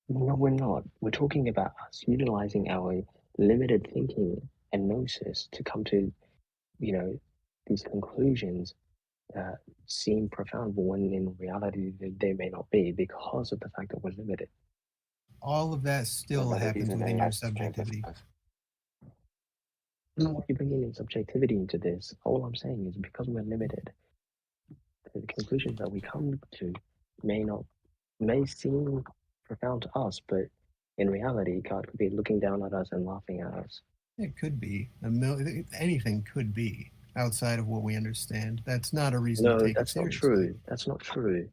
no, we're not. We're talking about us utilizing our limited thinking and gnosis to come to, you know, these conclusions that seem profound, but when in reality they may not be because of the fact that we're limited. All of that still happens within your subjectivity. No, you're bringing in subjectivity into this. All I'm saying is because we're limited, the conclusions that we come to may seem profound to us, but in reality, God could be looking down at us and laughing at us. It could be. Anything could be outside of what we understand. That's not a reason to take it seriously. That's not true.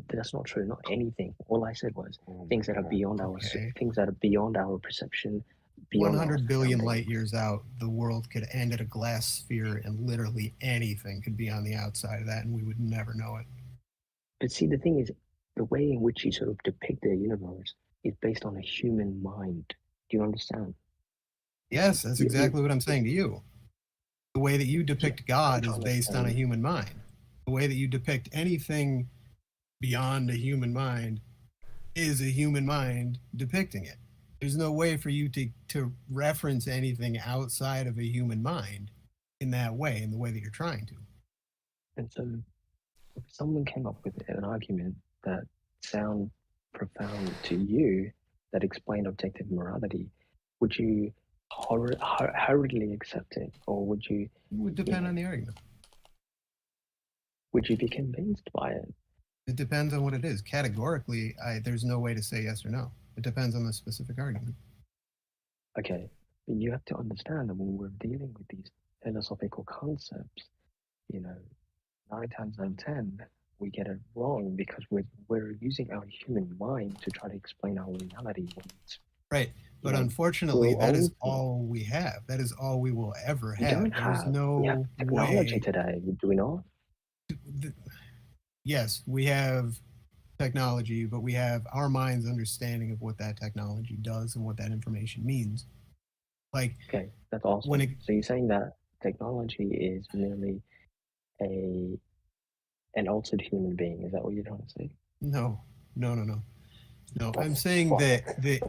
That's not true. Not anything. All I said was things that are beyond our things that are beyond our perception. Beyond 100 billion light years out, the world could end at a glass sphere, and literally anything could be on the outside of that, and we would never know it. But see, the thing is, the way in which you sort of depict the universe is based on a human mind. Do you understand? Yes, that's exactly what I'm saying to you. The way that you depict God is based on a human mind. The way that you depict anything beyond a human mind is a human mind depicting it. There's no way for you to reference anything outside of a human mind in that way, in the way that you're trying to. And so if someone came up with an argument that sound profound to you that explained objective morality, would you hurriedly accept it, or would you? It would depend on the argument. Would you be convinced by it? It depends on what it is. Categorically, there's no way to say yes or no. It depends on the specific argument. Okay, but you have to understand that when we're dealing with these philosophical concepts, 9 times out of 10, we get it wrong because we're using our human mind to try to explain our reality. Right, but unfortunately, that is all we have. That is all we will ever have. We have technology today, do we not? Yes, we have technology, but we have our mind's understanding of what that technology does and what that information means. Okay, that's awesome. So you're saying that technology is merely an altered human being? Is that what you're trying to say? No. I'm saying that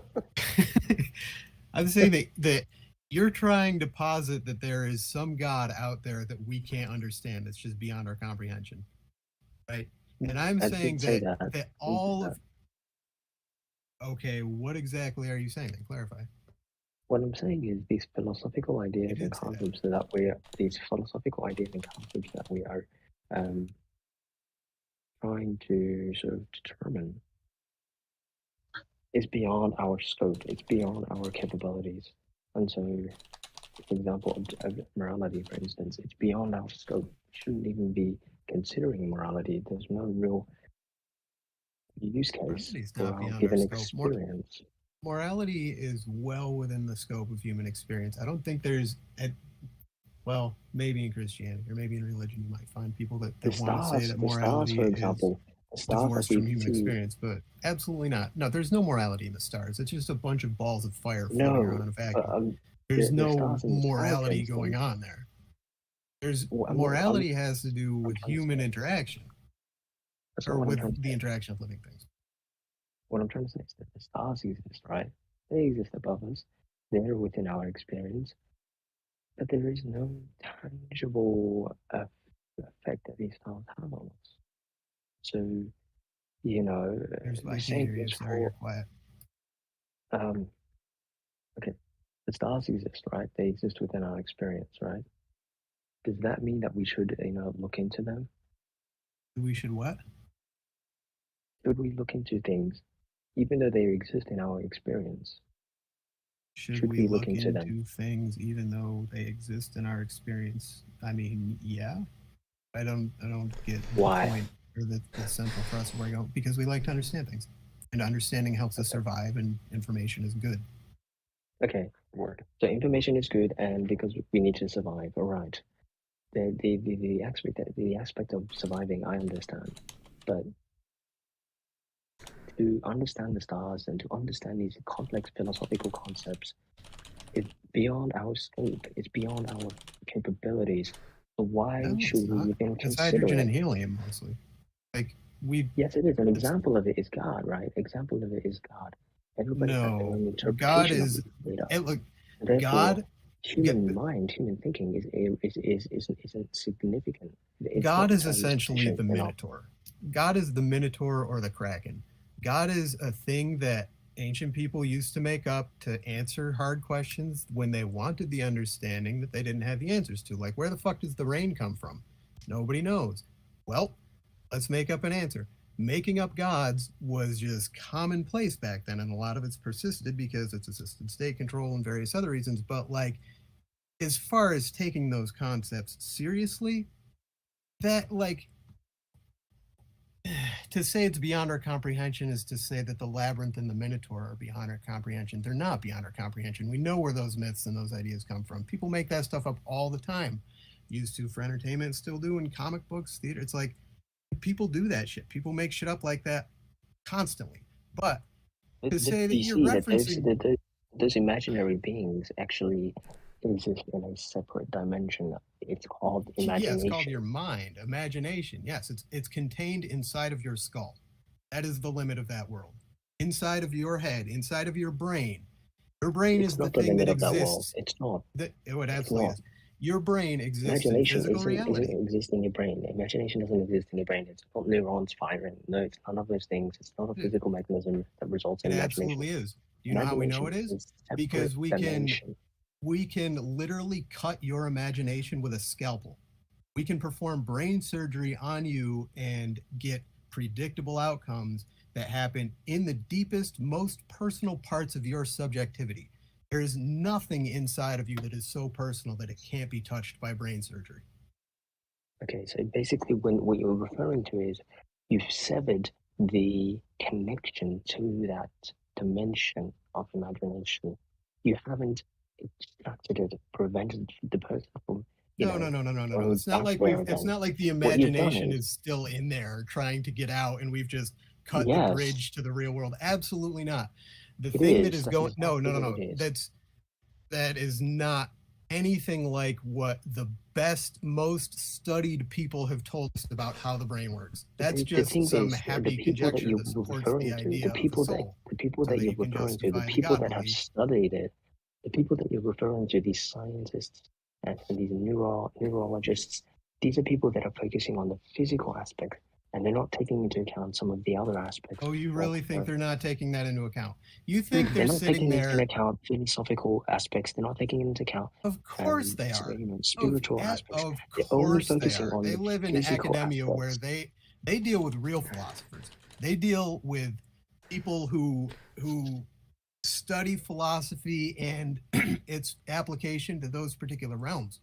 I'm saying that you're trying to posit that there is some God out there that we can't understand. It's just beyond our comprehension, right? And I'm saying that all of. Okay, what exactly are you saying? Then clarify. What I'm saying is these philosophical ideas and concepts that we are trying to sort of determine is beyond our scope. It's beyond our capabilities. And so, for example, morality, for instance, it's beyond our scope. We shouldn't even be considering morality. There's no real use case for our given experience. Morality is well within the scope of human experience. I don't think there's, well, maybe in Christianity or maybe in religion, you might find people that want to say that morality is divorced from human experience, but absolutely not. No, there's no morality in the stars. It's just a bunch of balls of fire floating around in a vacuum. There's no morality going on there. Morality has to do with human interaction, or with the interaction of living things. What I'm trying to say is that the stars exist, right? They exist above us. They're within our experience. But there is no tangible effect that these stars have on us. So, I can't hear you. Sorry, you're quiet. Okay, the stars exist, right? They exist within our experience, right? Does that mean that we should, look into them? We should what? Should we look into things, even though they exist in our experience? Should we look into things even though they exist in our experience? I mean, yeah. I don't get the point or the central thrust of where I go, because we like to understand things, and understanding helps us survive, and information is good. Okay, so information is good, and because we need to survive, all right. The aspect of surviving, I understand, but to understand the stars and to understand these complex philosophical concepts is beyond our scope. It's beyond our capabilities. So why should we even consider it? It's hydrogen and helium mostly. Yes, it is. An example of it is God, right? Example of it is God. Everybody has their own interpretation. God is. Look, God. Human mind, human thinking isn't significant. God is essentially the Minotaur. God is the Minotaur or the Kraken. God is a thing that ancient people used to make up to answer hard questions when they wanted the understanding that they didn't have the answers to. Like, where the fuck does the rain come from? Nobody knows. Well, let's make up an answer. Making up gods was just commonplace back then, and a lot of it's persisted because it's assisted state control and various other reasons. But as far as taking those concepts seriously, that to say it's beyond our comprehension is to say that the labyrinth and the minotaur are beyond our comprehension. They're not beyond our comprehension. We know where those myths and those ideas come from. People make that stuff up all the time. Used to for entertainment, still do in comic books, theater. It's like people do that shit. People make shit up like that constantly. But to say that you're referencing those imaginary beings actually exist in a separate dimension. It's called imagination. Yeah, it's called your mind, imagination. Yes, it's contained inside of your skull. That is the limit of that world. Inside of your head, inside of your brain. Your brain is the thing that exists. It's not. It absolutely is. Your brain exists in physical reality. Imagination doesn't exist in your brain. Imagination doesn't exist in your brain. It's not neurons firing. No, it's none of those things. It's not a physical mechanism that results in imagination. It absolutely is. Do you know how we know it is? Because we can literally cut your imagination with a scalpel. We can perform brain surgery on you and get predictable outcomes that happen in the deepest, most personal parts of your subjectivity. There is nothing inside of you that is so personal that it can't be touched by brain surgery. Okay, so basically what you're referring to is you've severed the connection to that dimension of imagination. You haven't extracted it, prevented the person from No. It's not like the imagination is still in there trying to get out and we've just cut the bridge to the real world. Absolutely not. The thing that is going that is not anything like what the best, most studied people have told us about how the brain works. That's just some happy conjecture that supports the idea of the soul. The people that you're referring to, the people that have studied it, the people that you're referring to, these scientists and these neurologists, these are people that are focusing on the physical aspect, and they're not taking into account some of the other aspects. Oh, you really think they're not taking that into account? You think they're not taking there into account philosophical aspects? They're not taking into account. Of course they are. Spiritual aspects. Of they're only course they focusing are. on They the live in physical academia aspects. where they deal with real philosophers. They deal with people who study philosophy and its application to those particular realms.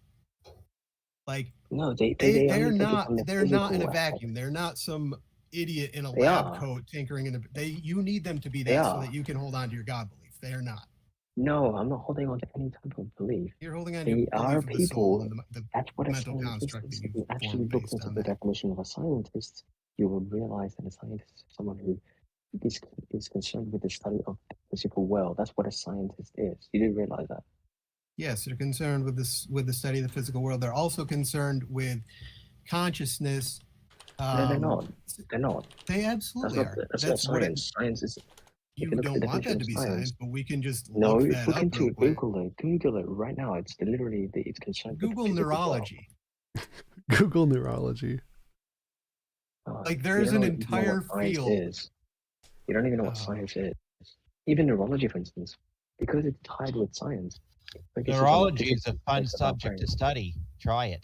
Like no, they're not in a vacuum. They're not some idiot in a lab coat tinkering in the. You need them to be that so that you can hold on to your God belief. They are not. No, I'm not holding on to any type of belief. You're holding on to your belief of the soul and the that's what mental construct that If you've you actually formed look based into on the that. definition of a scientist, you will realize that a scientist is someone who is concerned with the study of the physical world. That's what a scientist is. You do realize that? Yes, they're concerned with the study of the physical world. They're also concerned with consciousness. No, they're not. They're not. They absolutely are. That's not science. Science is. You don't want that to be science, but we can just no. Look If that look up into real quick. Google it right now. It's literally it's concerned. Google with the neurology. Google neurology. Like there's an entire field. You don't even know what science is. Even neurology, for instance, because it's tied with science. Neurology is a fun subject to study. Try it.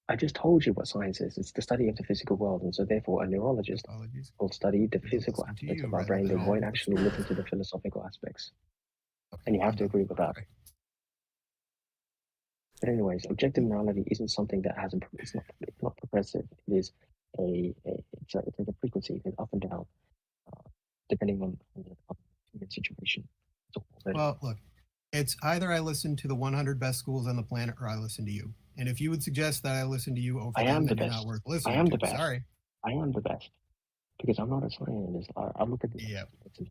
I just told you what science is. It's the study of the physical world, and so therefore a neurologist will study the physical aspects of our brain. They won't actually look into the philosophical aspects. And you have to agree with that. But anyways, objective morality isn't something that has it's not progressive. It is it's a frequency. It's up and down, depending on the situation. Well, look, it's either I listen to the 100 best schools on the planet or I listen to you. And if you would suggest that I listen to you over them, then you're not worth listening I am to. the best. Sorry. I am the best. Because I'm not a scientist. I look at the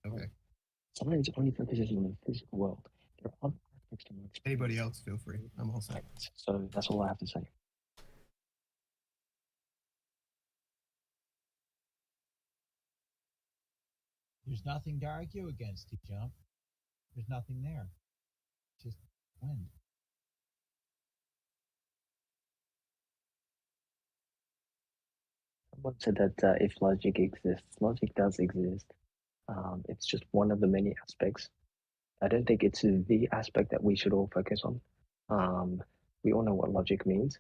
okay. Science only focuses on the physical world. There are other aspects to it. Anybody else, feel free. I'm all set. So that's all I have to say. There's nothing to argue against, TJump. There's nothing there. Just wind. Someone said that if logic exists, logic does exist. It's just one of the many aspects. I don't think it's the aspect that we should all focus on. We all know what logic means.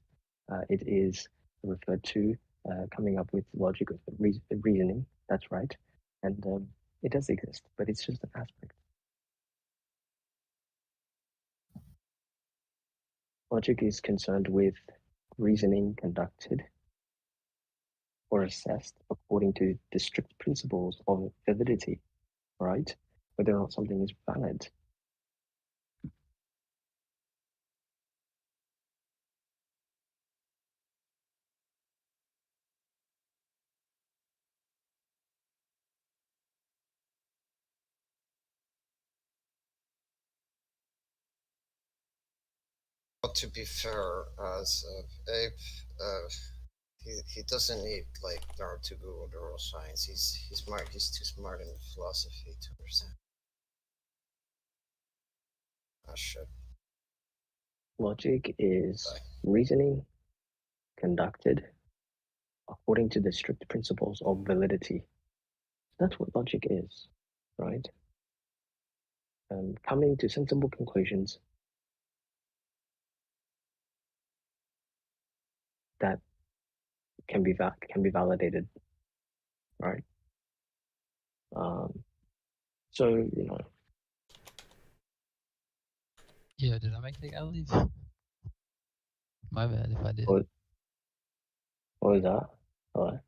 It is referred to coming up with logic, reasoning. That's right. And it does exist, but it's just an aspect. Logic is concerned with reasoning conducted or assessed according to the strict principles of validity, right? Whether or not something is valid. Well, to be fair, as Abe, he doesn't need like learn to Google neuroscience. He's smart. He's too smart in philosophy to understand. I should. Logic is reasoning conducted according to the strict principles of validity. That's what logic is, right? Coming to sensible conclusions that can be validated, right? So you know. Yeah, did I make the guy leave? My bad if I did. What was that? Hello?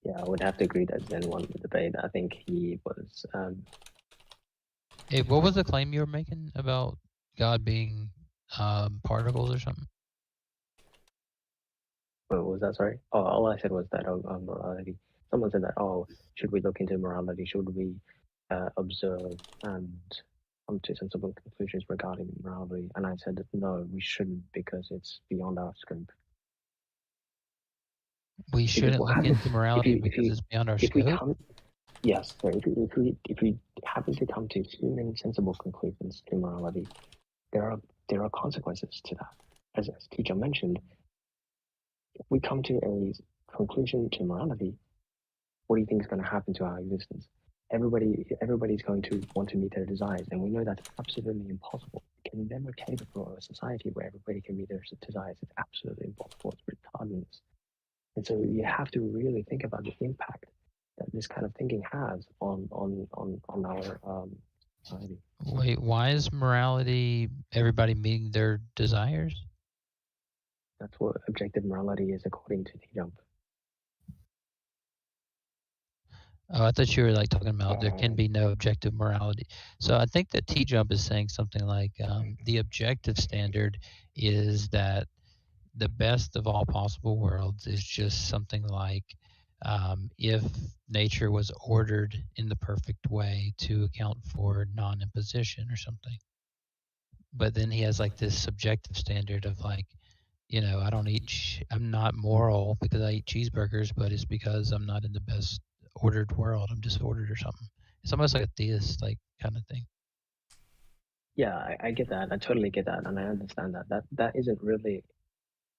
Yeah, I would have to agree that Zen won the debate. I think he was. Hey, what was the claim you were making about God being particles or something? What was that? Sorry. Oh, all I said was that morality. Someone said that. Oh, should we look into morality? Should we observe and come to sensible conclusions regarding morality? And I said that no, we shouldn't because it's beyond our scope. We shouldn't look into morality because it's beyond our scope. Yes, so if we happen to come to human sensible conclusions to morality, there are consequences to that. As TJump mentioned, if we come to a conclusion to morality, what do you think is going to happen to our existence? Everybody's going to want to meet their desires, and we know that's absolutely impossible. We can never cater for a society where everybody can meet their desires. It's absolutely impossible. It's retardedness. And so you have to really think about the impact that this kind of thinking has on our society. Wait, why is morality everybody meeting their desires? That's what objective morality is according to TJump. Oh, I thought you were like talking about there can be no objective morality. So I think that TJump is saying something like the objective standard is that the best of all possible worlds is just something like if nature was ordered in the perfect way to account for non-imposition or something. But then he has like this subjective standard of like, you know, I'm not moral because I eat cheeseburgers, but it's because I'm not in the best ordered world. I'm disordered or something. It's almost like a theist like kind of thing. Yeah, I get that. I totally get that, and I understand that. That isn't really,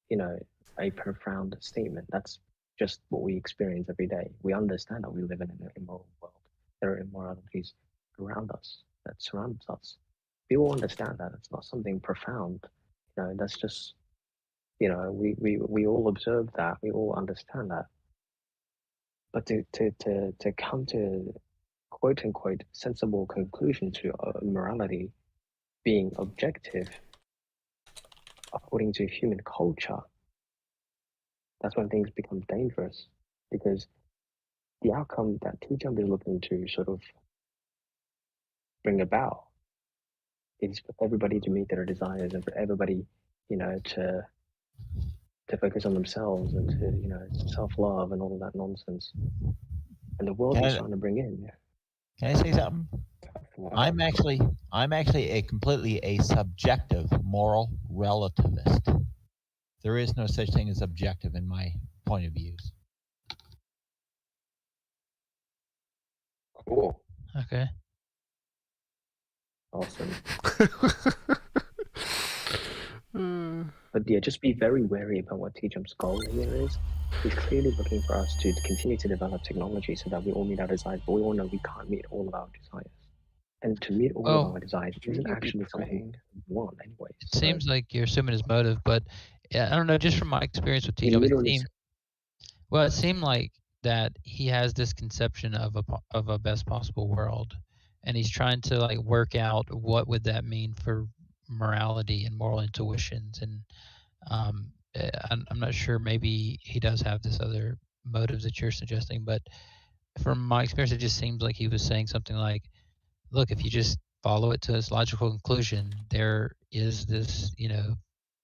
you know, a profound statement. That's just what we experience every day. We understand that we live in an immoral world. There are immoralities around us that surrounds us. People understand that. It's not something profound. You know, that's just, you know, we all observe that. We all understand that. But to come to quote unquote sensible conclusion to morality being objective according to human culture, that's when things become dangerous, because the outcome that TJump is looking to sort of bring about is for everybody to meet their desires and for everybody, you know, to focus on themselves and to, you know, self-love and all of that nonsense. And the world is trying to bring in. Can I say something? I'm actually completely a subjective moral relativist. There is no such thing as objective in my point of views. Cool. Okay. Awesome. But yeah, just be very wary about what TJump's goal here is. He's clearly looking for us to continue to develop technology so that we all meet our desires, but we all know we can't meet all of our desires. And to meet all of our desires isn't actually something we want anyways. It seems like you're assuming his motive, but I don't know, just from my experience with TJump, it seemed like that he has this conception of a best possible world, and he's trying to like work out what would that mean for morality and moral intuitions. And I'm not sure. Maybe he does have this other motive that you're suggesting, but from my experience, it just seems like he was saying something like, "Look, if you just follow it to its logical conclusion, there is this,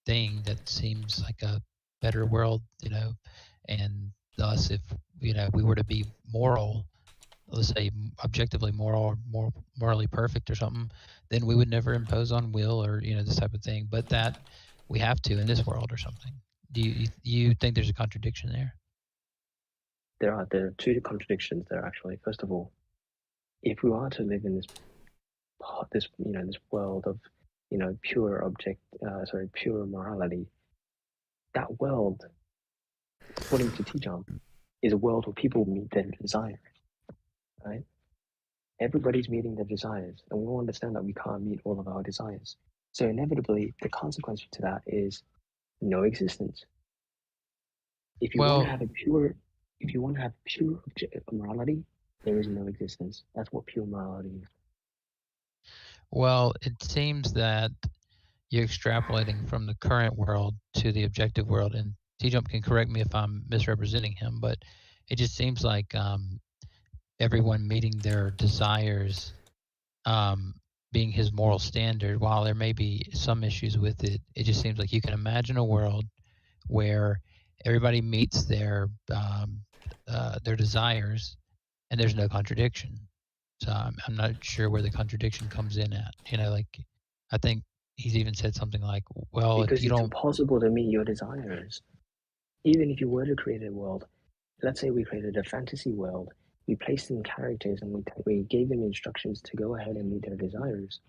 thing that seems like a better world, and thus, if we were to be moral, let's say objectively moral or morally perfect or something, then we would never impose on will or this type of thing. But that we have to in this world or something. Do you think there's a contradiction there? There are two contradictions there actually. First of all, if we are to live in this world of pure morality, that world, according to TJump, is a world where people meet their desires, right? Everybody's meeting their desires, and we all understand that we can't meet all of our desires. So inevitably, the consequence to that is no existence. If you want to have pure morality, there is no existence. That's what pure morality is. Well, it seems that you're extrapolating from the current world to the objective world, and TJump can correct me if I'm misrepresenting him, but it just seems like everyone meeting their desires being his moral standard. While there may be some issues with it, it just seems like you can imagine a world where everybody meets their desires, and there's no contradiction. So I'm not sure where the contradiction comes in at. I think he's even said something like, "Well, because if you it's don't." impossible to meet your desires. Even if you were to create a world, let's say we created a fantasy world, we placed in characters and we gave them instructions to go ahead and meet their desires.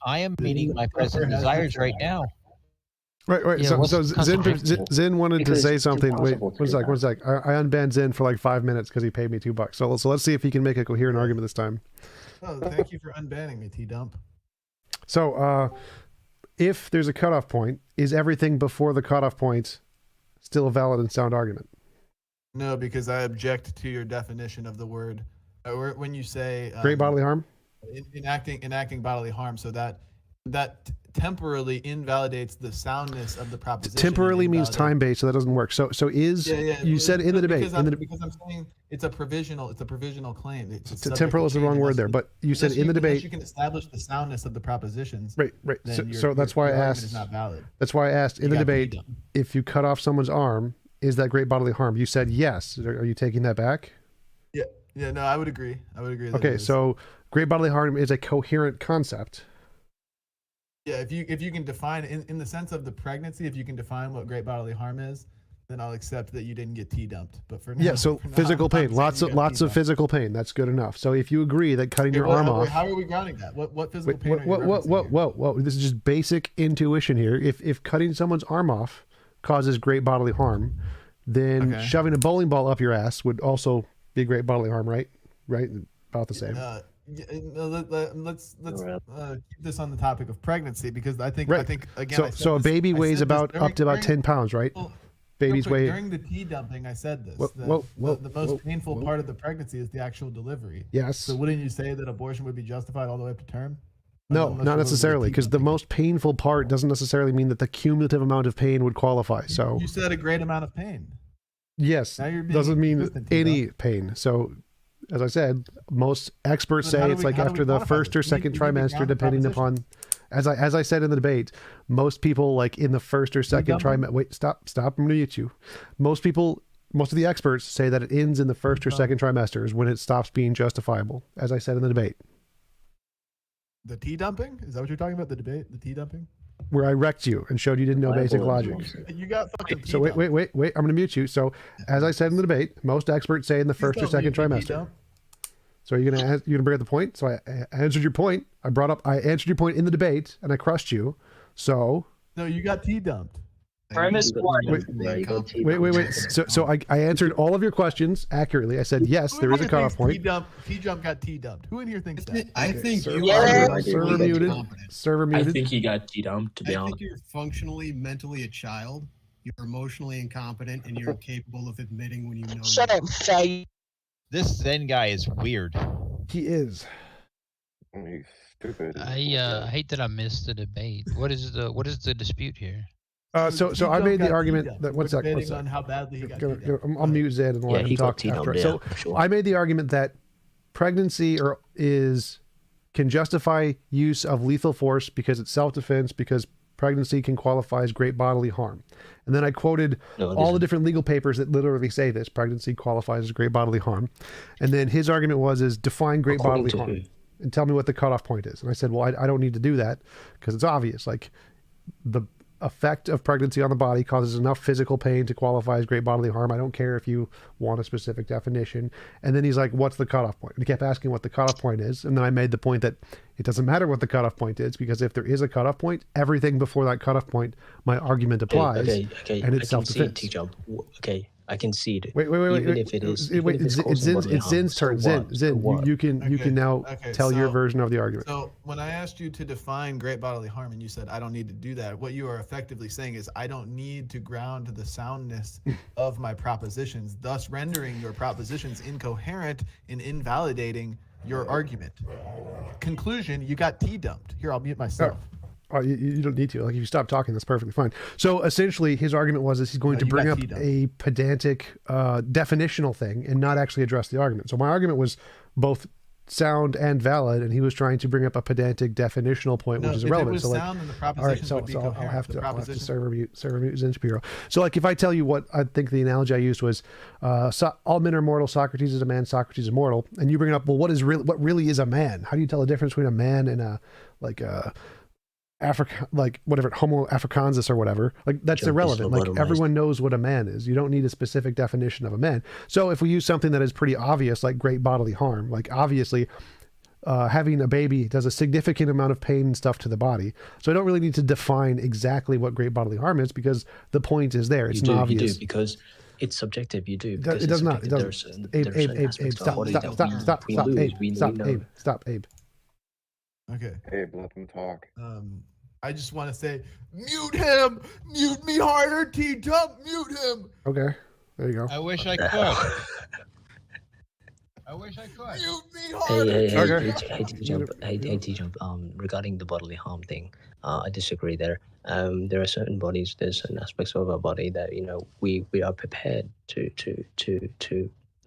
I am meeting my present desires right now. Right. Yeah, So Zen wanted to say something. Wait, one sec. I unbanned Zen for like 5 minutes because he paid me $2. So let's see if he can make a coherent argument this time. Oh, thank you for unbanning me, TJump. So, if there's a cutoff point, is everything before the cutoff point still a valid and sound argument? No, because I object to your definition of the word. When you say Great bodily harm? Enacting bodily harm, so that temporarily invalidates the soundness of the proposition. Temporarily means time-based, so that doesn't work. So you said in the debate. Because I'm saying it's a provisional claim. Temporal is the wrong word there, but you said in the debate. You can establish the soundness of the propositions. Right. So that's why I asked. Is not valid. That's why I asked in the debate, if you cut off someone's arm, is that great bodily harm? You said yes. Are you taking that back? Yeah. No, I would agree. Okay, so great bodily harm is a coherent concept. Yeah, if you can define in the sense of the pregnancy, if you can define what great bodily harm is, then I'll accept that you didn't get T-dumped. But for now, yeah, so physical pain, lots of physical pain. That's good enough. So if you agree that cutting your arm off, how are we grounding that? What physical pain? Whoa! This is just basic intuition here. If cutting someone's arm off causes great bodily harm, then shoving a bowling ball up your ass would also be great bodily harm, right? Right, about the same. Let's keep this on the topic of pregnancy, because I think again. So a baby weighs up to about 10 pounds, right? Babies weigh. During the T-dumping, I said this. The most painful part of the pregnancy is the actual delivery. Yes. So wouldn't you say that abortion would be justified all the way up to term? No, not necessarily, because the most painful part doesn't necessarily mean that the cumulative amount of pain would qualify. So you said a great amount of pain. Yes, doesn't mean any pain. So, as I said, most experts say it's like after the first or second trimester, depending upon, as I said in the debate, most people like in the first or second trimester. Wait, stop! I'm going to mute you. Most of the experts say that it ends in the first or second trimesters when it stops being justifiable, as I said in the debate. The T-dumping? Is that what you're talking about? The debate? The T-dumping? Where I wrecked you and showed you didn't know basic logic. You got fucking So wait. I'm going to mute you. So as I said in the debate, most experts say in the first or second trimester. So you're gonna bring up the point. So I answered your point. I answered your point in the debate, and I crushed you. So no, you got T-dumped. Premise one. Wait. So I answered all of your questions accurately. I said yes, there is a cutoff point. T-jump got T-dumped. Who in here thinks that? I think server muted. Server muted. I think he got T-dumped. To be honest, I think you're functionally, mentally a child. You're emotionally incompetent, and you're incapable of admitting when you know. Shut up, Faye. This Zen guy is weird. He is. He's stupid. I hate that I missed the debate. What is the dispute here? So I made the argument that we're one sec. debating on how badly he got I'll mute Zed and let him talk after. So I made the argument that pregnancy can justify use of lethal force because it's self-defense, because pregnancy can qualify as great bodily harm. And then I quoted all the different legal papers that literally say this: pregnancy qualifies as great bodily harm. And then his argument is define great bodily harm and tell me what the cutoff point is. And I said, well, I don't need to do that because it's obvious. Like, the effect of pregnancy on the body causes enough physical pain to qualify as great bodily harm. I don't care if you want a specific definition. And then he's like, what's the cutoff point? And he kept asking what the cutoff point is. And then I made the point that it doesn't matter what the cutoff point is, because if there is a cutoff point, everything before that cutoff point, my argument applies. Okay. And it's self-defense. TJump. Okay, I concede. Wait. It's Zen's turn. Zen, you can now tell your version of the argument. So when I asked you to define great bodily harm and you said I don't need to do that, what you are effectively saying is I don't need to ground the soundness of my propositions, thus rendering your propositions incoherent and invalidating your argument. Conclusion: you got T-dumped. Here, I'll mute myself. Oh, you don't need to. Like, if you stop talking, that's perfectly fine. So essentially, his argument was he's going to bring up a pedantic definitional thing and not actually address the argument. So my argument was both sound and valid, and he was trying to bring up a pedantic definitional point, which is irrelevant. If it was sound, then the propositions would be coherent. I'll have to server mute Zen Shapiro. So, like, if I tell you what I think the analogy I used was, all men are mortal. Socrates is a man. Socrates is immortal. And you bring it up, well, what really is a man? How do you tell the difference between a man and a Africa, like whatever, Homo africanus or whatever? Like, that's irrelevant. Like, everyone knows what a man is. You don't need a specific definition of a man. So if we use something that is pretty obvious, like great bodily harm, like obviously having a baby does a significant amount of pain and stuff to the body. So I don't really need to define exactly what great bodily harm is, because the point is there. It's obvious. You do, because it's subjective. You do. It does not. It doesn't. Abe, stop, Abe. Okay. Abe, let them talk. I just want to say, mute him! Mute me harder, T-Jump! Mute him! Okay, there you go. I wish I could. I wish I could. Mute me harder! Hey, T-Jump, regarding the bodily harm thing, I disagree there. There are certain bodies, there's certain aspects of our body that, we are prepared to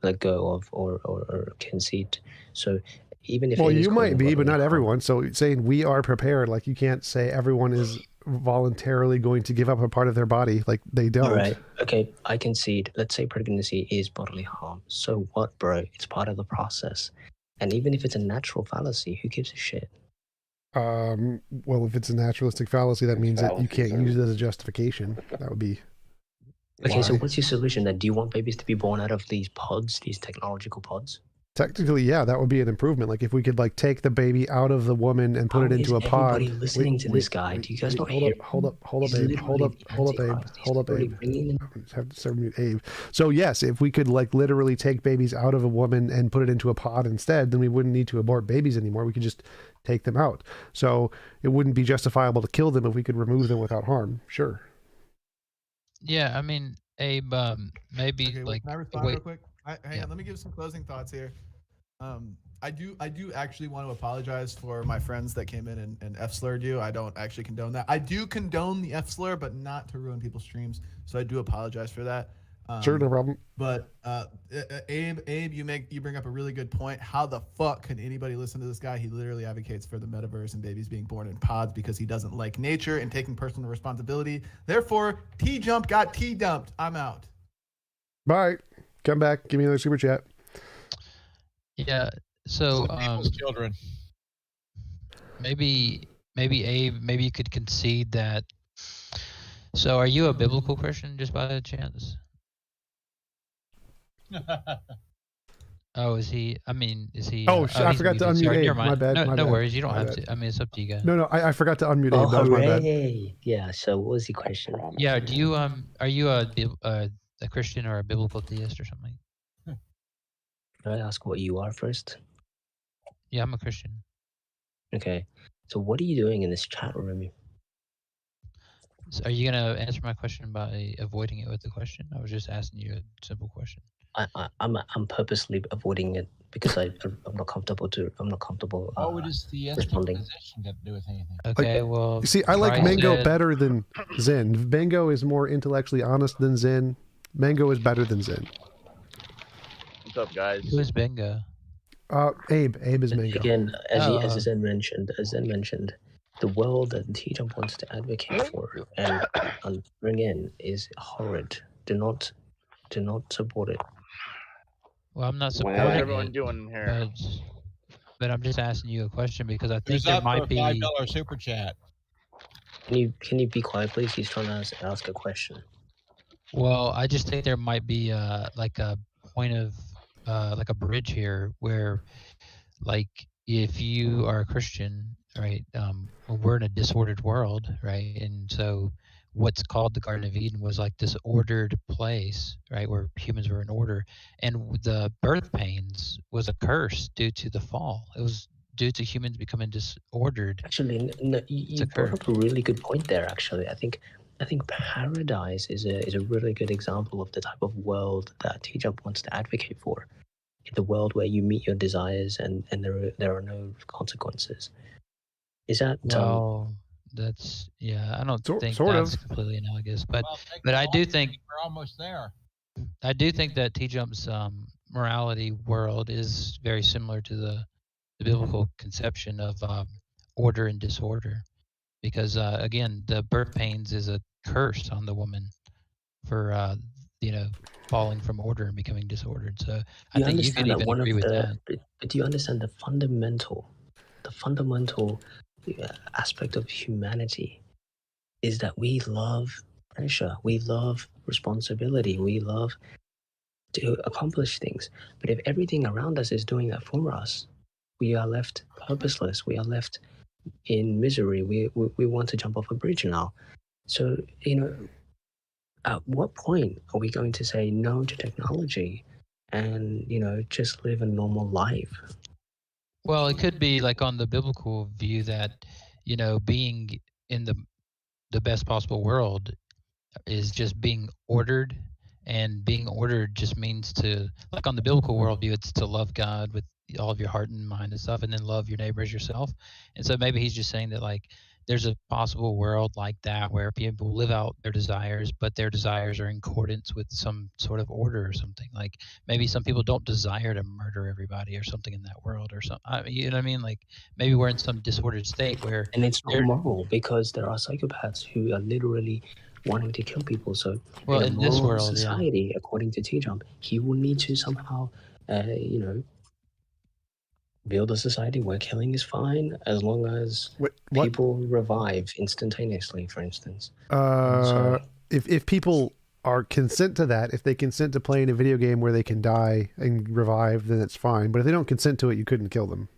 let go of or concede. So even if you might be, but not everyone. So saying we are prepared, like, you can't say everyone is voluntarily going to give up a part of their body. Like, they don't. All right. Okay, I concede. Let's say pregnancy is bodily harm. So what, bro? It's part of the process. And even if it's a natural fallacy, who gives a shit? Well, if it's a naturalistic fallacy, that means that you can't use it as a justification. That would be. Okay, so what's your solution then? Do you want babies to be born out of these pods, these technological pods? Technically, yeah, that would be an improvement. Like, if we could, like, take the baby out of the woman and put it into a pod. Everybody listening to this guy, do you guys not hear? Hold up, Abe. Hold up, Abe. I have to serve mute Abe. So yes, if we could, like, literally take babies out of a woman and put it into a pod instead, then we wouldn't need to abort babies anymore. We could just take them out. So it wouldn't be justifiable to kill them if we could remove them without harm. Sure. Yeah, I mean, Abe, maybe okay, like. Can I respond real quick? Hang on, let me give some closing thoughts here. I do actually want to apologize for my friends that came in and F-slurred you. I don't actually condone that. I do condone the F-slur, but not to ruin people's streams. So I do apologize for that. Sure, no problem. But Abe, you bring up a really good point. How the fuck can anybody listen to this guy? He literally advocates for the metaverse and babies being born in pods because he doesn't like nature and taking personal responsibility. Therefore, T-Jump got T-dumped. I'm out. Bye. Come back. Give me another super chat. Yeah. So people's children. Maybe Abe, maybe you could concede that. So are you a biblical Christian, just by chance? Oh, is he? I mean, is he? I forgot to unmute Abe. My bad. No worries. You don't have to. I mean, it's up to you guys. No, I forgot to unmute Abe. That was my bad. Yeah. So what was the question? Yeah. Do you are you a Christian or a biblical theist or something? Can I ask what you are first? Yeah, I'm a Christian. Okay. So what are you doing in this chat room? So are you gonna answer my question by avoiding it with the question? I was just asking you a simple question. I'm purposely avoiding it because I'm not comfortable What does theistic responding. position got to do with anything? Okay, well, You see, I like Christ Mango said- better than Zen. Mango is more intellectually honest than Zen. Mango is better than Zen. What's up, guys? Who is Bingo? Abe is Mango. Again, as Zen mentioned, the world that TJump wants to advocate for and bring in is horrid. Do not support it. Well, I'm not How's supporting everyone it, doing here? but I'm just asking you a question because I think Who's there up for might a be. $5 super chat? Can you be quiet, please? He's trying to ask a question. Well, I just think there might be like a point of like a bridge here where, like, if you are a Christian, right? We're in a disordered world, right? And so, what's called the Garden of Eden was like this ordered place, right, where humans were in order, and the birth pains was a curse due to the fall. It was due to humans becoming disordered. Actually, no, you brought up a really good point there. Actually, I think paradise is a really good example of the type of world that TJump wants to advocate for. The world where you meet your desires and there are no consequences. Is that Well, that's I don't think sort that's of. completely analogous, but I do think We're almost there. I do think that T-Jump's morality world is very similar to the biblical conception of order and disorder, because again, the birth pains is a curse on the woman for falling from order and becoming disordered. So I you think you could understand that even one of agree with the that. but do you understand the fundamental aspect of humanity is that we love pressure, we love responsibility, we love to accomplish things. But if everything around us is doing that for us, we are left purposeless, we are left in misery, we want to jump off a bridge now. So at what point are we going to say no to technology and just live a normal life? Well, it could be like on the biblical view that being in the best possible world is just being ordered, and being ordered just means to, like, on the biblical worldview, it's to love God with all of your heart and mind and stuff, and then love your neighbor as yourself. And so maybe he's just saying that, like, there's a possible world like that where people live out their desires, but their desires are in accordance with some sort of order or something. Like maybe some people don't desire to murder everybody or something in that world or something. You know what I mean? Like maybe we're in some disordered state where And it's not moral because there are psychopaths who are literally wanting to kill people. So well, in a in this moral world, yeah. society, according to TJump, he will need to somehow, build a society where killing is fine as long as people revive instantaneously, for instance. If people are consent to that, if they consent to playing a video game where they can die and revive, then it's fine. But if they don't consent to it, you couldn't kill them.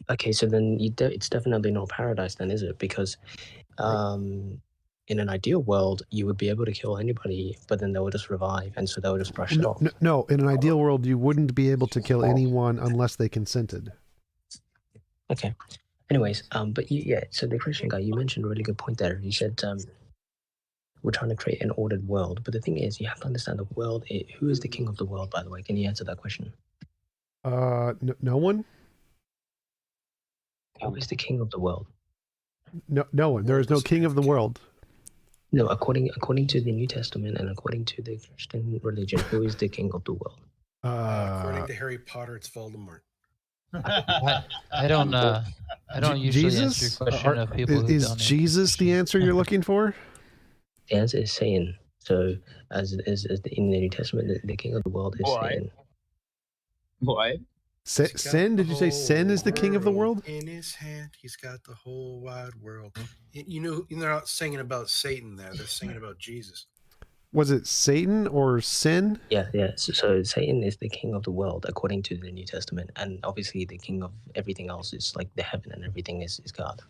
Okay, so then it's definitely not paradise then, is it? Because in an ideal world, you would be able to kill anybody, but then they would just revive, and so they would just brush it off. No, in an ideal world, you wouldn't be able to kill anyone unless they consented. Okay. Anyways, but so the Christian guy, you mentioned a really good point there. You said we're trying to create an ordered world, but the thing is, you have to understand the world. Who is the king of the world, by the way? Can you answer that question? No one. Who is the king of the world? No one. There is no king of the world. No, according to the New Testament and according to the Christian religion, who is the king of the world? According to Harry Potter, it's Voldemort. I don't usually answer your question of people who is don't. Jesus the answer you're looking for? The answer is Satan. So, as in the New Testament, the king of the world is Satan. What? Sin? Did you say sin is the king of the world? In his hand, he's got the whole wide world. They're not singing about Satan there. They're singing about Jesus. Was it Satan or sin? Yeah. So Satan is the king of the world according to the New Testament, and obviously the king of everything else is like the heaven and everything is God.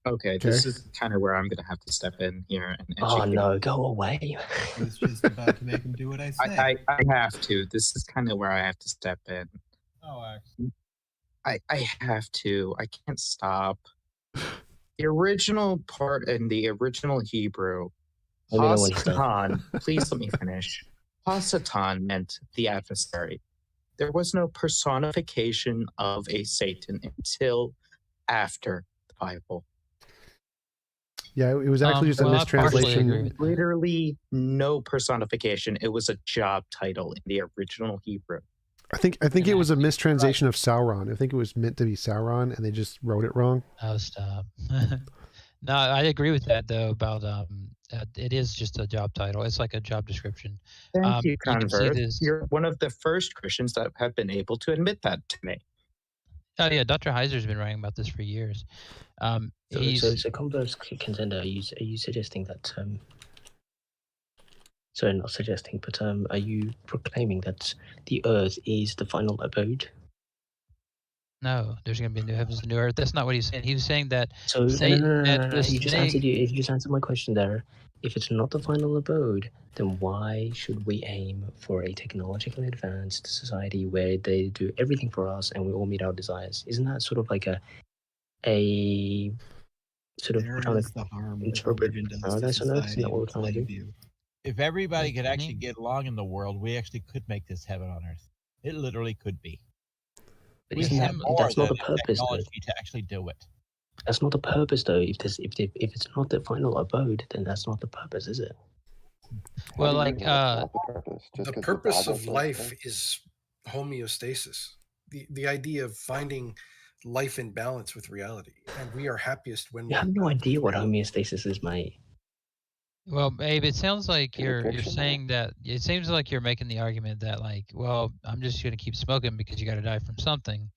Okay, this is kind of where I'm going to have to step in here. And oh no, go away. I was just about to make him do what I say. I have to. This is kind of where I have to step in. Oh, actually. I have to. I can't stop. The original part in the original Hebrew, Haskan, please let me finish. Hasatan meant the adversary. There was no personification of a Satan until after the Bible. Yeah, it was actually just a Well, I partially agree mistranslation. with that. Literally no personification. It was a job title in the original Hebrew. I think it was a mistranslation of Sauron. I think it was meant to be Sauron, and they just wrote it wrong. Oh, stop. No, I agree with that though. About it is just a job title. It's like a job description. Thank you, can see convert. this. You're one of the first Christians that have been able to admit that to me. Oh yeah, Dr. Heiser's been writing about this for years. So converse contender, are you suggesting that? Sorry, not suggesting, but are you proclaiming that the Earth is the final abode? No, there's going to be a new heavens and new earth. That's not what he's saying. He was saying that So Satan, no. You just answered my question there. If it's not the final abode, then why should we aim for a technologically advanced society where they do everything for us and we all meet our desires? Isn't that sort of like a sort of trying to interpret paradise on Earth? Isn't that what we're trying to do? If everybody could actually get along in the world, we actually could make this heaven on earth. It literally could be. But We isn't have that, more that's not than the purpose, though. technology to actually do it. That's not the purpose, though. If it's not the final abode, then that's not the purpose, is it? Well, like the purpose of life is homeostasis. The idea of finding life in balance with reality, and we are happiest when You have no idea what homeostasis is, mate. Well, Abe, it sounds like you're saying that. It seems like you're making the argument that, like, well, I'm just going to keep smoking because you got to die from something.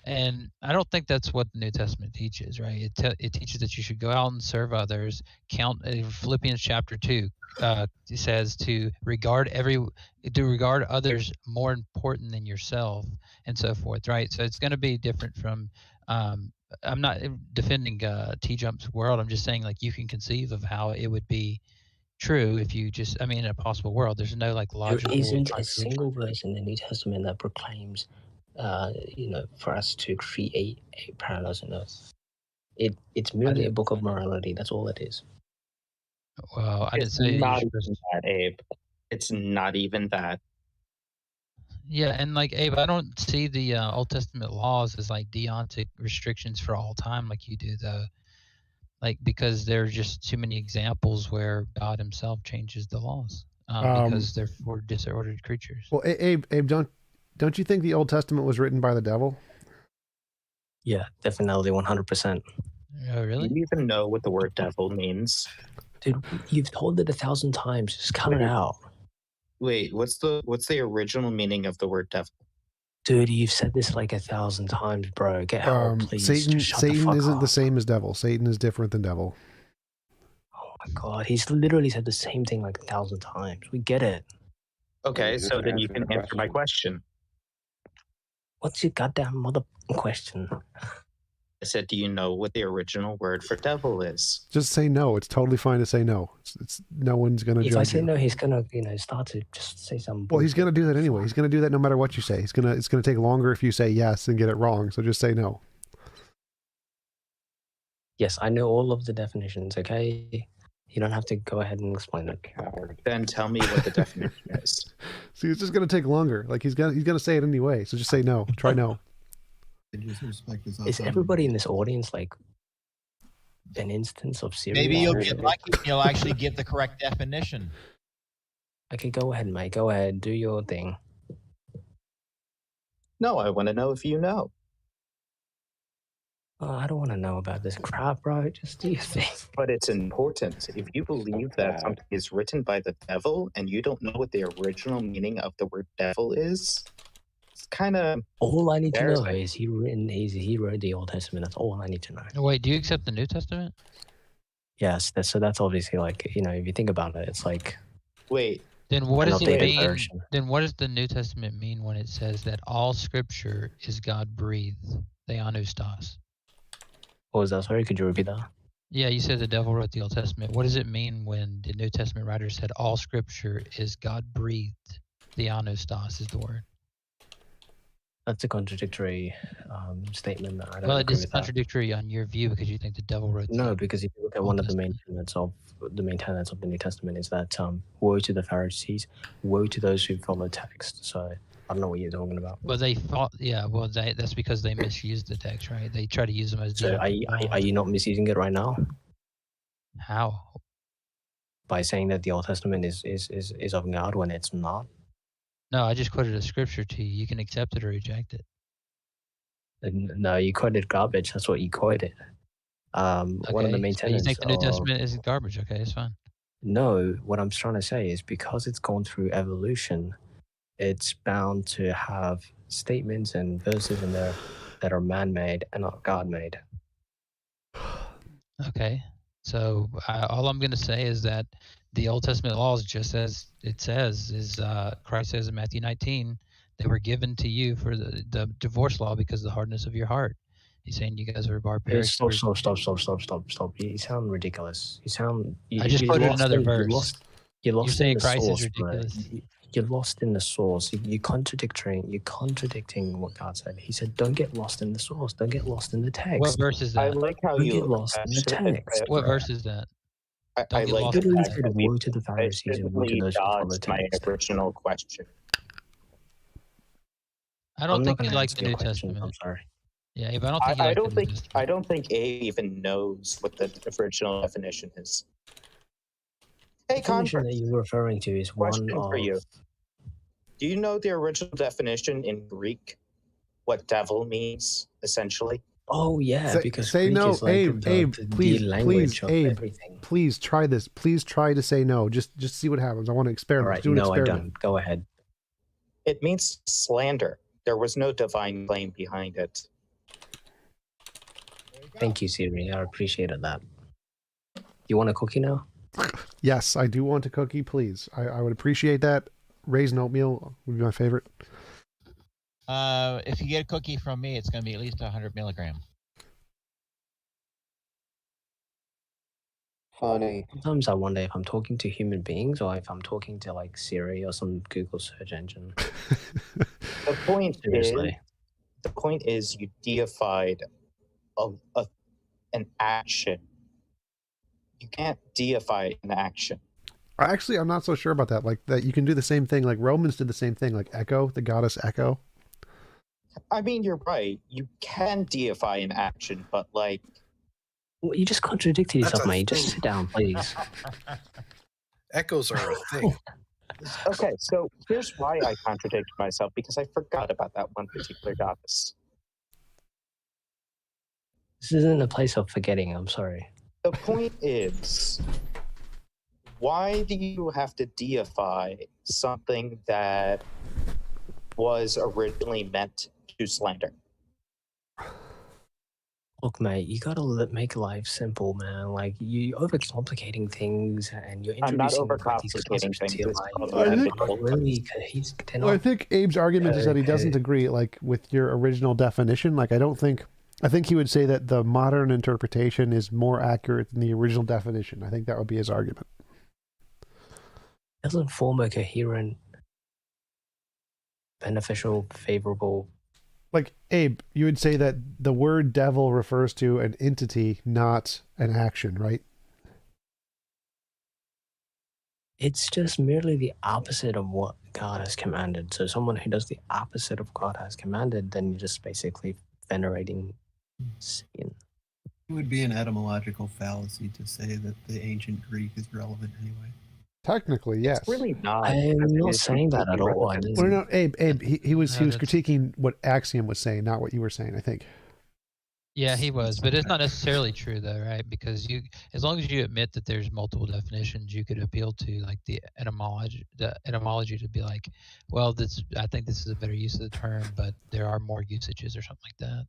And I don't think that's what the New Testament teaches, right? It teaches that you should go out and serve others. Count Philippians chapter 2 it says to regard others more important than yourself, and so forth, right? So it's going to be different from. I'm not defending TJump's world. I'm just saying, like, you can conceive of how it would be true if you just. I mean, in a possible world, there's no like logical. There isn't a single verse in the New Testament that proclaims, for us to create a paradise on earth. It's merely a book of morality. That's all it is. Well, I didn't say It's not even that, Abe. It's not even that. Yeah, and like Abe, I don't see the Old Testament laws as like deontic restrictions for all time like you do, though. Like, because there are just too many examples where God Himself changes the laws because they're for disordered creatures. Well, Abe, don't you think the Old Testament was written by the devil? Yeah, definitely 100%. Oh, really? Do you even know what the word devil means? Dude, you've told it 1,000 times. Just cut it out. Wait, what's the original meaning of the word devil? Dude, you've said this like 1,000 times, bro. Get help, please. Satan Shut isn't the same as devil. Satan is different than devil. Oh my god, he's literally said the same thing like 1,000 times. We get it. Okay, so then you can answer my question. What's your goddamn mother question? I said, do you know what the original word for devil is? Just say no. It's totally fine to say no. It's no one's gonna. If judge I say you. no, he's gonna, start to just say something. Well, he's gonna do that anyway. He's gonna do that no matter what you say. It's gonna take longer if you say yes and get it wrong. So just say no. Yes, I know all of the definitions. Okay, you don't have to go ahead and explain it. Then tell me what the definition is. See, it's just gonna take longer. Like he's gonna say it anyway. So just say no. Try no. Is everybody in this audience like an instance of serious? Maybe you'll get lucky and you'll actually give the correct definition. Okay, go ahead, mate. Go ahead. Do your thing. No, I want to know if you know. Oh, I don't want to know about this crap, bro. Just do your thing. But it's important. If you believe that something is written by the devil and you don't know what the original meaning of the word devil is, it's kind of... All I need to know is he wrote the Old Testament. That's all I need to know. Wait, do you accept the New Testament? Yes, that's obviously like, if you think about it, it's like... Wait. Then what does it mean? Version. Then what does the New Testament mean when it says that all Scripture is God-breathed, theanustos? What was that? Sorry, could you repeat that? Yeah, you said the devil wrote the Old Testament. What does it mean when the New Testament writer said all Scripture is God-breathed? Theanustos is the word. That's a contradictory statement. I don't Well, it agree is with that. contradictory on your view because you think the devil wrote. No, because if you look at one of the main tenets of the New Testament is that woe to the Pharisees, woe to those who follow text. So I don't know what you're talking about. Well, they thought, yeah. Well, that's because they misused the text, right? They try to use them as. So are you not misusing it right now? How? By saying that the Old Testament is of God when it's not. No, I just quoted a scripture to you. You can accept it or reject it. No, you quoted garbage. That's what you quoted. One of the main so you tenets. think the New Testament is garbage? Okay, it's fine. No, what I'm trying to say is because it's gone through evolution, it's bound to have statements and verses in there that are man-made and not God-made. Okay, so all I'm going to say is that the Old Testament laws, just as it says, is Christ says in Matthew 19, they were given to you for the divorce law because of the hardness of your heart. He's saying you guys are barbaric. Stop. You sound ridiculous. I just quoted another verse. You're saying in the Christ source, is ridiculous. You're lost in the source. You're contradicting what God said. He said, "Don't get lost in the source. Don't get lost in the text." What verse is that? I like how Don't you get lost in the text. What verse is that? I like Literally the said, fact that "Woe to the Pharisees and woe to those who follow dodged my text." original question. I don't I'm think not you gonna like answer the your New question, Testament. I'm sorry. Yeah, but I don't think you like the New Testament. I don't think Abe even knows what the original definition is. Hey, The definition Converse, that you're referring to is one question of. for you. Do you know the original definition in Greek? What devil means, essentially? Oh yeah, because say Greek no, is like Abe, the please, language of Abe, everything. please try this. Please try to say no. Just see what happens. I want to experiment. All right, Do an no, experiment. I don't. Go ahead. It means slander. There was no divine claim behind it. Thank you, Siri. I appreciated that. You want a cookie now? Yes, I do want a cookie, please. I would appreciate that. Raisin oatmeal would be my favorite. If you get a cookie from me, it's going to be at least 100 milligram. Funny. Sometimes I wonder if I'm talking to human beings or if I'm talking to like Siri or some Google search engine. The point Seriously. is you deified an action. You can't deify an action. Actually, I'm not so sure about that. Like that, you can do the same thing. Like Romans did the same thing. Like Echo, the goddess Echo. I mean, you're right. You can deify an action, but like. Well, you just contradicted yourself, mate. Just sit down, please. Echoes are a thing. Okay, so here's why I contradict myself, because I forgot about that one particular goddess. This isn't a place of forgetting. I'm sorry. The point is, why do you have to deify something that was originally meant to slander? Look, mate, you gotta make life simple, man. Like, you overcomplicating things, and you're I'm not introducing these overcomplicating concepts things. into your It's life. called I think- ethical. Really, I think Abe's argument is that he doesn't agree, like, with your original definition. Like, I think he would say that the modern interpretation is more accurate than the original definition. I think that would be his argument. Doesn't form a coherent, beneficial, favorable. Like, Abe, you would say that the word devil refers to an entity, not an action, right? It's just merely the opposite of what God has commanded. So someone who does the opposite of God has commanded, then you're just basically venerating sin. It would be an etymological fallacy to say that the ancient Greek is relevant anyway. Technically, yes. It's really not. I'm not saying that at all. Well, no, Abe, he was critiquing what Axiom was saying, not what you were saying, I think. Yeah, he was, but it's not necessarily true though, right? Because as long as you admit that there's multiple definitions, you could appeal to like the etymology to be like, well, I think this is a better use of the term, but there are more usages or something like that.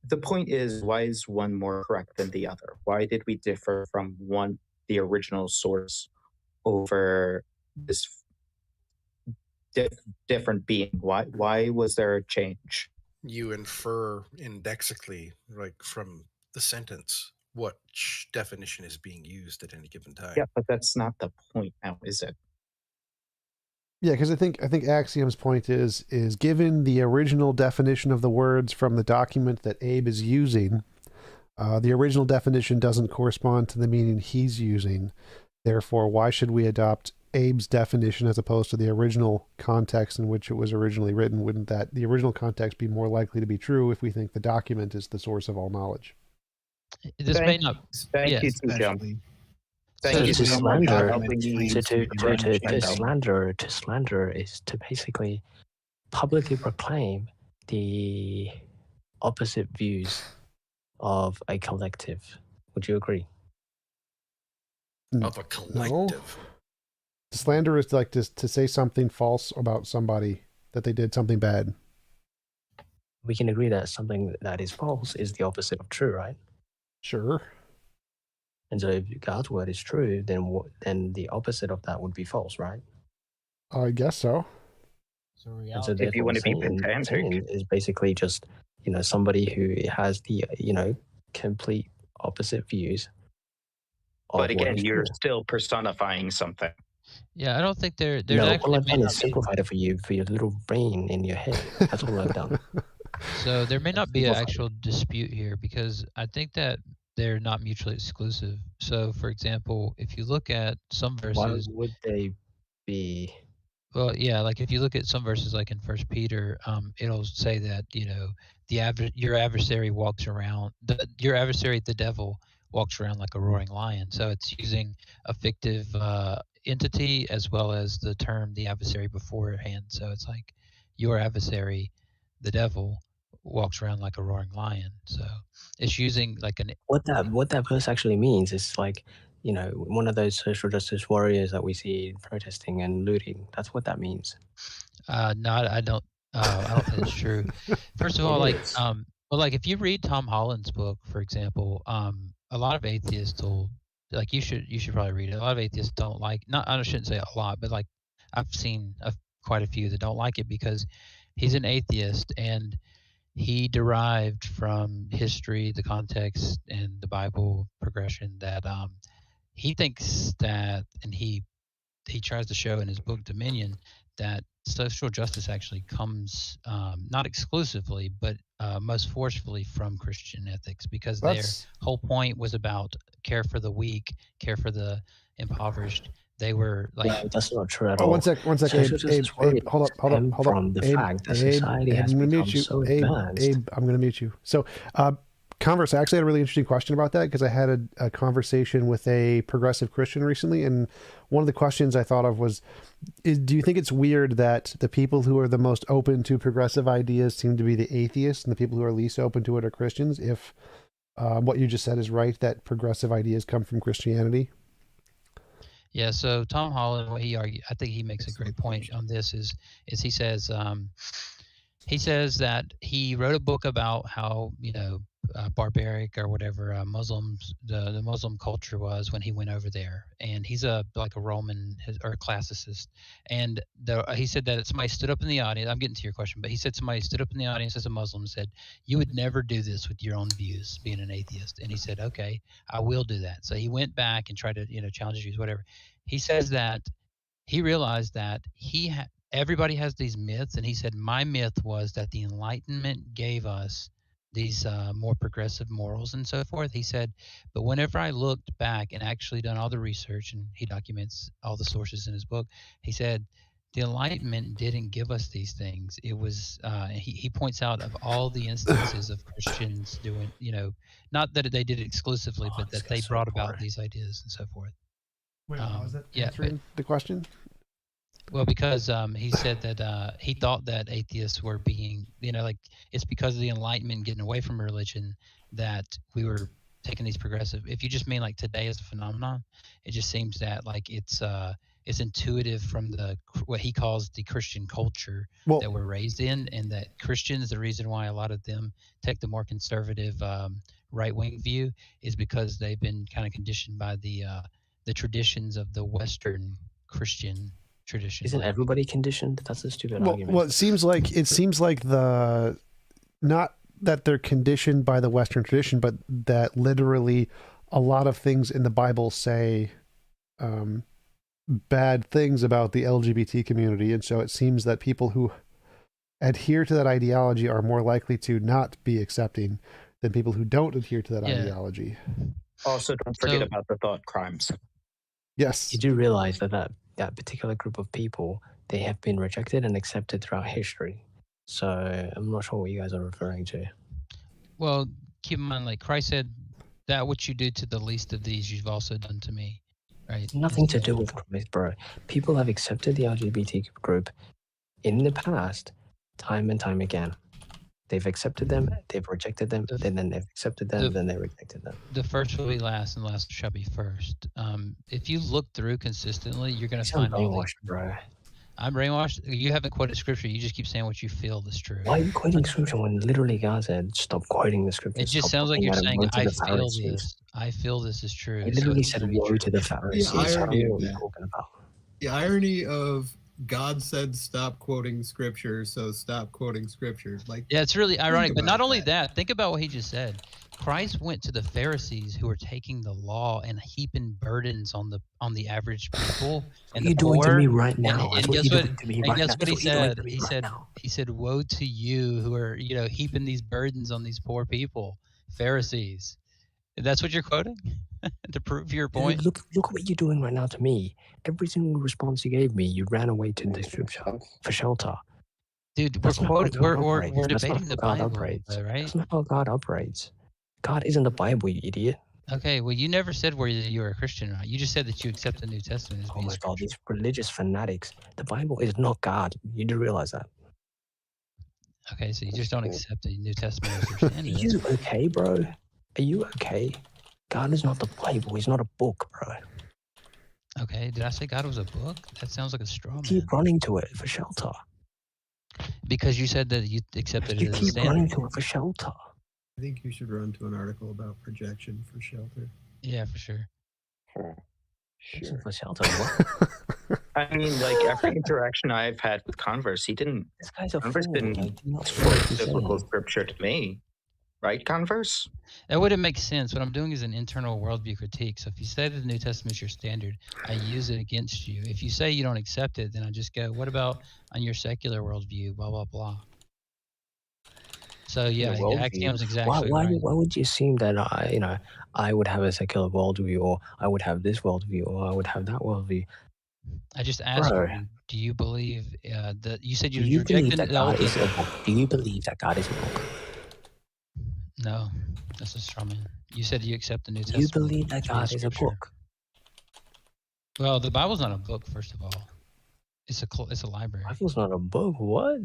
The point is, why is one more correct than the other? Why did we differ from the original source over this different being? Why was there a change? You infer indexically, like from the sentence, what definition is being used at any given time. Yeah, but that's not the point now, is it? Yeah, because I think Axiom's point is given the original definition of the words from the document that Abe is using, the original definition doesn't correspond to the meaning he's using. Therefore, why should we adopt Abe's definition as opposed to the original context in which it was originally written? Wouldn't that the original context be more likely to be true if we think the document is the source of all knowledge? This may not. Thank you, Yes. TJump. So Thank you to so much for slander, helping me. to slander is to basically publicly proclaim the opposite views of a collective. Would you agree? Of a collective. Slander is like to say something false about somebody, that they did something bad. We can agree that something that is false is the opposite of true, right? Sure. And so if God's word is true, then the opposite of that would be false, right? I guess so. And so if you want to be pedantic, Satan is basically just, somebody who has the, complete opposite views. But again, you're still personifying something. Yeah, I don't think there's No, actually all I've done may is not be- simplified it for you, for your little brain in your head. That's all I've done. So there may not be an actual dispute here because I think that they're not mutually exclusive. So, for example, if you look at some Why verses, would they be? well, yeah, like if you look at some verses, like in First Peter, it'll say that your adversary walks around. Your adversary, the devil, walks around like a roaring lion. So it's using a fictive entity as well as the term the adversary beforehand. So it's like your adversary, the devil, walks around like a roaring lion. So it's using like an What that verse actually means is like, one of those social justice warriors that we see protesting and looting. That's what that means. No, I don't think it's true. First of all, like if you read Tom Holland's book, for example, a lot of atheists will like you should probably read it. A lot of atheists don't like I shouldn't say a lot, but like I've seen quite a few that don't like it because he's an atheist and he derived from history, the context, and the Bible progression that he thinks that, and he tries to show in his book Dominion that social justice actually comes not exclusively but most forcefully from Christian ethics because their whole point was about care for the weak, care for the impoverished. They were like no, that's not true at all. One sec. Abe, hold up. From the fact that society has become so advanced. Abe, I'm going to mute you. So, Converse, I actually had a really interesting question about that because I had a conversation with a progressive Christian recently, and one of the questions I thought of was, do you think it's weird that the people who are the most open to progressive ideas seem to be the atheists, and the people who are least open to it are Christians? If what you just said is right, that progressive ideas come from Christianity? Yeah, so Tom Holland, what he argued, I think he makes a great point on this. Is he says that he wrote a book about how barbaric or whatever Muslims, the Muslim culture was when he went over there, and he's like a Roman or a classicist, and he said that somebody stood up in the audience. I'm getting to your question, but he said somebody stood up in the audience as a Muslim and said, "You would never do this with your own views, being an atheist." And he said, "Okay, I will do that." So he went back and tried to challenge his views, whatever. He says that he realized that everybody has these myths, and he said my myth was that the Enlightenment gave us these more progressive morals and so forth. He said, but whenever I looked back and actually done all the research, and he documents all the sources in his book, he said the Enlightenment didn't give us these things. It was he points out of all the instances of Christians doing, not that they did it exclusively, but that they brought about these ideas and so forth. Wait, was that answering the question? Well, because he said that he thought that atheists were being, like it's because of the Enlightenment getting away from religion that we were taking these progressive. If you just mean like today as a phenomenon, it just seems that like it's intuitive from what he calls the Christian culture that we're raised in, and that Christians, the reason why a lot of them take the more conservative right-wing view is because they've been kind of conditioned by the traditions of the Western Christian tradition. Isn't everybody conditioned? That's a stupid argument. Well, it seems like the not that they're conditioned by the Western tradition, but that literally a lot of things in the Bible say bad things about the LGBT community, and so it seems that people who adhere to that ideology are more likely to not be accepting than people who don't adhere to that ideology. Also, don't forget about the thought crimes. Yes. You do realize that particular group of people, they have been rejected and accepted throughout history. So I'm not sure what you guys are referring to. Well, keep in mind, like Christ said, that what you do to the least of these, you've also done to me. Right? Nothing to do with Christ, bro. People have accepted the LGBT group in the past, time and time again. They've accepted them, they've rejected them, then they've accepted them, then they rejected them. The first will be last, and the last shall be first. If you look through consistently, you're going to find all these. Bro. I'm brainwashed. You haven't quoted scripture. You just keep saying what you feel is true. Why are you quoting scripture when literally God said, stop quoting the scripture? It just sounds like you're saying, I feel this. I feel this is true. He literally said, woe to the Pharisees. The irony what of are you that. talking about? The irony of God said stop quoting scripture, so stop quoting scripture. Like, yeah, it's really ironic. But not only that. that, think about what he just said. Christ went to the Pharisees who were taking the law and heaping burdens on the average people and What are you the doing poor. to me right now? And That's what guess you're what? doing to me And right guess now. what That's he what you're doing said? to me He right said, now. he said, "Woe to you who are, heaping these burdens on these poor people, Pharisees." That's what you're quoting to prove your point. Look what you're doing right now to me. Every single response you gave me, you ran away to the scripture for shelter. Dude, That's not how God we're operates. That's not debating how the God Bible, operates. right? That's not how God operates. God isn't the Bible, you idiot. Okay, well, you never said whether you were a Christian or not. You just said that you accept the New Testament as Oh being my God, scripture. these religious fanatics. The Bible is not God. You do realize that. Okay, so you just don't accept the New Testament as your Are standard. you okay, bro? Are you okay? God is not the Bible. He's not a book, bro. Okay, did I say God was a book? That sounds like a straw man. Keep running to it for shelter. Because you said that you accepted You it as a keep standard. running to it for shelter. I think you should run to an article about projection for shelter. Yeah, for sure. Sure. For shelter, what? I mean, like every interaction I've had with Converse, Converse didn't quote biblical scripture to me. Right, Converse? That wouldn't make sense. What I'm doing is an internal worldview critique. So if you say that the New Testament is your standard, I use it against you. If you say you don't accept it, then I just go, what about on your secular worldview, blah, blah, blah. So yeah, Axiom's exactly why right. would you assume that I would have a secular worldview, or I would have this worldview, or I would have that worldview? I just asked Bro. you, do you believe that you said Do you you believe rejected that the Old God is a Testament? book? Do you believe that God is a book? No, that's a straw man. You said you accept the New Do you Testament. believe that as being God is a scripture. book? Well, the Bible's not a book, first of all. It's a library. Bible's not a book. What?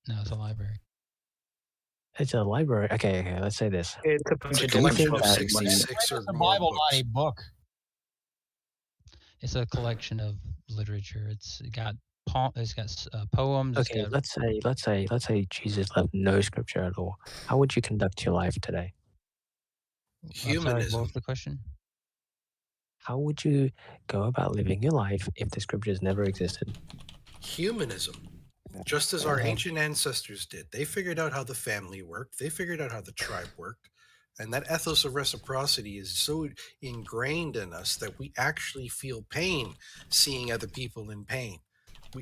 No, it's a library. It's a library. Okay. Let's say this. It's a bunch Do of you different think books. that in one. 66 or The more Bible, books. not a book. It's a collection of literature. It's got poems. It's Okay, got, let's say Jesus left no scripture at all. How would you conduct your life today? I'm sorry, Humanism. what was the question? How would you go about living your life if the scriptures never existed? Humanism. Just as our ancient ancestors did. They figured out how the family worked. They figured out how the tribe worked. And that ethos of reciprocity is so ingrained in us that we actually feel pain seeing other people in pain.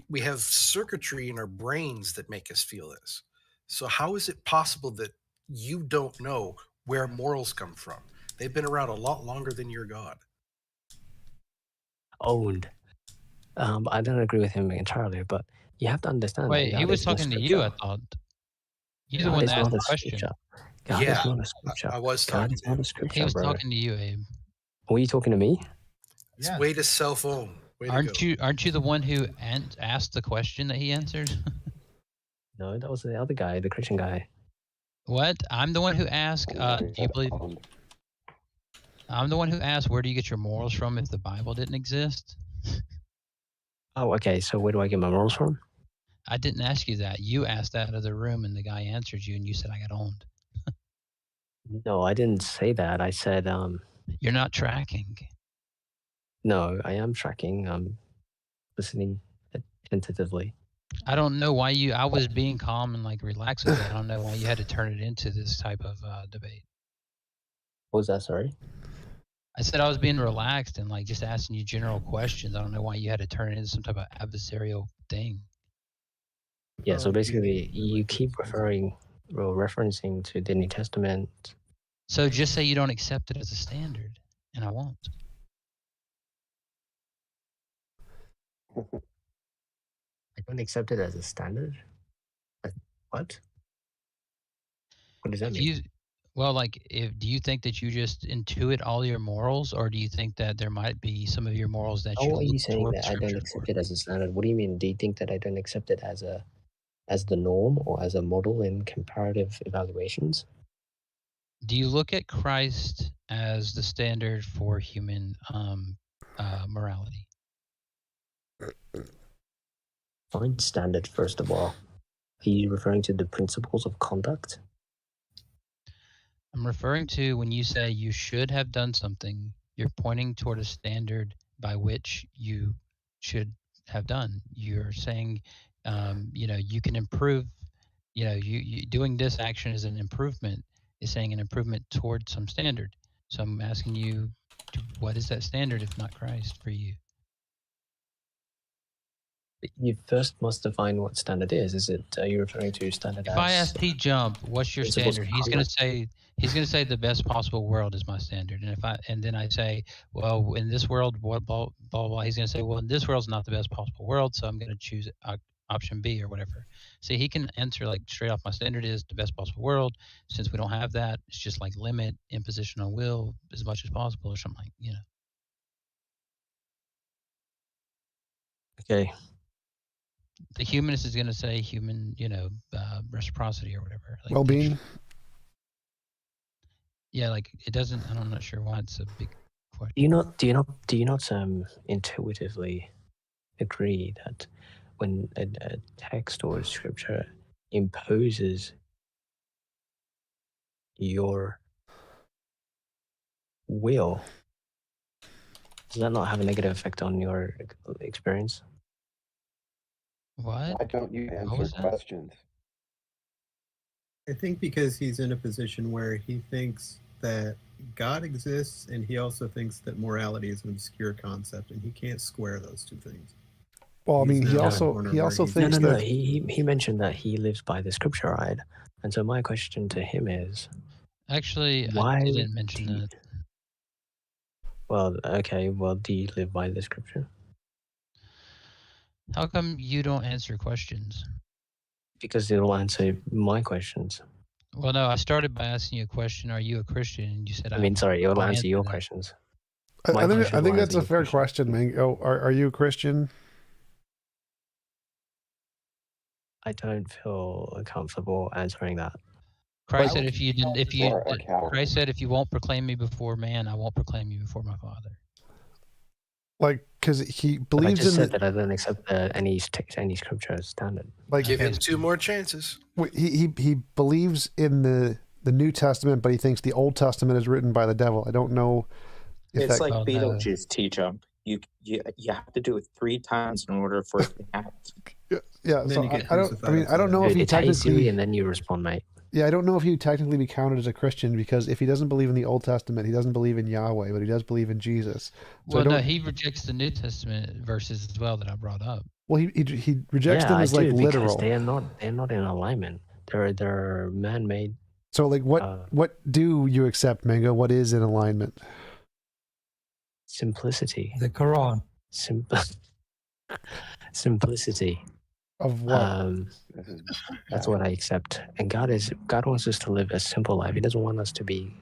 We have circuitry in our brains that make us feel this. So how is it possible that you don't know where morals come from? They've been around a lot longer than your God. Owned. I don't agree with him entirely, but you have to understand. Wait, that he God was is not talking to you, I scripture. thought. You're the God one is that asked not the a question. scripture. God Yeah, is not a scripture. I was God talking is to not him. a scripture, He was bro. talking to you, Abe. Were you talking to me? It's way to self-own. Way to Aren't go. you the one who asked the question that he answered? No, that was the other guy, the Christian guy. What? I'm the one who asked, do you believe? I'm the one who asked, where do you get your morals from if the Bible didn't exist? Oh, okay. So where do I get my morals from? I didn't ask you that. You asked that out of the room, and the guy answered you, and you said I got owned. No, I didn't say that. I said, You're not tracking. no, I am tracking. I'm listening attentively. I don't know why I was being calm and like relaxed with it. I don't know why you had to turn it into this type of debate. What was that? Sorry. I said I was being relaxed and like just asking you general questions. I don't know why you had to turn it into some type of adversarial thing. Yeah, so basically you keep referencing to the New Testament. So just say you don't accept it as a standard, and I won't. I don't accept it as a standard? What? What does that mean? Well, like, do you think that you just intuit all your morals, or do you think that there might be some of your morals that you How are you look saying toward that I don't Scripture accept for? it as a standard? What do you mean? Do you think that I don't accept it as the norm or as a model in comparative evaluations? Do you look at Christ as the standard for human morality? Find standard, first of all. Are you referring to the principles of conduct? I'm referring to when you say you should have done something, you're pointing toward a standard by which you should have done. You're saying, you can improve, you doing this action is an improvement, is saying an improvement toward some standard. So I'm asking you, what is that standard if not Christ for you? You first must define what standard is. Are you referring to standard If as... I ask TJump, what's your principles standard? of He's gonna conduct? say the best possible world is my standard. And then I say, well, in this world, what blah blah blah. He's gonna say, well, in this world's not the best possible world, so I'm gonna choose option B or whatever. See, he can answer like straight off. My standard is the best possible world. Since we don't have that, it's just like limit imposition on will as much as possible or something like. Okay. The humanist is gonna say human, reciprocity or whatever. Like Well-being. Yeah, like it doesn't. I'm not sure why it's a big question. Do you not intuitively agree that when a text or a scripture imposes your will, does that not have a negative effect on your experience? What? Why don't you answer questions? I think because he's in a position where he thinks that God exists, and he also thinks that morality is an obscure concept, and he can't square those two things. Well, I mean, he now also in a corner where thinks No. that He mentioned that he lives by the scripture, right? And so my question to him is, Actually, why I didn't mention that. Well, okay. Well, do you live by the scripture? How come you don't answer questions? Because it'll answer my questions. Well, no, I started by asking you a question. Are you a Christian? And you said, I mean, sorry, it'll I answer your that. questions. I think that's a fair question, Mango. Are you a Christian? I don't feel comfortable answering that. Christ said, Christ said, if you won't proclaim me before man, I won't proclaim you before my Father. Like, because he But I believes just in said that I don't accept any scripture as standard. like Give him 2 more chances. he believes in the New Testament, but he thinks the Old Testament is written by the devil. I don't know if It's that, like Beetlejuice TJump. You have to do it 3 times in order for it to count. yeah. So I don't know if he It's hey Siri, technically, and then you respond, mate. yeah, I don't know if he would technically be counted as a Christian, because if he doesn't believe in the Old Testament, he doesn't believe in Yahweh, but he does believe in Jesus. So Well, no, he rejects the New Testament verses as well that I brought up. Well, he rejects them as like literal. They're not in alignment. They're man-made. So like, what do you accept, Mango? What is in alignment? Simplicity. The Quran. Of Simplicity. what? That's what I accept. And God wants us to live a simple life. He doesn't want us to be,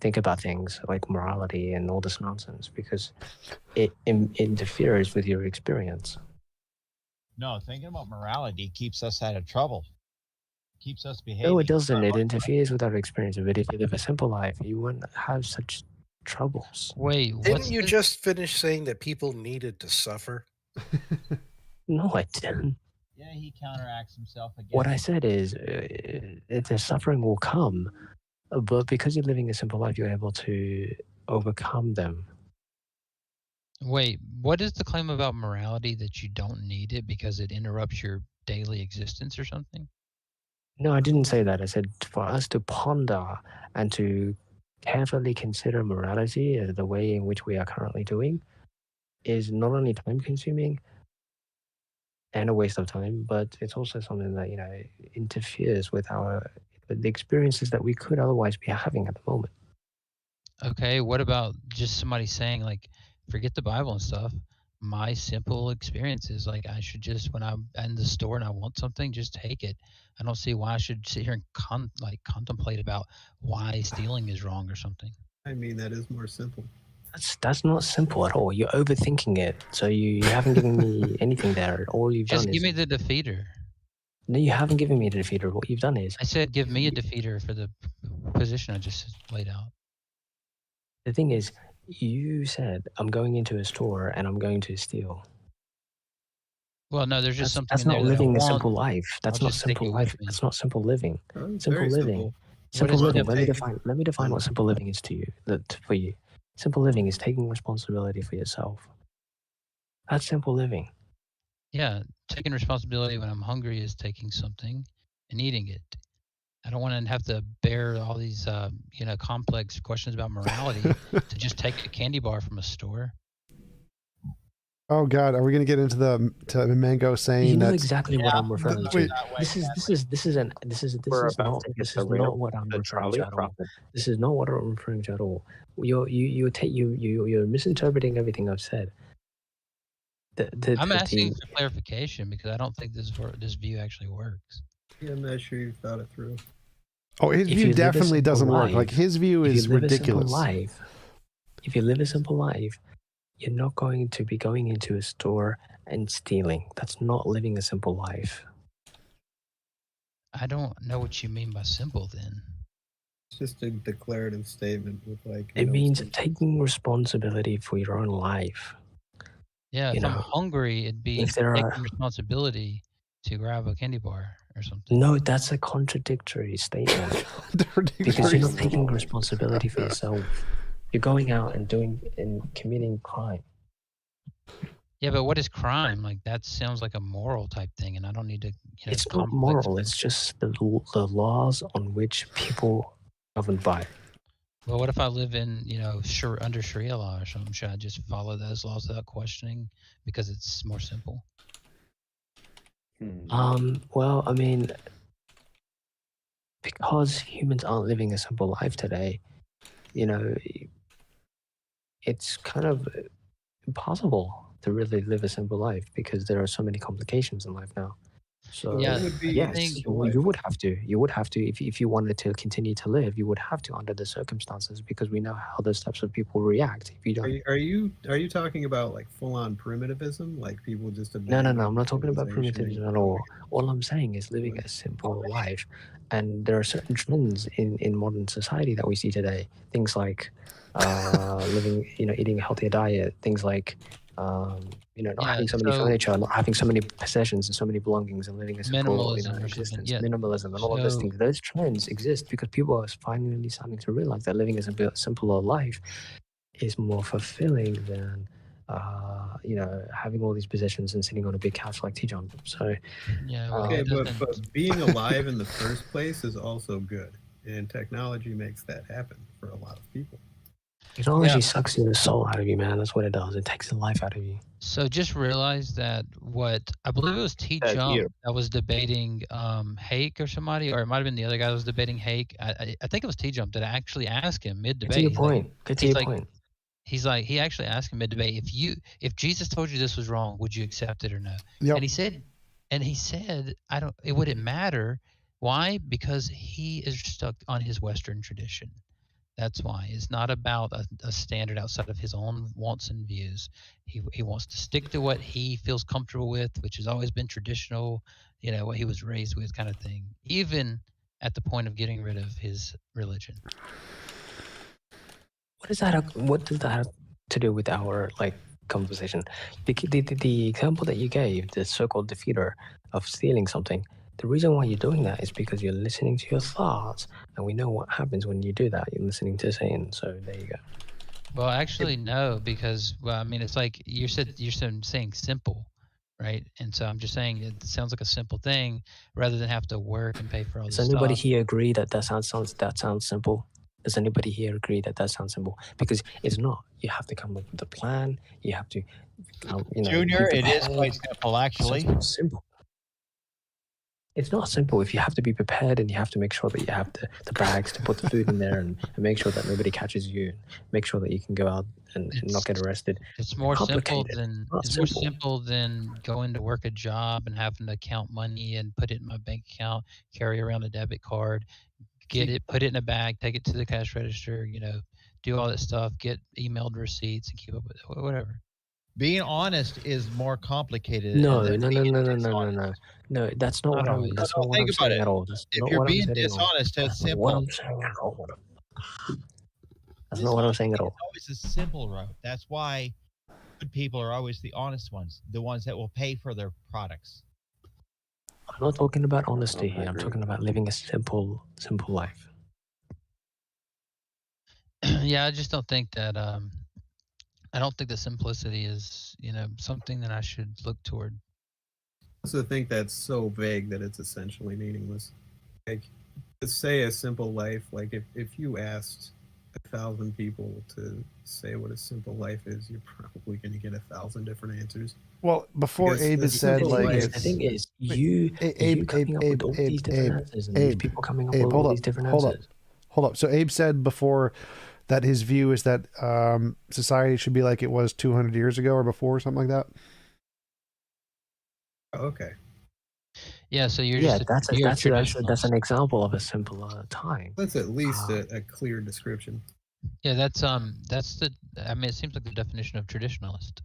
think about things like morality and all this nonsense, because it interferes with your experience. No, thinking about morality keeps us out of trouble. Keeps us behaving. No, it doesn't. It interferes with our experience. But if you live a simple life, you won't have such troubles. Wait, didn't you just finish saying that people needed to suffer? No, I didn't. Yeah, he counteracts himself again. What I said is, the suffering will come, but because you're living a simple life, you're able to overcome them. Wait, what is the claim about morality, that you don't need it because it interrupts your daily existence or something? No, I didn't say that. I said for us to ponder and to carefully consider morality the way in which we are currently doing is not only time consuming and a waste of time, but it's also something that, interferes with the experiences that we could otherwise be having at the moment. Okay, what about just somebody saying, like, forget the Bible and stuff. My simple experience is like I should just, when I'm in the store and I want something, just take it. I don't see why I should sit here and contemplate about why stealing is wrong or something. I mean, that is more simple. That's not simple at all. You're overthinking it. So you haven't given me anything there. All you've Just done give is me the defeater. no, you haven't given me the defeater. What you've done is I said give me a defeater for the position I just laid out. the thing is, you said I'm going into a store and I'm going to steal. Well, no, there's just something That's in there not that I living a want. simple life. That's I'll not just take simple it life. with me. That's not simple living. It's Simple very living. simple. Simple What is living. it? Let me define what simple living is to you. For you, simple living is taking responsibility for yourself. That's simple living. Yeah, taking responsibility when I'm hungry is taking something and eating it. I don't want to have to bear all these, complex questions about morality to just take a candy bar from a store. Oh God, are we going to get into to Mango saying You know that? exactly what I'm referring to. Wait. This is not what I'm referring to at all. This is not what I'm referring to at all. You're misinterpreting everything I've said. I'm asking for clarification because I don't think this view actually works. Yeah, I'm not sure you thought it through. Oh, his If view you live a definitely simple doesn't work. life- Like his view if you is live a simple ridiculous. life, if you live a simple life, you're not going to be going into a store and stealing. That's not living a simple life. I don't know what you mean by simple then. It's just a declarative statement with like. It means taking responsibility for your own life. Yeah, if You I'm know, hungry, it'd be if there taking are- responsibility to grab a candy bar or something. No, that's a contradictory statement. Because you're not taking responsibility for yourself. You're going out and committing crime. Yeah, but what is crime? Like that sounds like a moral type thing, and I don't need to. It's not moral. It's just the laws on which people governed by. Well, what if I live in, under Sharia law or something? Should I just follow those laws without questioning because it's more simple? Well, I mean, because humans aren't living a simple life today, it's kind of impossible to really live a simple life because there are so many complications in life now. So Yeah, yes, you would have to. You would have to if you wanted to continue to live. You would have to under the circumstances because we know how those types of people react. If you don't, Are you talking about like full on primitivism, like people just no. I'm not talking about primitivism at all. All I'm saying is living a simple life, and there are certain trends in modern society that we see today. Things like living, eating a healthier diet. Things like not having so many furniture, not having so many possessions and so many belongings, and living a simple, existence. Minimalism and all of those things. Those trends exist because people are finally starting to realize that living a simpler life is more fulfilling than having all these possessions and sitting on a big couch like TJump. So okay, but being alive in the first place is also good, and technology makes that happen for a lot of people. Technology sucks the soul out of you, man. That's what it does. It takes the life out of you. So just realize that I believe it was TJump that was debating Hake or somebody, or it might have been the other guy that was debating Hake. I think it was TJump that actually asked him mid-debate. Get to your point. He's like, he actually asked him mid-debate, if Jesus told you this was wrong, would you accept it or no? Yep. And he said, it wouldn't matter. Why? Because he is stuck on his Western tradition. That's why. It's not about a standard outside of his own wants and views. He wants to stick to what he feels comfortable with, which has always been traditional, what he was raised with kind of thing, even at the point of getting rid of his religion. What does that have to do with our conversation? The example that you gave, the so-called defeater of stealing something, the reason why you're doing that is because you're listening to your thoughts, and we know what happens when you do that. You're listening to Satan. So there you go. Well, actually, no, because it's like you're saying simple, right? And so I'm just saying it sounds like a simple thing rather than have to work and pay for all this Does anybody stuff. here agree that sounds simple? Does anybody here agree that that sounds simple? Because it's not. You have to come up with a plan. You have to, Junior, be it is prepared. quite simple, actually. It's not simple. It's not simple. If you have to be prepared and you have to make sure that you have the bags to put the food in there and make sure that nobody catches you, and make sure that you can go out and not get arrested. It's more simple than Not it's simple. more simple than going to work a job and having to count money and put it in my bank account, carry around a debit card, get it, put it in a bag, take it to the cash register, do all that stuff, get emailed receipts and keep up with it, whatever. Being honest is more complicated. No, than no, being no, no, no, no, dishonest. no, no. That's not Not what I'm. always. That's No, not what think I'm about saying it. at all. That's If not you're what I'm being saying at all. dishonest, That's it's not simple. what I'm saying at all. That's not what I'm saying at all. It's always a simple route. That's why good people are always the honest ones, the ones that will pay for their products. I'm not talking about honesty here. I'm talking about living a simple life. Yeah, I just don't think that I don't think that simplicity is, something that I should look toward. I also think that's so vague that it's essentially meaningless. Like, to say a simple life, like if you asked 1,000 people to say what a simple life is, you're probably going to get 1,000 different answers. Well, before Because Abe the had said, simple like, life- The thing is, you coming up with all these different answers, and these people coming up with all these different answers. Hold up. So Abe said before that his view is that society should be like it was 200 years ago or before, or something like that. Okay. Yeah, so you're Yeah, just you're a traditionalist. that's an example of a simpler time. That's at least a clear description. Yeah, that's the. I mean, it seems like the definition of traditionalist.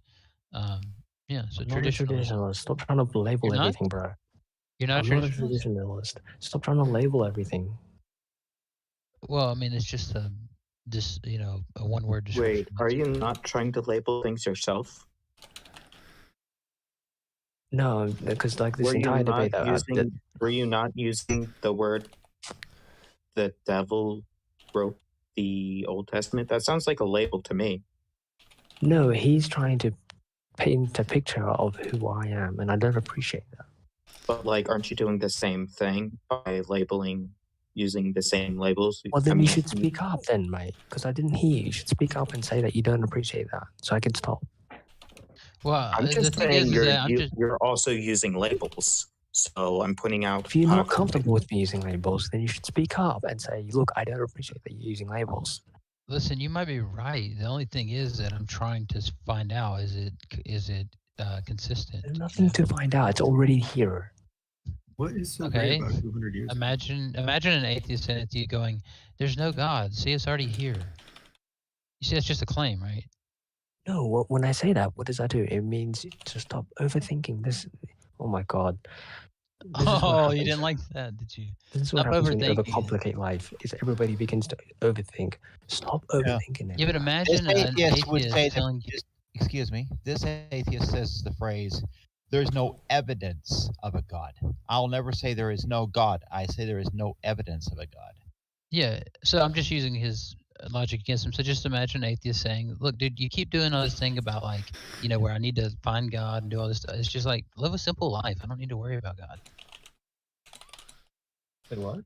Yeah, so I'm not a traditionalist. traditionalist. Stop trying to label You're not? everything, bro. You're not I'm not a traditionalist? traditionalist. Stop trying to label everything. Well, I mean, it's just a one-word description. Wait, are you not trying to label things yourself? No, because like this entire debate that Were you not using the word the devil wrote the Old Testament? That sounds like a label to me. no, he's trying to paint a picture of who I am, and I don't appreciate that. But like, aren't you doing the same thing by labeling, using the same labels? Well, then you should speak up, then, mate. Because I didn't hear you. You should speak up and say that you don't appreciate that, so I can stop. Well, I'm the just thing saying is that you're also using labels. So I'm pointing out. If you're not comfortable with me using labels, then you should speak up and say, "Look, I don't appreciate that you're using labels." Listen, you might be right. The only thing is that I'm trying to find out is it consistent? There's nothing to find out. It's already here. What is so Okay. great about 200 years? Imagine an atheist saying it to you going, "There's no God. See, it's already here." You see, that's just a claim, right? No, when I say that, what does that do? It means to stop overthinking this. Oh my God. This is what Oh, you happens. didn't like that, did you? This is what Stop happens when you overthinking. overcomplicate life. Is everybody begins to overthink. Stop overthinking it. Yeah, but imagine This an atheist would atheist say telling that, excuse me, this atheist says the phrase, "There's no evidence of a God." I'll never say there is no God. I say there is no evidence of a God. Yeah, so I'm just using his logic against him. So just imagine an atheist saying, "Look, dude, you keep doing all this thing about where I need to find God and do all this stuff. It's just like live a simple life. I don't need to worry about God." Wait, what?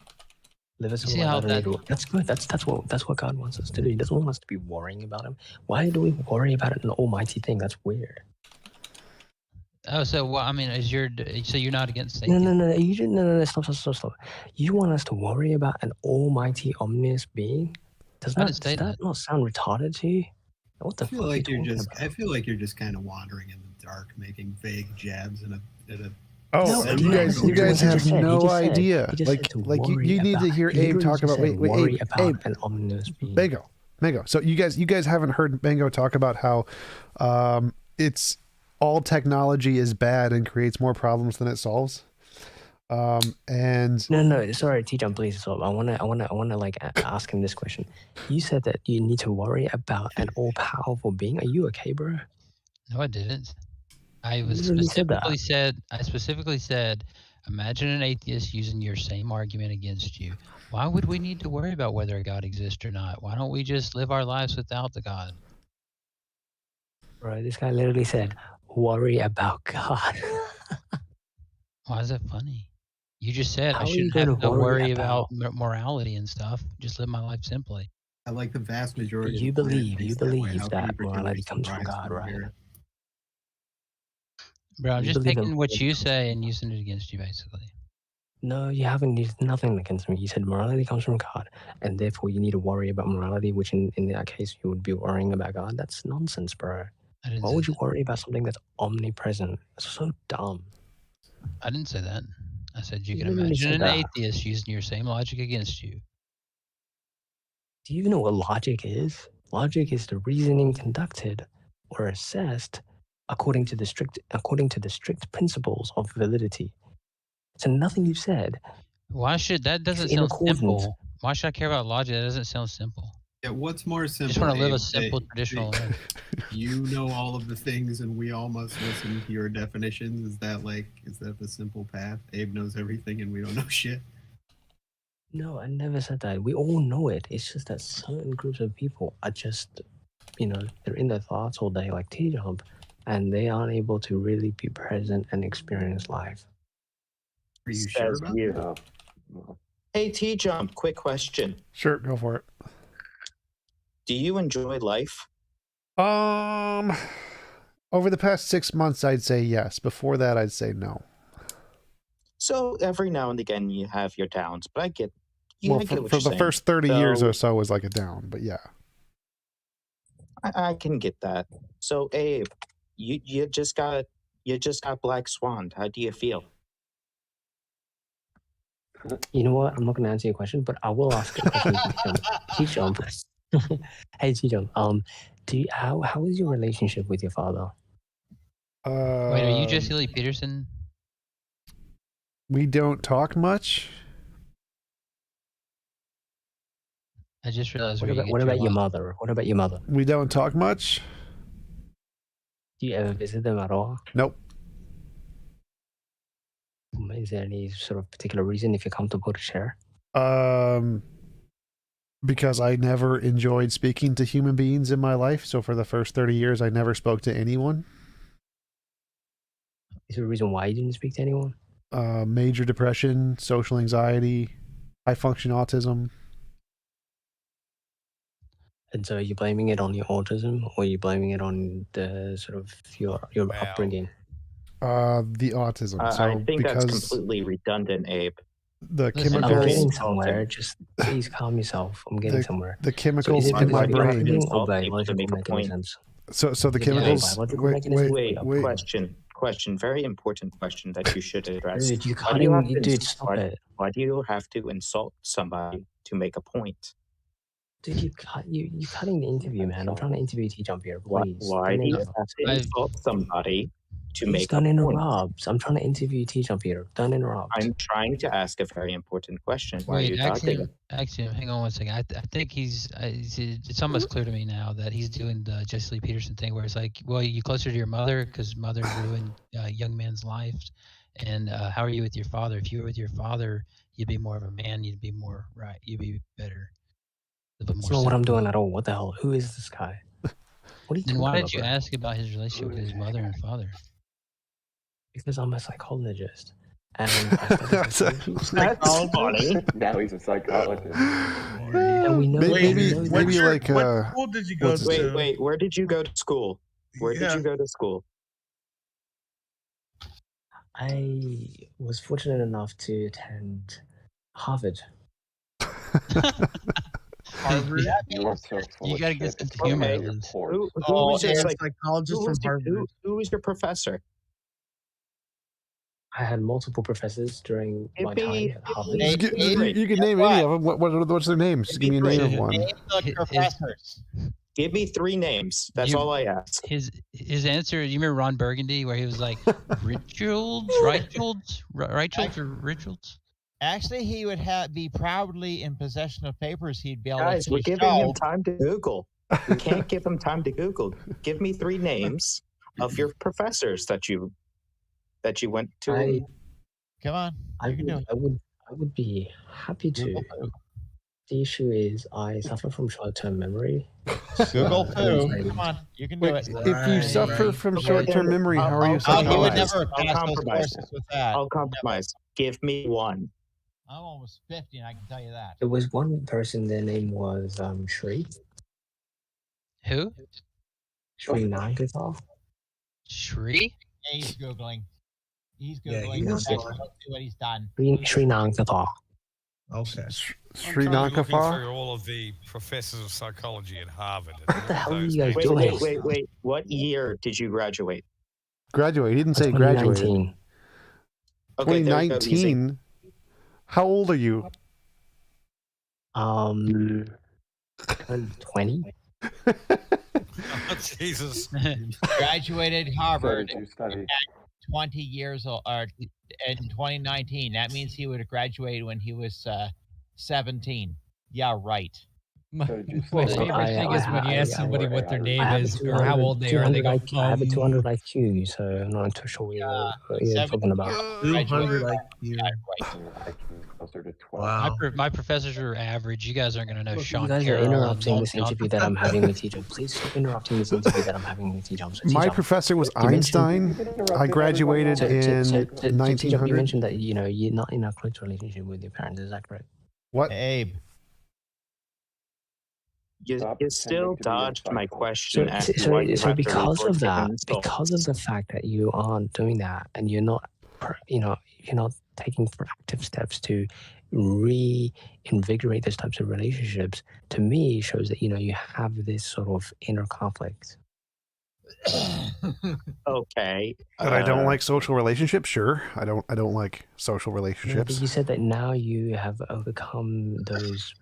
Live a see simple how life. that- That's good. That's what God wants us to do. He doesn't want us to be worrying about him. Why do we worry about an almighty thing? That's weird. Oh, so well, I mean, so you're not against No, atheism? no, you didn't. No, stop. You want us to worry about an almighty, omniscient being? Does I that, didn't say does that not sound retarded to you? What the I feel fuck are you like you're talking just. about? I feel like you're just kind of wandering in the dark, making vague jabs at a. Oh, No, you guys what he have just said. He no just said- idea. he just Like, said to you worry need to about- hear he Abe literally talk just about. said Wait, worry Abe, about Abe, an ominous being. Mango. So you guys haven't heard Mango talk about how it's all technology is bad and creates more problems than it solves. And No, sorry, TJump, please stop. I wanna like ask him this question. You said that you need to worry about an all-powerful being. Are you okay, bro? No, I didn't. I literally said that. specifically said, imagine an atheist using your same argument against you. Why would we need to worry about whether a God exists or not? Why don't we just live our lives without the God? Bro, this guy literally said, worry about God. Why is that funny? You just said How I are you shouldn't have gonna to worry worry about morality and stuff. Just live my life simply. I like the vast majority. You of the planet believe thinks that way. How can that you pretend morality you're comes from surprised God, when you right? hear it? Bro, I'm You just believe in taking what morality you comes from say and using it against you, basically. No, you haven't used nothing against me. You said morality comes from God, and therefore you need to worry about morality, which in that case you would be worrying about God. That's nonsense, bro. Why would you worry about something that's omnipresent? That's so dumb. I didn't say that. I said you can literally imagine said an that. atheist using your same logic against you. Do you even know what logic is? Logic is the reasoning conducted or assessed according to the strict principles of validity. So nothing you said. Why should that doesn't in sound accordance. simple? Why should I care about logic? That doesn't sound simple. Yeah, what's more simple? Just want to live Abe, a simple, traditional life. You know all of the things, and we all must listen to your definitions. Is that the simple path? Abe knows everything, and we don't know shit. No, I never said that. We all know it. It's just that certain groups of people are just, they're in their thoughts all day, like TJump, and they aren't able to really be present and experience life. Are you sure about that? Hey, TJump, quick question. Sure, go for it. Do you enjoy life? Over the past 6 months, I'd say yes. Before that, I'd say no. So every now and again you have your downs, but I get. Well, I get for what the you're saying. first 30 years or so was like a down, but yeah. I can get that. So Abe, you just got Black Swan. How do you feel? You know what? I'm not going to answer your question, but I will ask a question to TJump. Hey, TJump. How is your relationship with your father? Wait, are you Jesse Lee Peterson? We don't talk much. I just realized What about your mother? What about your mother? We don't talk much. Do you ever visit them at all? Nope. Is there any sort of particular reason, if you're comfortable to share? Because I never enjoyed speaking to human beings in my life. So for the first 30 years, I never spoke to anyone. Is there a reason why you didn't speak to anyone? Major depression, social anxiety, high function autism. And so are you blaming it on your autism, or are you blaming it on the sort of your upbringing? The autism. I think that's completely redundant, Abe. The chemicals. I'm getting somewhere. Just please calm yourself. I'm getting somewhere. The chemicals in my brain. Or biological mechanisms. So the chemicals. Wait. Question. Very important question that you should address. Dude, why do you have to insult somebody to make a point? Dude, you're cutting the interview, man. I'm trying to interview TJump here. Please. Why do you have to insult somebody to make a don't point? interrupt. I'm trying to interview TJump here. Don't interrupt. I'm trying to ask a very important question. Why are Wait, you talking? Axiom, hang on one second. I think it's almost clear to me now that he's doing the Jesse Lee Peterson thing where it's like, well, you closer to your mother because mother ruined a young man's life. And how are you with your father? If you were with your father, you'd be more of a man. You'd be more right. You'd be better. That's not what I'm doing at all. What the hell? Who is this guy? What are you Then talking why about, did you ask about his relationship with his mother and father? Because I'm a psychologist. And that's funny. Now he's a psychologist. And we know maybe What school did you go to? Wait. Where did you go to school? Where did you go to school? I was fortunate enough to attend Harvard. Harvard. You are so full You of gotta get shit. some humor. Okay. Liz. Who was your psychologist from Harvard. who was your professor? I had multiple professors during my time at Harvard. You can name any of them. What's their names? Just give me a name of one. Name the professors. Give me 3 names. That's all I ask. His answer. You remember Ron Burgundy, where he was like, Richards, or Richards? Actually, he would be proudly in possession of papers he'd be able Guys, to we're giving him show. time to Google. We can't give him time to Google. Give me 3 names of your professors that you went to. Come on, you can do it. I would be happy to. The issue is I suffer from short-term memory. Google foo. Come on, you can do it. If you suffer from short-term memory, how are you he would psychotic? never pass those courses with that. I'll compromise. Give me 1. I'm almost 50, and I can tell you that. There was one person, their name was Shri. Who? Shri Nagathar. Shri? Yeah, he's Googling. He's Yeah, Googling. he was Let's Googling. see what he's done. Shri Nagathar. Okay. Sri I'm looking Nagathar? through all of the professors of psychology at Harvard. What the hell are you guys doing? Wait. What year did you graduate? Graduate. He didn't say graduated. 2019. Okay, there you go, easy. 2019? How old are you? 20. Oh, Jesus. Graduated Harvard Did you study? at 20 years old, or in 2019. That means he would have graduated when he was 17. Yeah, right. My favorite thing is when you ask somebody what their name is or how old they are, they go, I have a 200 IQ, so I'm not too sure what you're talking about. 200 IQ. Closer to 12. Wow. My professors are average. You guys aren't going to know Look, Sean you guys are Carroll and interrupting Walt this interview that I'm having with TJump. Please stop interrupting this interview that I'm having with TJump. So, My TJump, professor was you mentioned- Einstein. I graduated in TJump, you 1900. mentioned that you're not in a close relationship with your parents. Is that correct? What? Abe. You still dodged my question. So because of that, because of the fact that you aren't doing that, and you're not taking proactive steps to reinvigorate those types of relationships, to me shows that you have this sort of inner conflict. Okay. That I don't like social relationships. Sure, I don't like social Yeah, relationships. but you said that now you have overcome those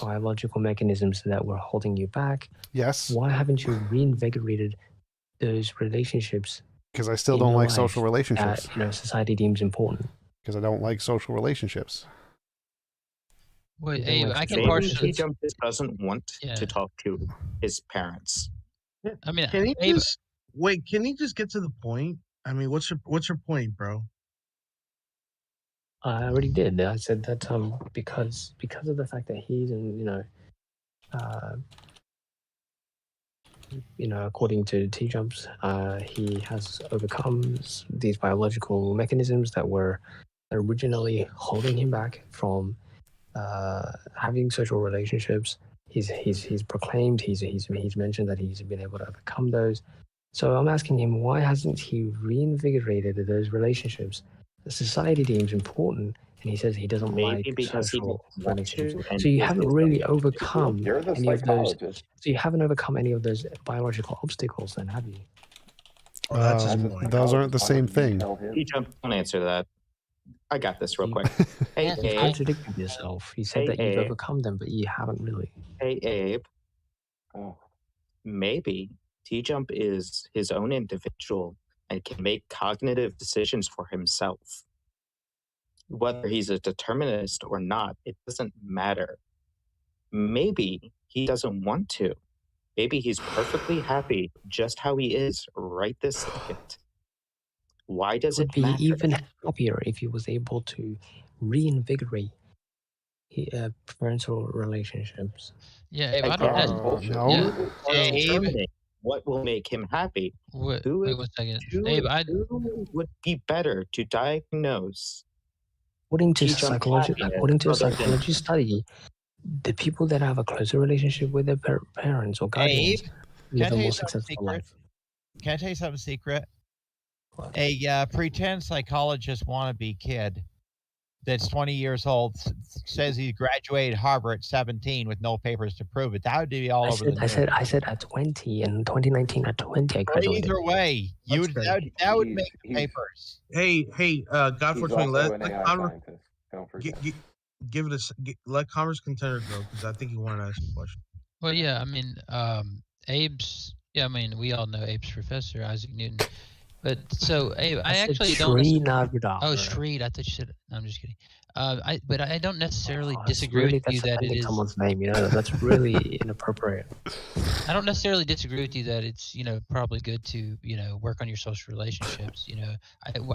biological mechanisms that were holding you back. Yes. Why haven't you reinvigorated those relationships? Because I still in don't your like life social relationships. that society deems important. Because I don't like social relationships. Wait, Maybe Abe, I can Maybe partially. TJump just doesn't want Yeah. to talk to his parents. I mean, Can he Abe, just wait? Can he just get to the point? I mean, what's your point, bro? I already did. I said that because of the fact that he's according to TJumps, he has overcome these biological mechanisms that were originally holding him back from having social relationships. He's proclaimed, he's mentioned that he's been able to overcome those. So I'm asking him, why hasn't he reinvigorated those relationships that society deems important? And he says he doesn't Maybe like because he social didn't want relationships. to, and So you his haven't really overcome You're the any of those. psychologist. So you haven't overcome any of those biological obstacles, then, have you? Oh, that's his point. Those aren't the same thing. TJump, don't answer that. I got this real quick. Hey, You've Abe. contradicted yourself. You said Hey, that you've Abe. overcome them, but you haven't really. Hey, Abe. Oh. Maybe TJump is his own individual and can make cognitive decisions for himself. Whether he's a determinist or not, it doesn't matter. Maybe he doesn't want to. Maybe he's perfectly happy just how he is right this second. Why does Would it be matter? even happier if he was able to reinvigorate parental relationships. yeah, Abe, I don't. Again, no. Yeah. determining what will make him happy. Wait, Who wait is- 1 second. Who, Abe, who would be better to diagnose? According to TJump psychology, happiness according to a rather than- psychology study, the people that have a closer relationship with their parents or guardians Abe, live can I a tell you more something successful secret? life. Can I tell you something secret? A pretend psychologist wannabe kid that's 20 years old says he graduated Harvard at 17 with no papers to prove it. That would be all over the news. I said at 20 in 2019 at 20 I graduated. Either way, you would, that would make papers. Hey, God He's 420, also let an AI Congress scientist. Don't forget. give it let Congress contender go, because I think he wanted to ask a question. Well, yeah, I mean, Abe's. Yeah, I mean, we all know Abe's professor, Isaac Newton. But so, Abe, I said actually don't. Shri Nagradar. Oh, Shri. I thought you said. No, I'm just kidding. But I don't necessarily That's disagree really, with you that's that it offending is. someone's name. That's really inappropriate. I don't necessarily disagree with you that it's probably good to work on your social relationships.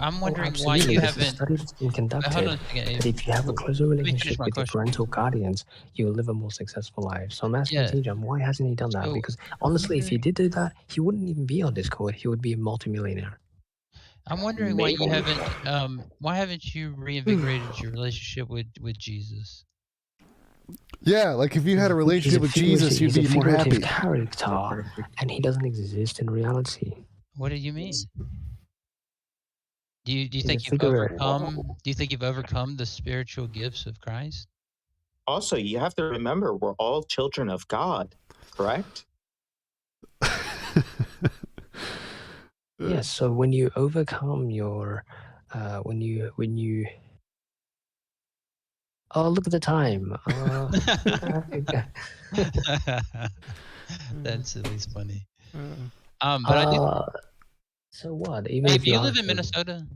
I'm wondering why absolutely. you There's a haven't. study that's been conducted Hold on a second, Abe. that if you have a closer Let me finish relationship my with your question. parental guardians, you will live a more successful life. So I'm asking Yeah. TJump, why hasn't he done that? So- Because honestly, if he did do that, he wouldn't even be on Discord. He would be a multimillionaire. I'm wondering why you haven't you reinvigorated your relationship with Jesus? Yeah, like if you had a relationship with Jesus, you'd be more happy. Character, and he doesn't exist in reality. What do you mean? Do you think you've overcome? Do you think you've overcome the spiritual gifts of Christ? Also, you have to remember we're all children of God, correct? Yes. So when you overcome your, when you. Oh, look at the time. That's at least funny. But I do. So what? Even Hey, if do you are live in children- Minnesota,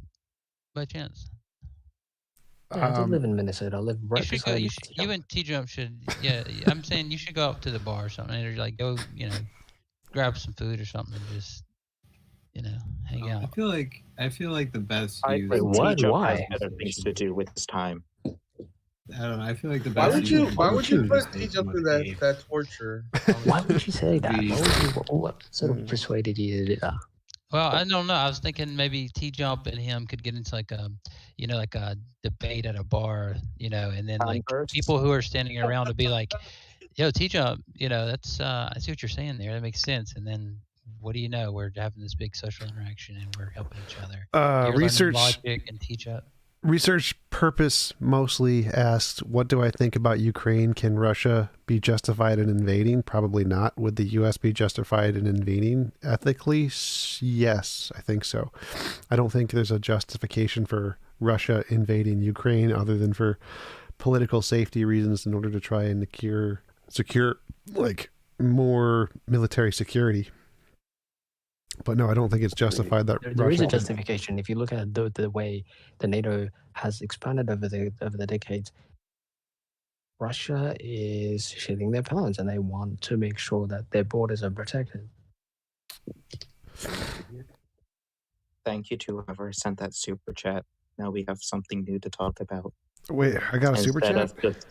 by chance? Yeah, I do live in Minnesota. I live right You should go. beside You and TJump should. Yeah, I'm saying you should go up to the bar or something, or like go, grab some food or something, and just, hang out. I feel like the best I use. think what? TJump Why? has better things to do with his time. I don't know. I feel like the Why best. would you? Why would you put TJump through that torture? Why would you say that? What sort of persuaded you to do that? Well, I don't know. I was thinking maybe TJump and him could get into like a debate at a bar, and then like people who are standing around would be like, "Yo, TJump, that's I see what you're saying there. That makes sense." And then what do you know? We're having this big social interaction and we're helping each other. You're Research learning logic and TJump. Research Purpose mostly asked, what do I think about Ukraine? Can Russia be justified in invading? Probably not. Would the U.S. be justified in invading ethically? Yes, I think so. I don't think there's a justification for Russia invading Ukraine other than for political safety reasons in order to try and secure like more military security. But no, I don't think it's justified that There is a justification. If you look at the way the NATO has expanded over the decades, Russia is shitting their pants, and they want to make sure that their borders are protected. Thank you to whoever sent that super chat. Now we have something new to talk about. Wait, I got a super chat? Instead of just,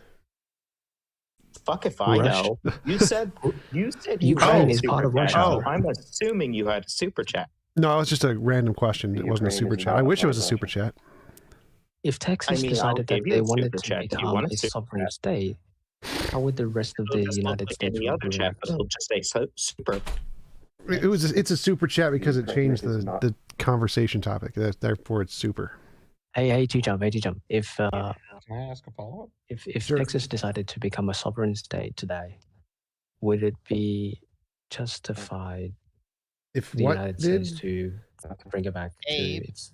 fuck if I know. You said Ukraine is part of Russia. Oh, I'm assuming you had a super chat. No, it was just a random question. It wasn't a super chat. I wish it was a super chat. If Texas decided that they wanted to become a sovereign state, how would the rest of the United States any other chat, but it'll just say super. It's a super chat because it changed the conversation topic. Therefore, it's super. Hey, TJump. If Can I ask a follow-up? if Texas decided to become a sovereign state today, would it be justified if the what United did? States to bring it back to its?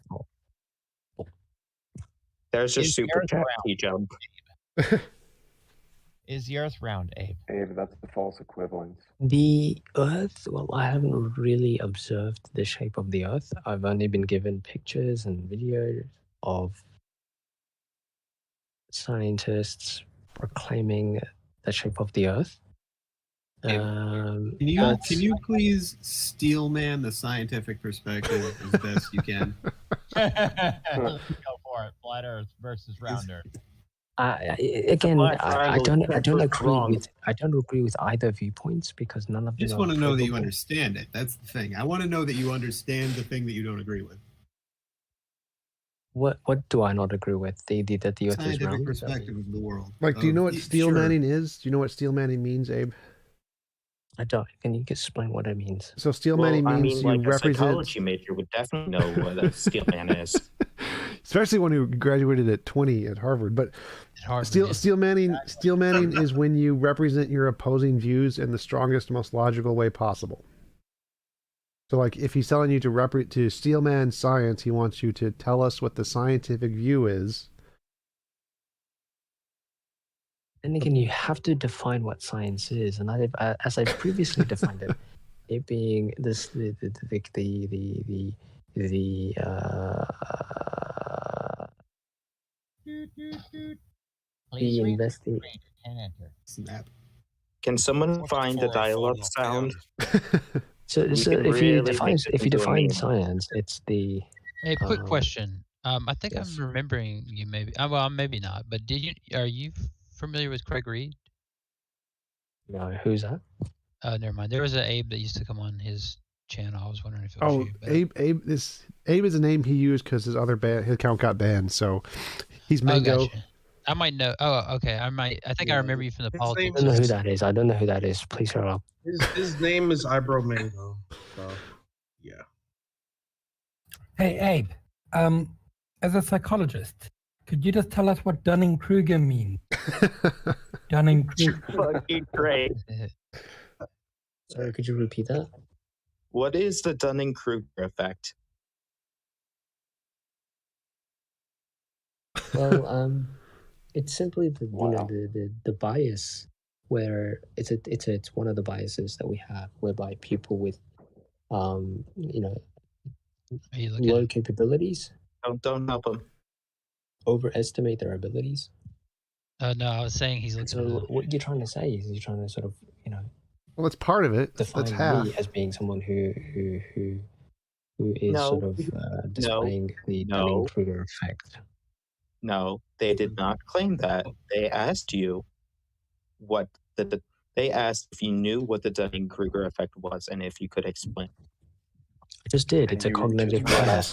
There's your Is super Earth chat, round? TJump. Is the Earth round, Abe? Abe, that's the false equivalence. The Earth, well, I haven't really observed the shape of the Earth. I've only been given pictures and videos of scientists proclaiming the shape of the Earth. Can you please steel man the scientific perspective as best you can? Go for it. Flat Earth versus round Earth. I don't agree with either viewpoints because none of I them. just want to know that you understand it. That's the thing. I want to know that you understand the thing that you don't agree with. What do I not agree with? That the Earth is Scientific round. perspective of the world. Like, do you know what steel Sure. manning is? Do you know what steel manning means, Abe? I don't. Can you explain what it means? So steel manning means you like a represent. psychology major would definitely know what a steel man is. Especially one who graduated at 20 at Harvard. But steel manning is when you represent your opposing views in the strongest, most logical way possible. So, like, if he's telling you to steel man science, he wants you to tell us what the scientific view is. Then again, you have to define what science is, and as I previously defined it, it being this the investing. Snap. Can someone find the dial-up sound? So if you define science, it's the. Hey, quick question. I think I'm remembering you maybe. Well, maybe not. But are you familiar with Craig Reed? No, who's that? Never mind. There was an Abe that used to come on his channel. I was wondering if it was Oh, you. But... Abe is a name he used because his account got banned. So he's Mango. Gotcha. I might know. Oh, okay. I think I remember you from the politics. I don't know who that is. I don't know who that is. Please shut up. His name is Eyebrow Mango. So, yeah. Hey, Abe. As a psychologist, could you just tell us what Dunning-Kruger means? Dunning-Kruger. Fucking great. Sorry, could you repeat that? What is the Dunning-Kruger effect? Well, it's simply the bias where it's one of the biases that we have, whereby people with low capabilities don't help them overestimate their abilities. No, I was saying he's looking. So what you're trying to say is you're trying to sort of Well, it's part of it. define That's half. me as being someone who is sort of displaying the Dunning-Kruger effect. No, they did not claim that. They asked you what they asked if you knew what the Dunning-Kruger effect was and if you could explain. I just did. It's a cognitive bias.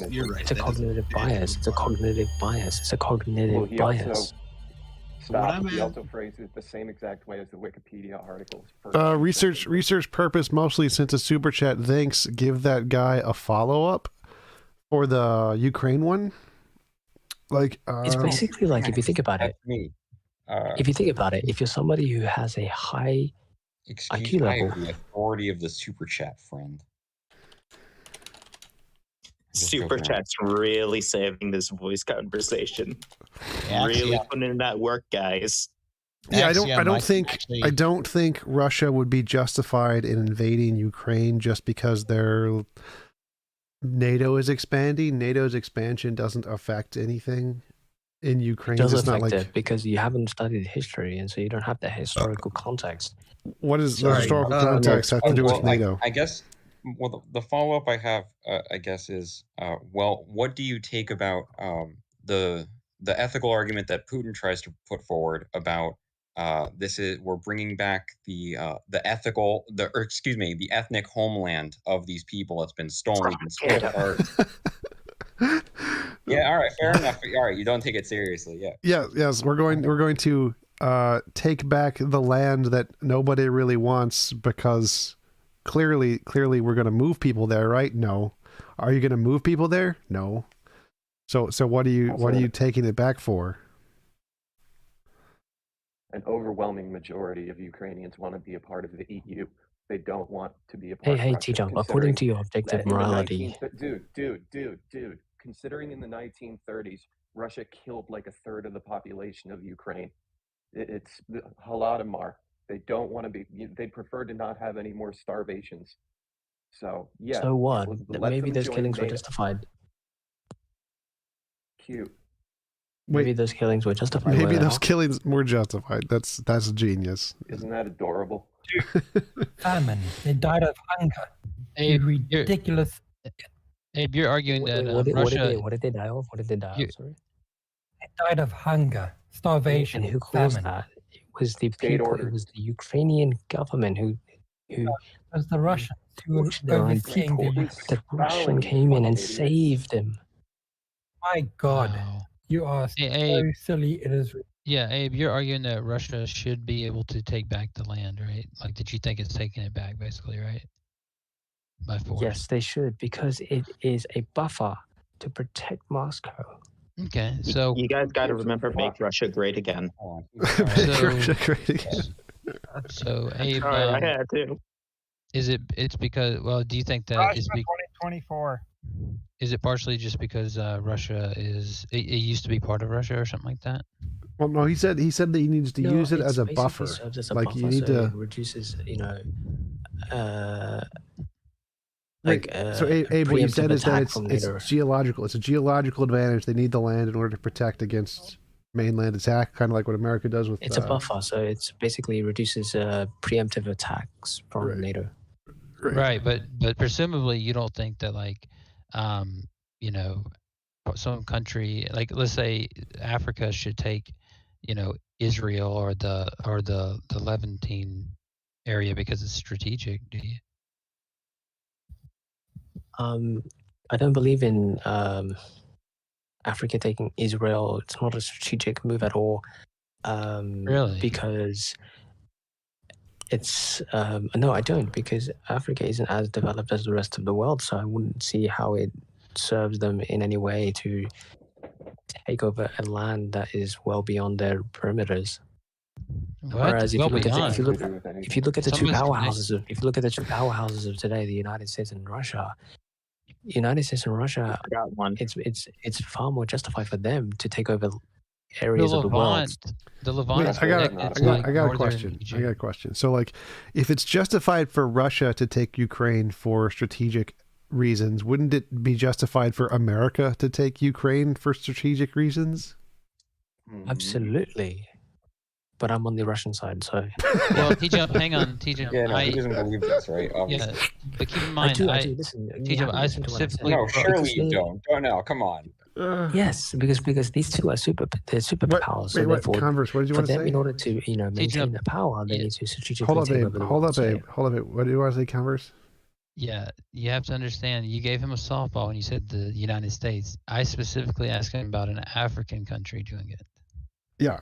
You're right. It's a cognitive bias. It's a cognitive bias. It's a cognitive bias. He also phrased it the same exact way as the Wikipedia articles. Research purpose mostly, since a super chat. Thanks. Give that guy a follow-up for the Ukraine one. Like It's basically like, if you think about it, if you're somebody who has a high IQ level, the authority of the super chat, friend. Super chat's really saving this voice conversation. Really putting in that work, guys. Yeah, I don't think Russia would be justified in invading Ukraine just because their NATO is expanding. NATO's expansion doesn't affect anything in Ukraine. It does it's affect not like it because you haven't studied history, and so you don't have the historical context. What does the historical context have to do with NATO? I guess. Well, the follow up I have, I guess, is what do you take about the ethical argument that Putin tries to put forward about we're bringing back the ethnic homeland of these people that's been stolen, split apart. Yeah, all right, fair enough. All right, you don't take it seriously, yeah. Yes, we're going to take back the land that nobody really wants because clearly we're going to move people there, right? No. Are you going to move people there? No. So what are you taking it back for? An overwhelming majority of Ukrainians want to be a part of the EU. They don't want to be a part of Hey, Russia. TJump, according to your objective morality. Dude, considering in the 1930s, Russia killed like a third of the population of Ukraine. It's Holodomor. They don't want to be, they prefer to not have any more starvations. So, yeah. So what? Maybe those killings were justified. Cute. Maybe those killings were justified. Maybe those killings were justified. That's genius. Isn't that adorable? Famine. They died of hunger. Ridiculous. Abe, you're arguing that Russia. What did they die of? What did they die of? Sorry. They died of hunger, starvation, and who caused famine. that? It was the people. It was the Ukrainian government who. It was the Russians who were their own overseeing people. the The Russian came in and saved them. My God, you are so silly. It is. Yeah, Abe, you're arguing that Russia should be able to take back the land, right? Like, did you think it's taking it back, basically, right? By force. Yes, they should, because it is a buffer to protect Moscow. Okay, so you guys got to remember, make Russia great again. So Abe, I had to. It's because, well, do you think that is 2024? Is it partially just because Russia it used to be part of Russia or something like that? Well, no, he said that he needs to use it as a buffer. Like buffer, you need to it reduces, so Abe, what you said is that it's geological. It's a geological advantage. They need the land in order to protect against mainland attack, kind of like what America does with. It's a buffer, so it's basically reduces preemptive attacks from NATO. Right, but presumably you don't think that some country, like let's say Africa, should take Israel or the Levantine area because it's strategic, do you? I don't believe in Africa taking Israel. It's not a strategic move at all. Really? Because it's no, I don't, because Africa isn't as developed as the rest of the world, so I wouldn't see how it serves them in any way to take over a land that is well beyond their perimeters. What? Whereas if Well you look beyond. at if you look at the two powerhouses of today, the United States and Russia. United States and Russia, it's far more justified for them to take over areas of the world. The Levant is I got a northern question. Egypt. I got a question. So, like, if it's justified for Russia to take Ukraine for strategic reasons, wouldn't it be justified for America to take Ukraine for strategic reasons? Absolutely. But I'm on the Russian side, so. Well, TJump, hang on, TJump. Yeah, no, he doesn't believe this, right? Yeah, but keep in mind, I do. Listen, TJump, I specifically. No, surely you don't. Oh no, come on. Yes, because these two are superpowers. So therefore, Converse, what did you want to say? in order to maintain the power, they need to strategically Hold up, take babe. over the Hold world. up, babe. Hold up, babe. What do you want to say, Converse? Yeah, you have to understand. You gave him a softball when you said the United States. I specifically asked him about an African country doing it. Yeah.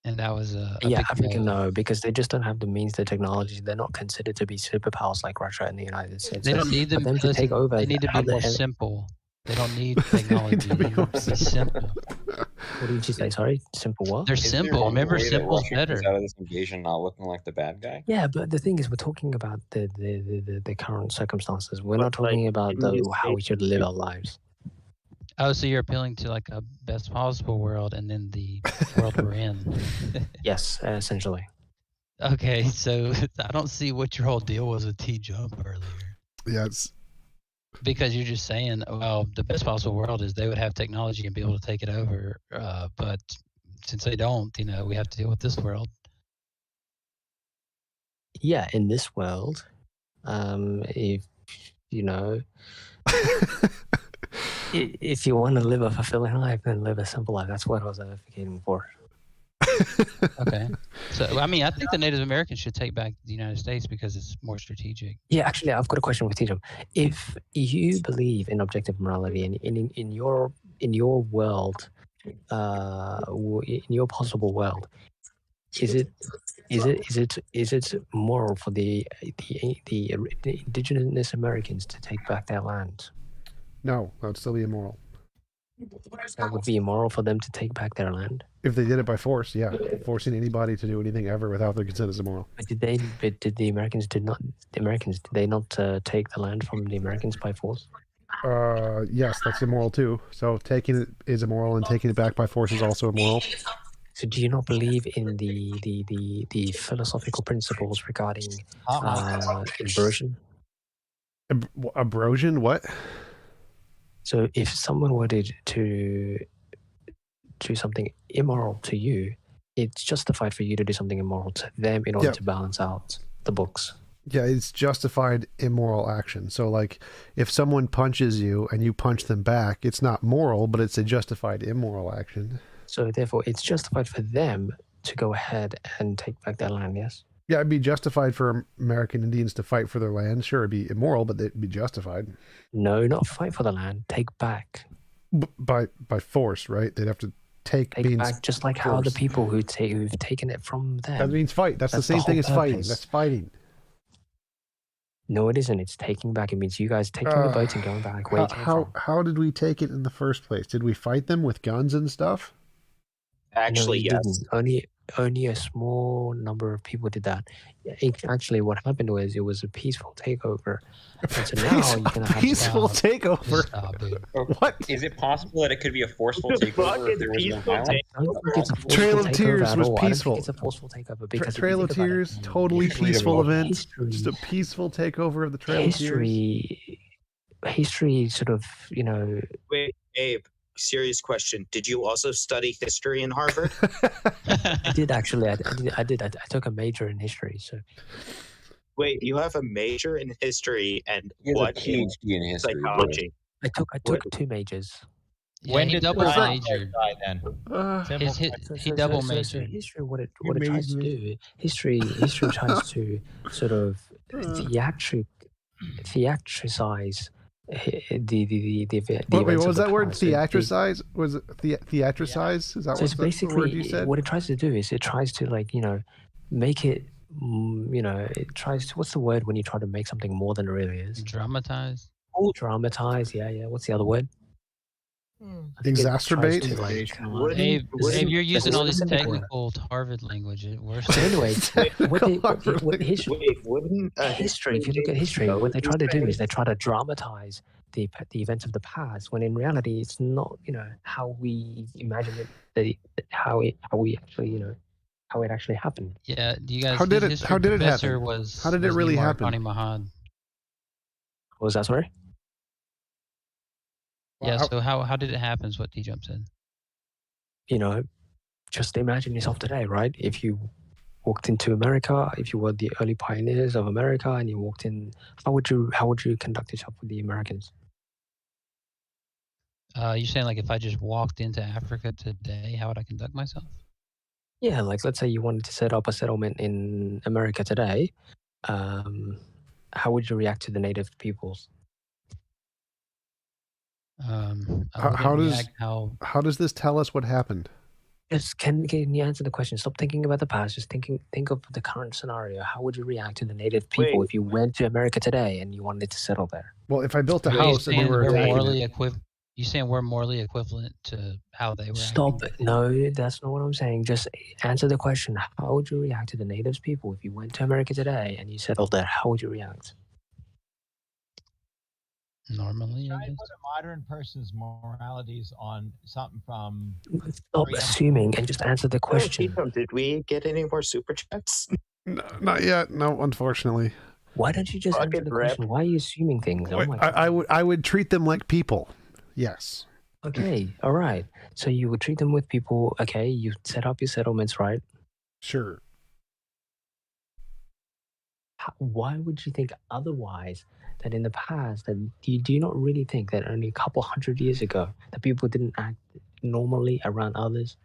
And that was a Yeah, big African no. no, because they just don't have the means, the technology. They're not considered to be superpowers like Russia and the United States. They don't need them. For them to Listen, take over. they need to be more simple. They don't need technology. They need to be simple. What did you say? Sorry, simple what? They're simple. Remember, simple's better. Out of this invasion, not looking like the bad guy. Yeah, but the thing is, we're talking about the current circumstances. We're not talking about how we should live our lives. Oh, so you're appealing to like a best possible world and then the world we're in. Yes, essentially. Okay, so I don't see what your whole deal was with TJump earlier. Yeah, it's because you're just saying, well, the best possible world is they would have technology and be able to take it over. But since they don't, we have to deal with this world. Yeah, in this world, if if you want to live a fulfilling life, then live a simple life. That's what I was advocating for. Okay. So, I mean, I think the Native Americans should take back the United States because it's more strategic. Yeah, actually, I've got a question with TJump. If you believe in objective morality and in your world, in your possible world, is it moral for the indigenous Americans to take back their land? No, that would still be immoral. That would be immoral for them to take back their land. If they did it by force, yeah, forcing anybody to do anything ever without their consent is immoral. But did the Americans did not take the land from the Americans by force? Yes, that's immoral too. So taking it is immoral, and taking it back by force is also immoral. So do you not believe in the philosophical principles regarding inversion? Abrosion? What? So if someone were to do something immoral to you, it's justified for you to do something immoral to them in order to balance out the books. Yeah, it's justified immoral action. So, like, if someone punches you and you punch them back, it's not moral, but it's a justified immoral action. So, therefore, it's justified for them to go ahead and take back their land, yes? Yeah, it'd be justified for American Indians to fight for their land. Sure, it'd be immoral, but it'd be justified. No, not fight for the land. Take back. By force, right? They'd have to take back, just like how the people who've taken it from them. That means fight. That's the same thing as fighting. That's fighting. No, it isn't. It's taking back. It means you guys taking the boat and going back. How did we take it in the first place? Did we fight them with guns and stuff? Actually, no, yes. Only a small number of people did that. Actually, what happened was it was a peaceful takeover. And so now you can have peaceful takeover. What? Is it possible that it could be a forceful takeover if there was no violence? Trail of Tears was peaceful. It's a forceful takeover because Trail of Tears, totally peaceful event. Just a peaceful takeover of the Trail of Tears. History sort of, Wait, Abe. Serious question. Did you also study history in Harvard? I did actually. I did. I took a major in history. So. Wait, you have a major in history and what? PhD in history. Psychology. I took two majors. Yeah, when he double majored? He double majored. So history, what it tries to do, history tries to sort of theatricize the Wait, what events was of the that word? past. So Theatricize? Was it theatricize? Is that so it's the basically word you said? what it tries to do is it tries to make it it tries to, what's the word when you try to make something more than it really is? Dramatize. Dramatize. Yeah. What's the other word? I think it tries Exacerbate? to, like, Abe, you're using all this specific word. technical Harvard language. Worse. So anyway, history. If you look at history, what they try to do is they try to dramatize the events of the past, when in reality it's not. How we imagine it, how it actually happened. Yeah, do you guys? How did his it? history How did it professor happen? Was, How did it was really Nima happen? Arpani Mahad. What was that? Sorry. Yeah. So how did it happen? Is what TJump said. Just imagine yourself today, right? If you walked into America, if you were the early pioneers of America, and you walked in, how would you conduct yourself with the Americans? You're saying like if I just walked into Africa today, how would I conduct myself? Yeah, like let's say you wanted to set up a settlement in America today, how would you react to the native peoples? How does this tell us what happened? Just can you answer the question? Stop thinking about the past. Just think of the current scenario. How would you react to the native people if you went to America today and you wanted to settle there? Well, if I built a house and we were attacking it. You saying we're morally equivalent to how they were? Stop. No, that's not what I'm saying. Just answer the question. How would you react to the natives people if you went to America today and you settled there? How would you react? Normally, I guess. Put a modern person's moralities on something from. Stop assuming and just answer the question. Did we get any more super chats? No, not yet. No, unfortunately. Why don't you just answer the question? Why are you assuming things? Oh my God. I would treat them like people. Yes. Okay. All right. So you would treat them with people. Okay. You set up your settlements, right? Sure. Why would you think otherwise? That in the past, that do you not really think that only a couple hundred years ago that people didn't act normally around others?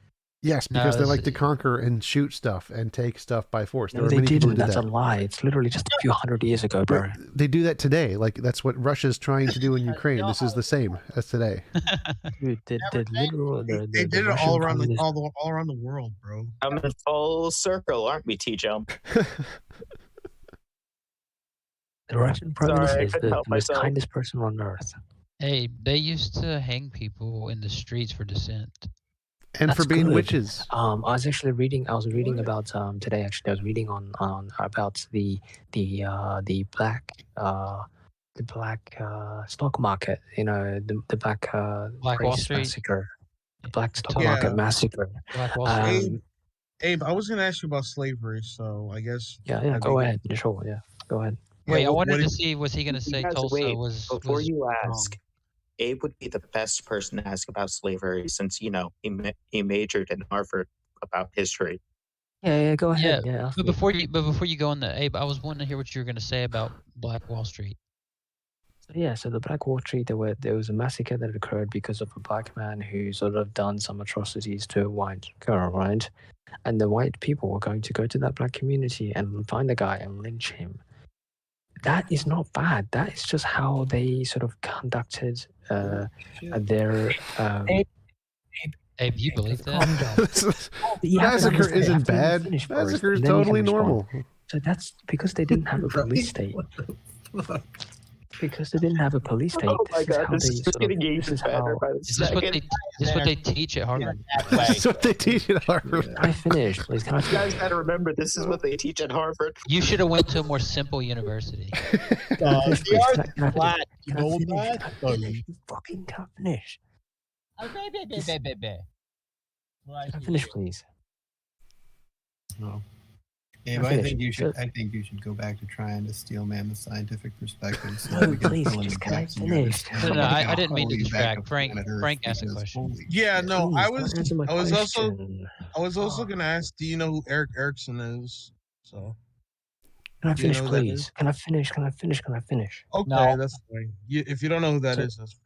Yes, because they like to conquer and shoot stuff and take stuff by force. No, they didn't. That's a lie. It's literally just a few hundred years ago, bro. They do that today. Like that's what Russia's trying to do in Ukraine. This is the same as today. Dude, they did it all around the world, bro. I'm in full circle, aren't we, TJump? The Russian Prime Minister is the most kindest person on earth. Hey, they used to hang people in the streets for dissent. And for being witches. I was reading about today. Actually, I was reading on about the black stock market. The black Wall Street massacre, the black stock market massacre. Black Wall Street. Abe, I was going to ask you about slavery, so I guess. Yeah. Go ahead. Sure. Yeah. Go ahead. Wait, I wanted to see, was he going to say Tulsa was... Before you ask, Abe would be the best person to ask about slavery since, he majored in Harvard about history. Yeah, go ahead. Yeah. But before you go on the Abe, I was wanting to hear what you were going to say about Black Wall Street. So the Black Wall Street, there was a massacre that occurred because of a black man who sort of done some atrocities to a white girl, right? And the white people were going to go to that black community and find the guy and lynch him. That is not bad. That is just how they sort of conducted their. Abe, you believe that? Massacre isn't bad. Massacre is totally normal. So that's because they didn't have a police state. Because they didn't have a police state. Oh my God, this is just getting even better by the second. Is this what they teach at Harvard? That's what they teach at Harvard. Can I finish, please? You guys got to remember, this is what they teach at Harvard. You should have went to a more simple university. The flat. You know that? You fucking can't finish. Can I finish, please? No. Abe, I think you should go back to trying to steel man the scientific perspective. So No, please, just can I finish? No, I didn't mean to distract. Frank asked a question. Yeah, no, I was also going to ask, do you know who Eric Erickson is? So. Can I finish, please? Can I finish? Okay, that's fine. If you don't know who that is, that's fine.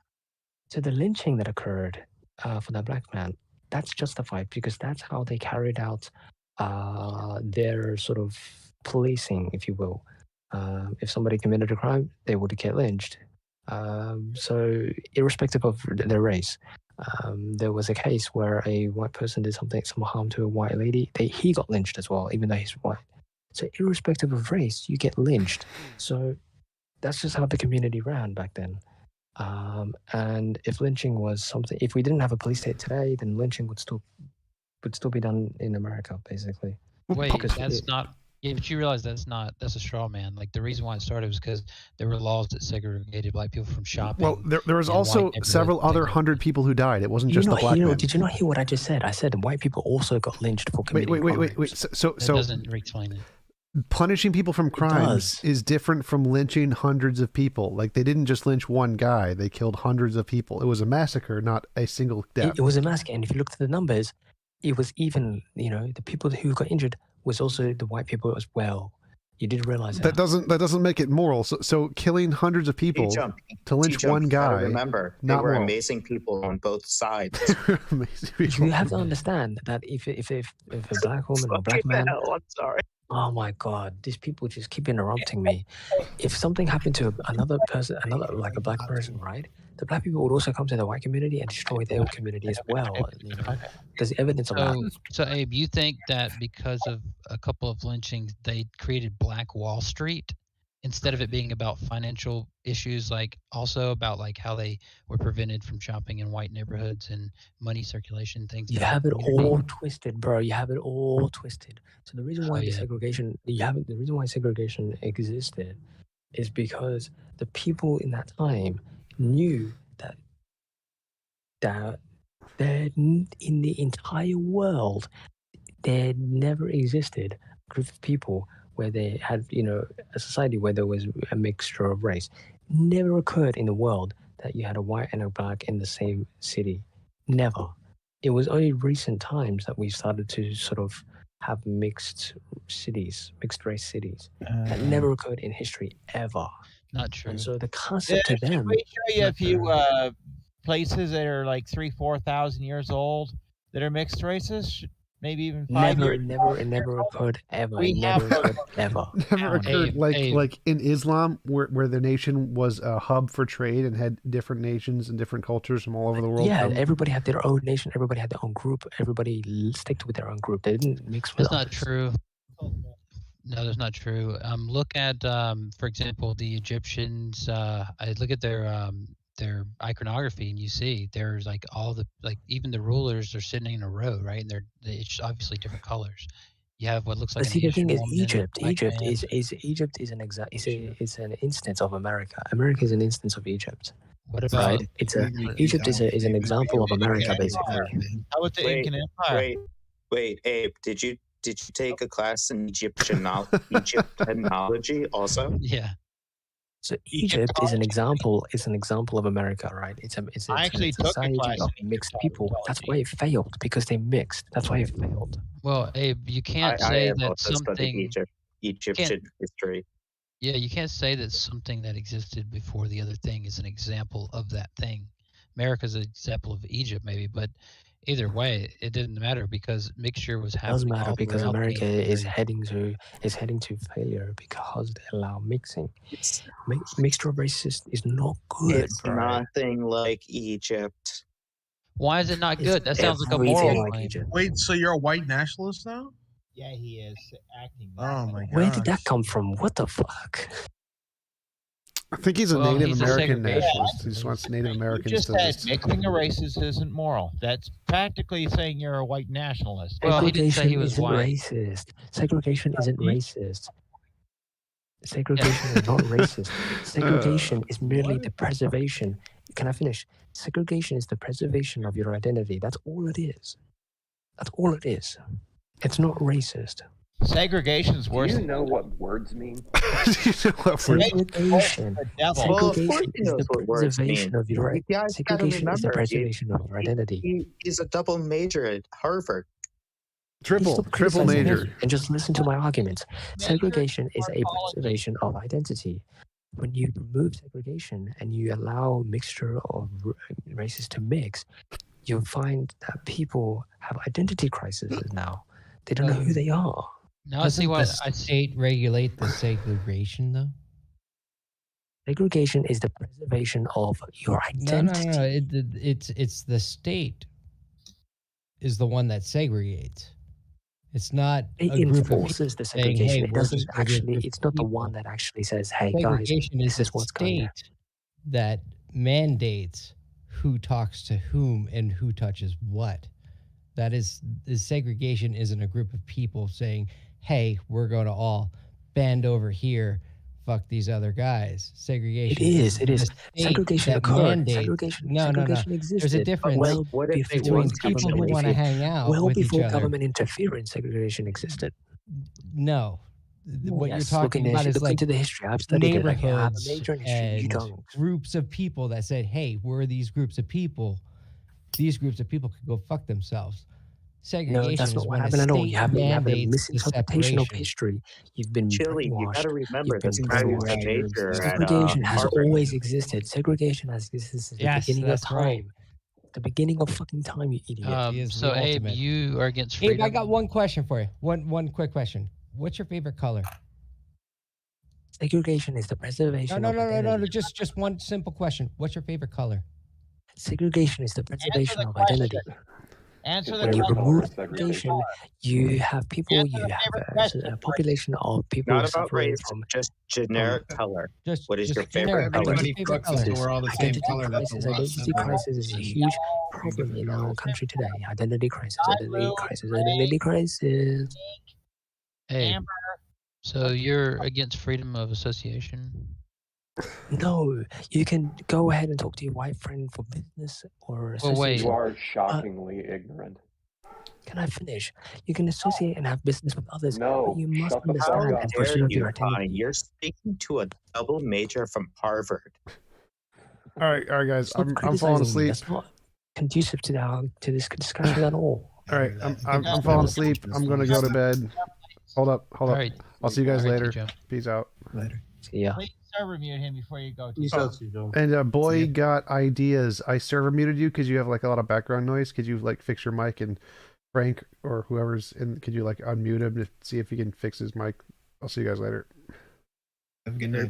So the lynching that occurred for that black man, that's justified because that's how they carried out their sort of policing, if you will. If somebody committed a crime, they would get lynched. So irrespective of their race, there was a case where a white person did some harm to a white lady. He got lynched as well, even though he's white. So irrespective of race, you get lynched. So that's just how the community ran back then. And if lynching was something, if we didn't have a police state today, then lynching would still be done in America, basically. Wait, Because that's not. Yeah, but you realize that's a straw man. Like the reason why it started was because there were laws that segregated black people from shopping. Well, there was in also white several neighborhoods. other 100 people who died. It wasn't Did just you the not black men. Did you not hear what I just said? I said white people also got lynched for committing Wait. So That doesn't explain it. punishing people from crimes is different from lynching hundreds of people. Like they didn't just lynch one guy; they killed hundreds of people. It was a massacre, not a single death. It was a massacre, and if you look at the numbers, it was even. The people who got injured was also the white people as well. You did realize that. That doesn't make it moral. So killing hundreds of people TJump. to lynch TJump, one you gotta guy. remember, they not were moral. amazing people on both sides. You have to understand that if a black woman or a black man, I'm sorry. oh my God, these people just keep interrupting me. If something happened to another person, like a black person, right? The black people would also come to the white community and destroy their own community as well. There's evidence of that. So Abe, you think that because of a couple of lynchings, they created Black Wall Street instead of it being about financial issues, like also about like how they were prevented from shopping in white neighborhoods and money circulation things? You have it all twisted, bro. You have it all twisted. So the reason why the reason why segregation existed is because the people in that time knew that in the entire world there never existed a group of people where they had a society where there was a mixture of race. Never occurred in the world that you had a white and a black in the same city. Never. It was only recent times that we started to sort of have mixed race cities. That never occurred in history ever. Not true. And so the concept to Should them. we show you a few places that are like 3,000-4,000 years old that are mixed races? Maybe even 5 years. It never occurred ever. It never occurred ever. Never occurred. Like in Islam, where the nation was a hub for trade and had different nations and different cultures from all over the world. Yeah, everybody had their own nation. Everybody had their own group. Everybody sticked with their own group. They didn't mix with That's not true. No, that's not true. Look at, for example, the Egyptians. I look at their iconography, and you see there's like even the rulers are sitting in a row, right? And it's obviously different colors. You have what looks like. But see, the thing is, Egypt is an instance of America. America is an instance of Egypt. What about Egypt is an example of America, basically. How about the Incan Empire? Wait, Abe, did you take a class in Egyptology also? Yeah. So Egypt is an example of America, right? It's a society of mixed people. That's why it failed, because they mixed. That's why it failed. Well, Abe, you can't say that something Egyptian history. Yeah, you can't say that something that existed before the other thing is an example of that thing. America's an example of Egypt, maybe, but either way, it didn't matter because mixture was happening. It doesn't matter because throughout America the is heading to failure because they allow mixing. Mixture of races is not good. It's nothing like Egypt. Why is it not good? That sounds like a moral claim. Wait, so you're a white nationalist now? Yeah, he is acting. Oh my god. Where did that come from? What the fuck? I think he's a Native American nationalist. He just wants Native Americans You just to said mixing of races isn't moral. That's practically saying you're a white nationalist. Well, he didn't say he was isn't white. racist. Segregation isn't racist. Segregation is not racist. Segregation is merely the preservation. Can I finish? Segregation is the preservation of your identity. That's all it is. That's all it is. It's not racist. Segregation's worse. Do you know what words mean? Segregation. Segregation is the preservation of your identity. Segregation is the preservation of your identity. He's a double major at Harvard. Triple major. And just listen to my arguments. Segregation is a preservation of identity. When you remove segregation and you allow mixture of races to mix, you'll find that people have identity crises now. They don't know who they are. Now see what the state regulate the segregation though. Segregation is the preservation of your identity. No. It's the state is the one that segregates. It's not It a group of enforces the saying, segregation. "Hey, It we're doesn't just gonna be a actually. group It's of not the people." one that actually says, "Hey guys, Segregation this is is what's going on." state that mandates who talks to whom and who touches what. That is segregation isn't a group of people saying, "Hey, we're going to all band over here, fuck these other guys." Segregation. It is. the state Segregation that occurred. mandates- Segregation No. existed. There's a difference Well, what if they between weren't people who want to hang out well with each before other. government interference, segregation existed. No. What you're Yes, talking about is look like into the history. I've studied it. I have a neighborhoods major in history. You and don't. groups of people that said, "Hey, we're these groups of people. These groups of people could go fuck themselves." Segregation No, that's is not what when a happened at all. state You have a mandates the misinterpretation of separation. history. You've been Chili, you brainwashed. got to remember You've been this guy who's a brainwashed. major at Segregation has Harvard. always existed. Segregation has existed since the Yes, beginning of that's right. time. The beginning of fucking time, you idiot. He is So the Abe, ultimate. you are against Abe, freedom. I got one question for you. One quick question. What's your favorite color? Segregation is the preservation of identity. No. Just one simple question. What's your favorite color? Segregation is the preservation of identity. Answer When you remove segregation, you have people, you have a population of people Not about suffering race, from just generic color. Just What is just your favorite generic. color? What's Everybody your favorite fucks us, color? so we're all the same Identity color. That's a crisis. lot Identity simpler. crisis is a huge problem in our country today. Identity crisis. Identity crisis. Identity crisis. Abe, so you're against freedom of association? No, you can go ahead and talk to your white friend for business or Well, wait. association. You are shockingly ignorant. Can I finish? You can associate and have business with others, No, but you must shut the fuck understand up. and Dare preserve you, your Connie? identity. You're speaking to a double major from Harvard. All right, guys. Stop I'm criticizing falling me. asleep. That's not conducive to this discussion at all. All right, I'm falling asleep. I'm gonna go to bed. Hold up. right. I'll see you guys All right, later. TJump. Peace out. Later. See ya. Please server mute him before you go. And boy got ideas. I server muted you because you have like a lot of background noise. Could you like fix your mic, and Frank or whoever's in? Could you like unmute him to see if he can fix his mic? I'll see you guys later. Have a good night.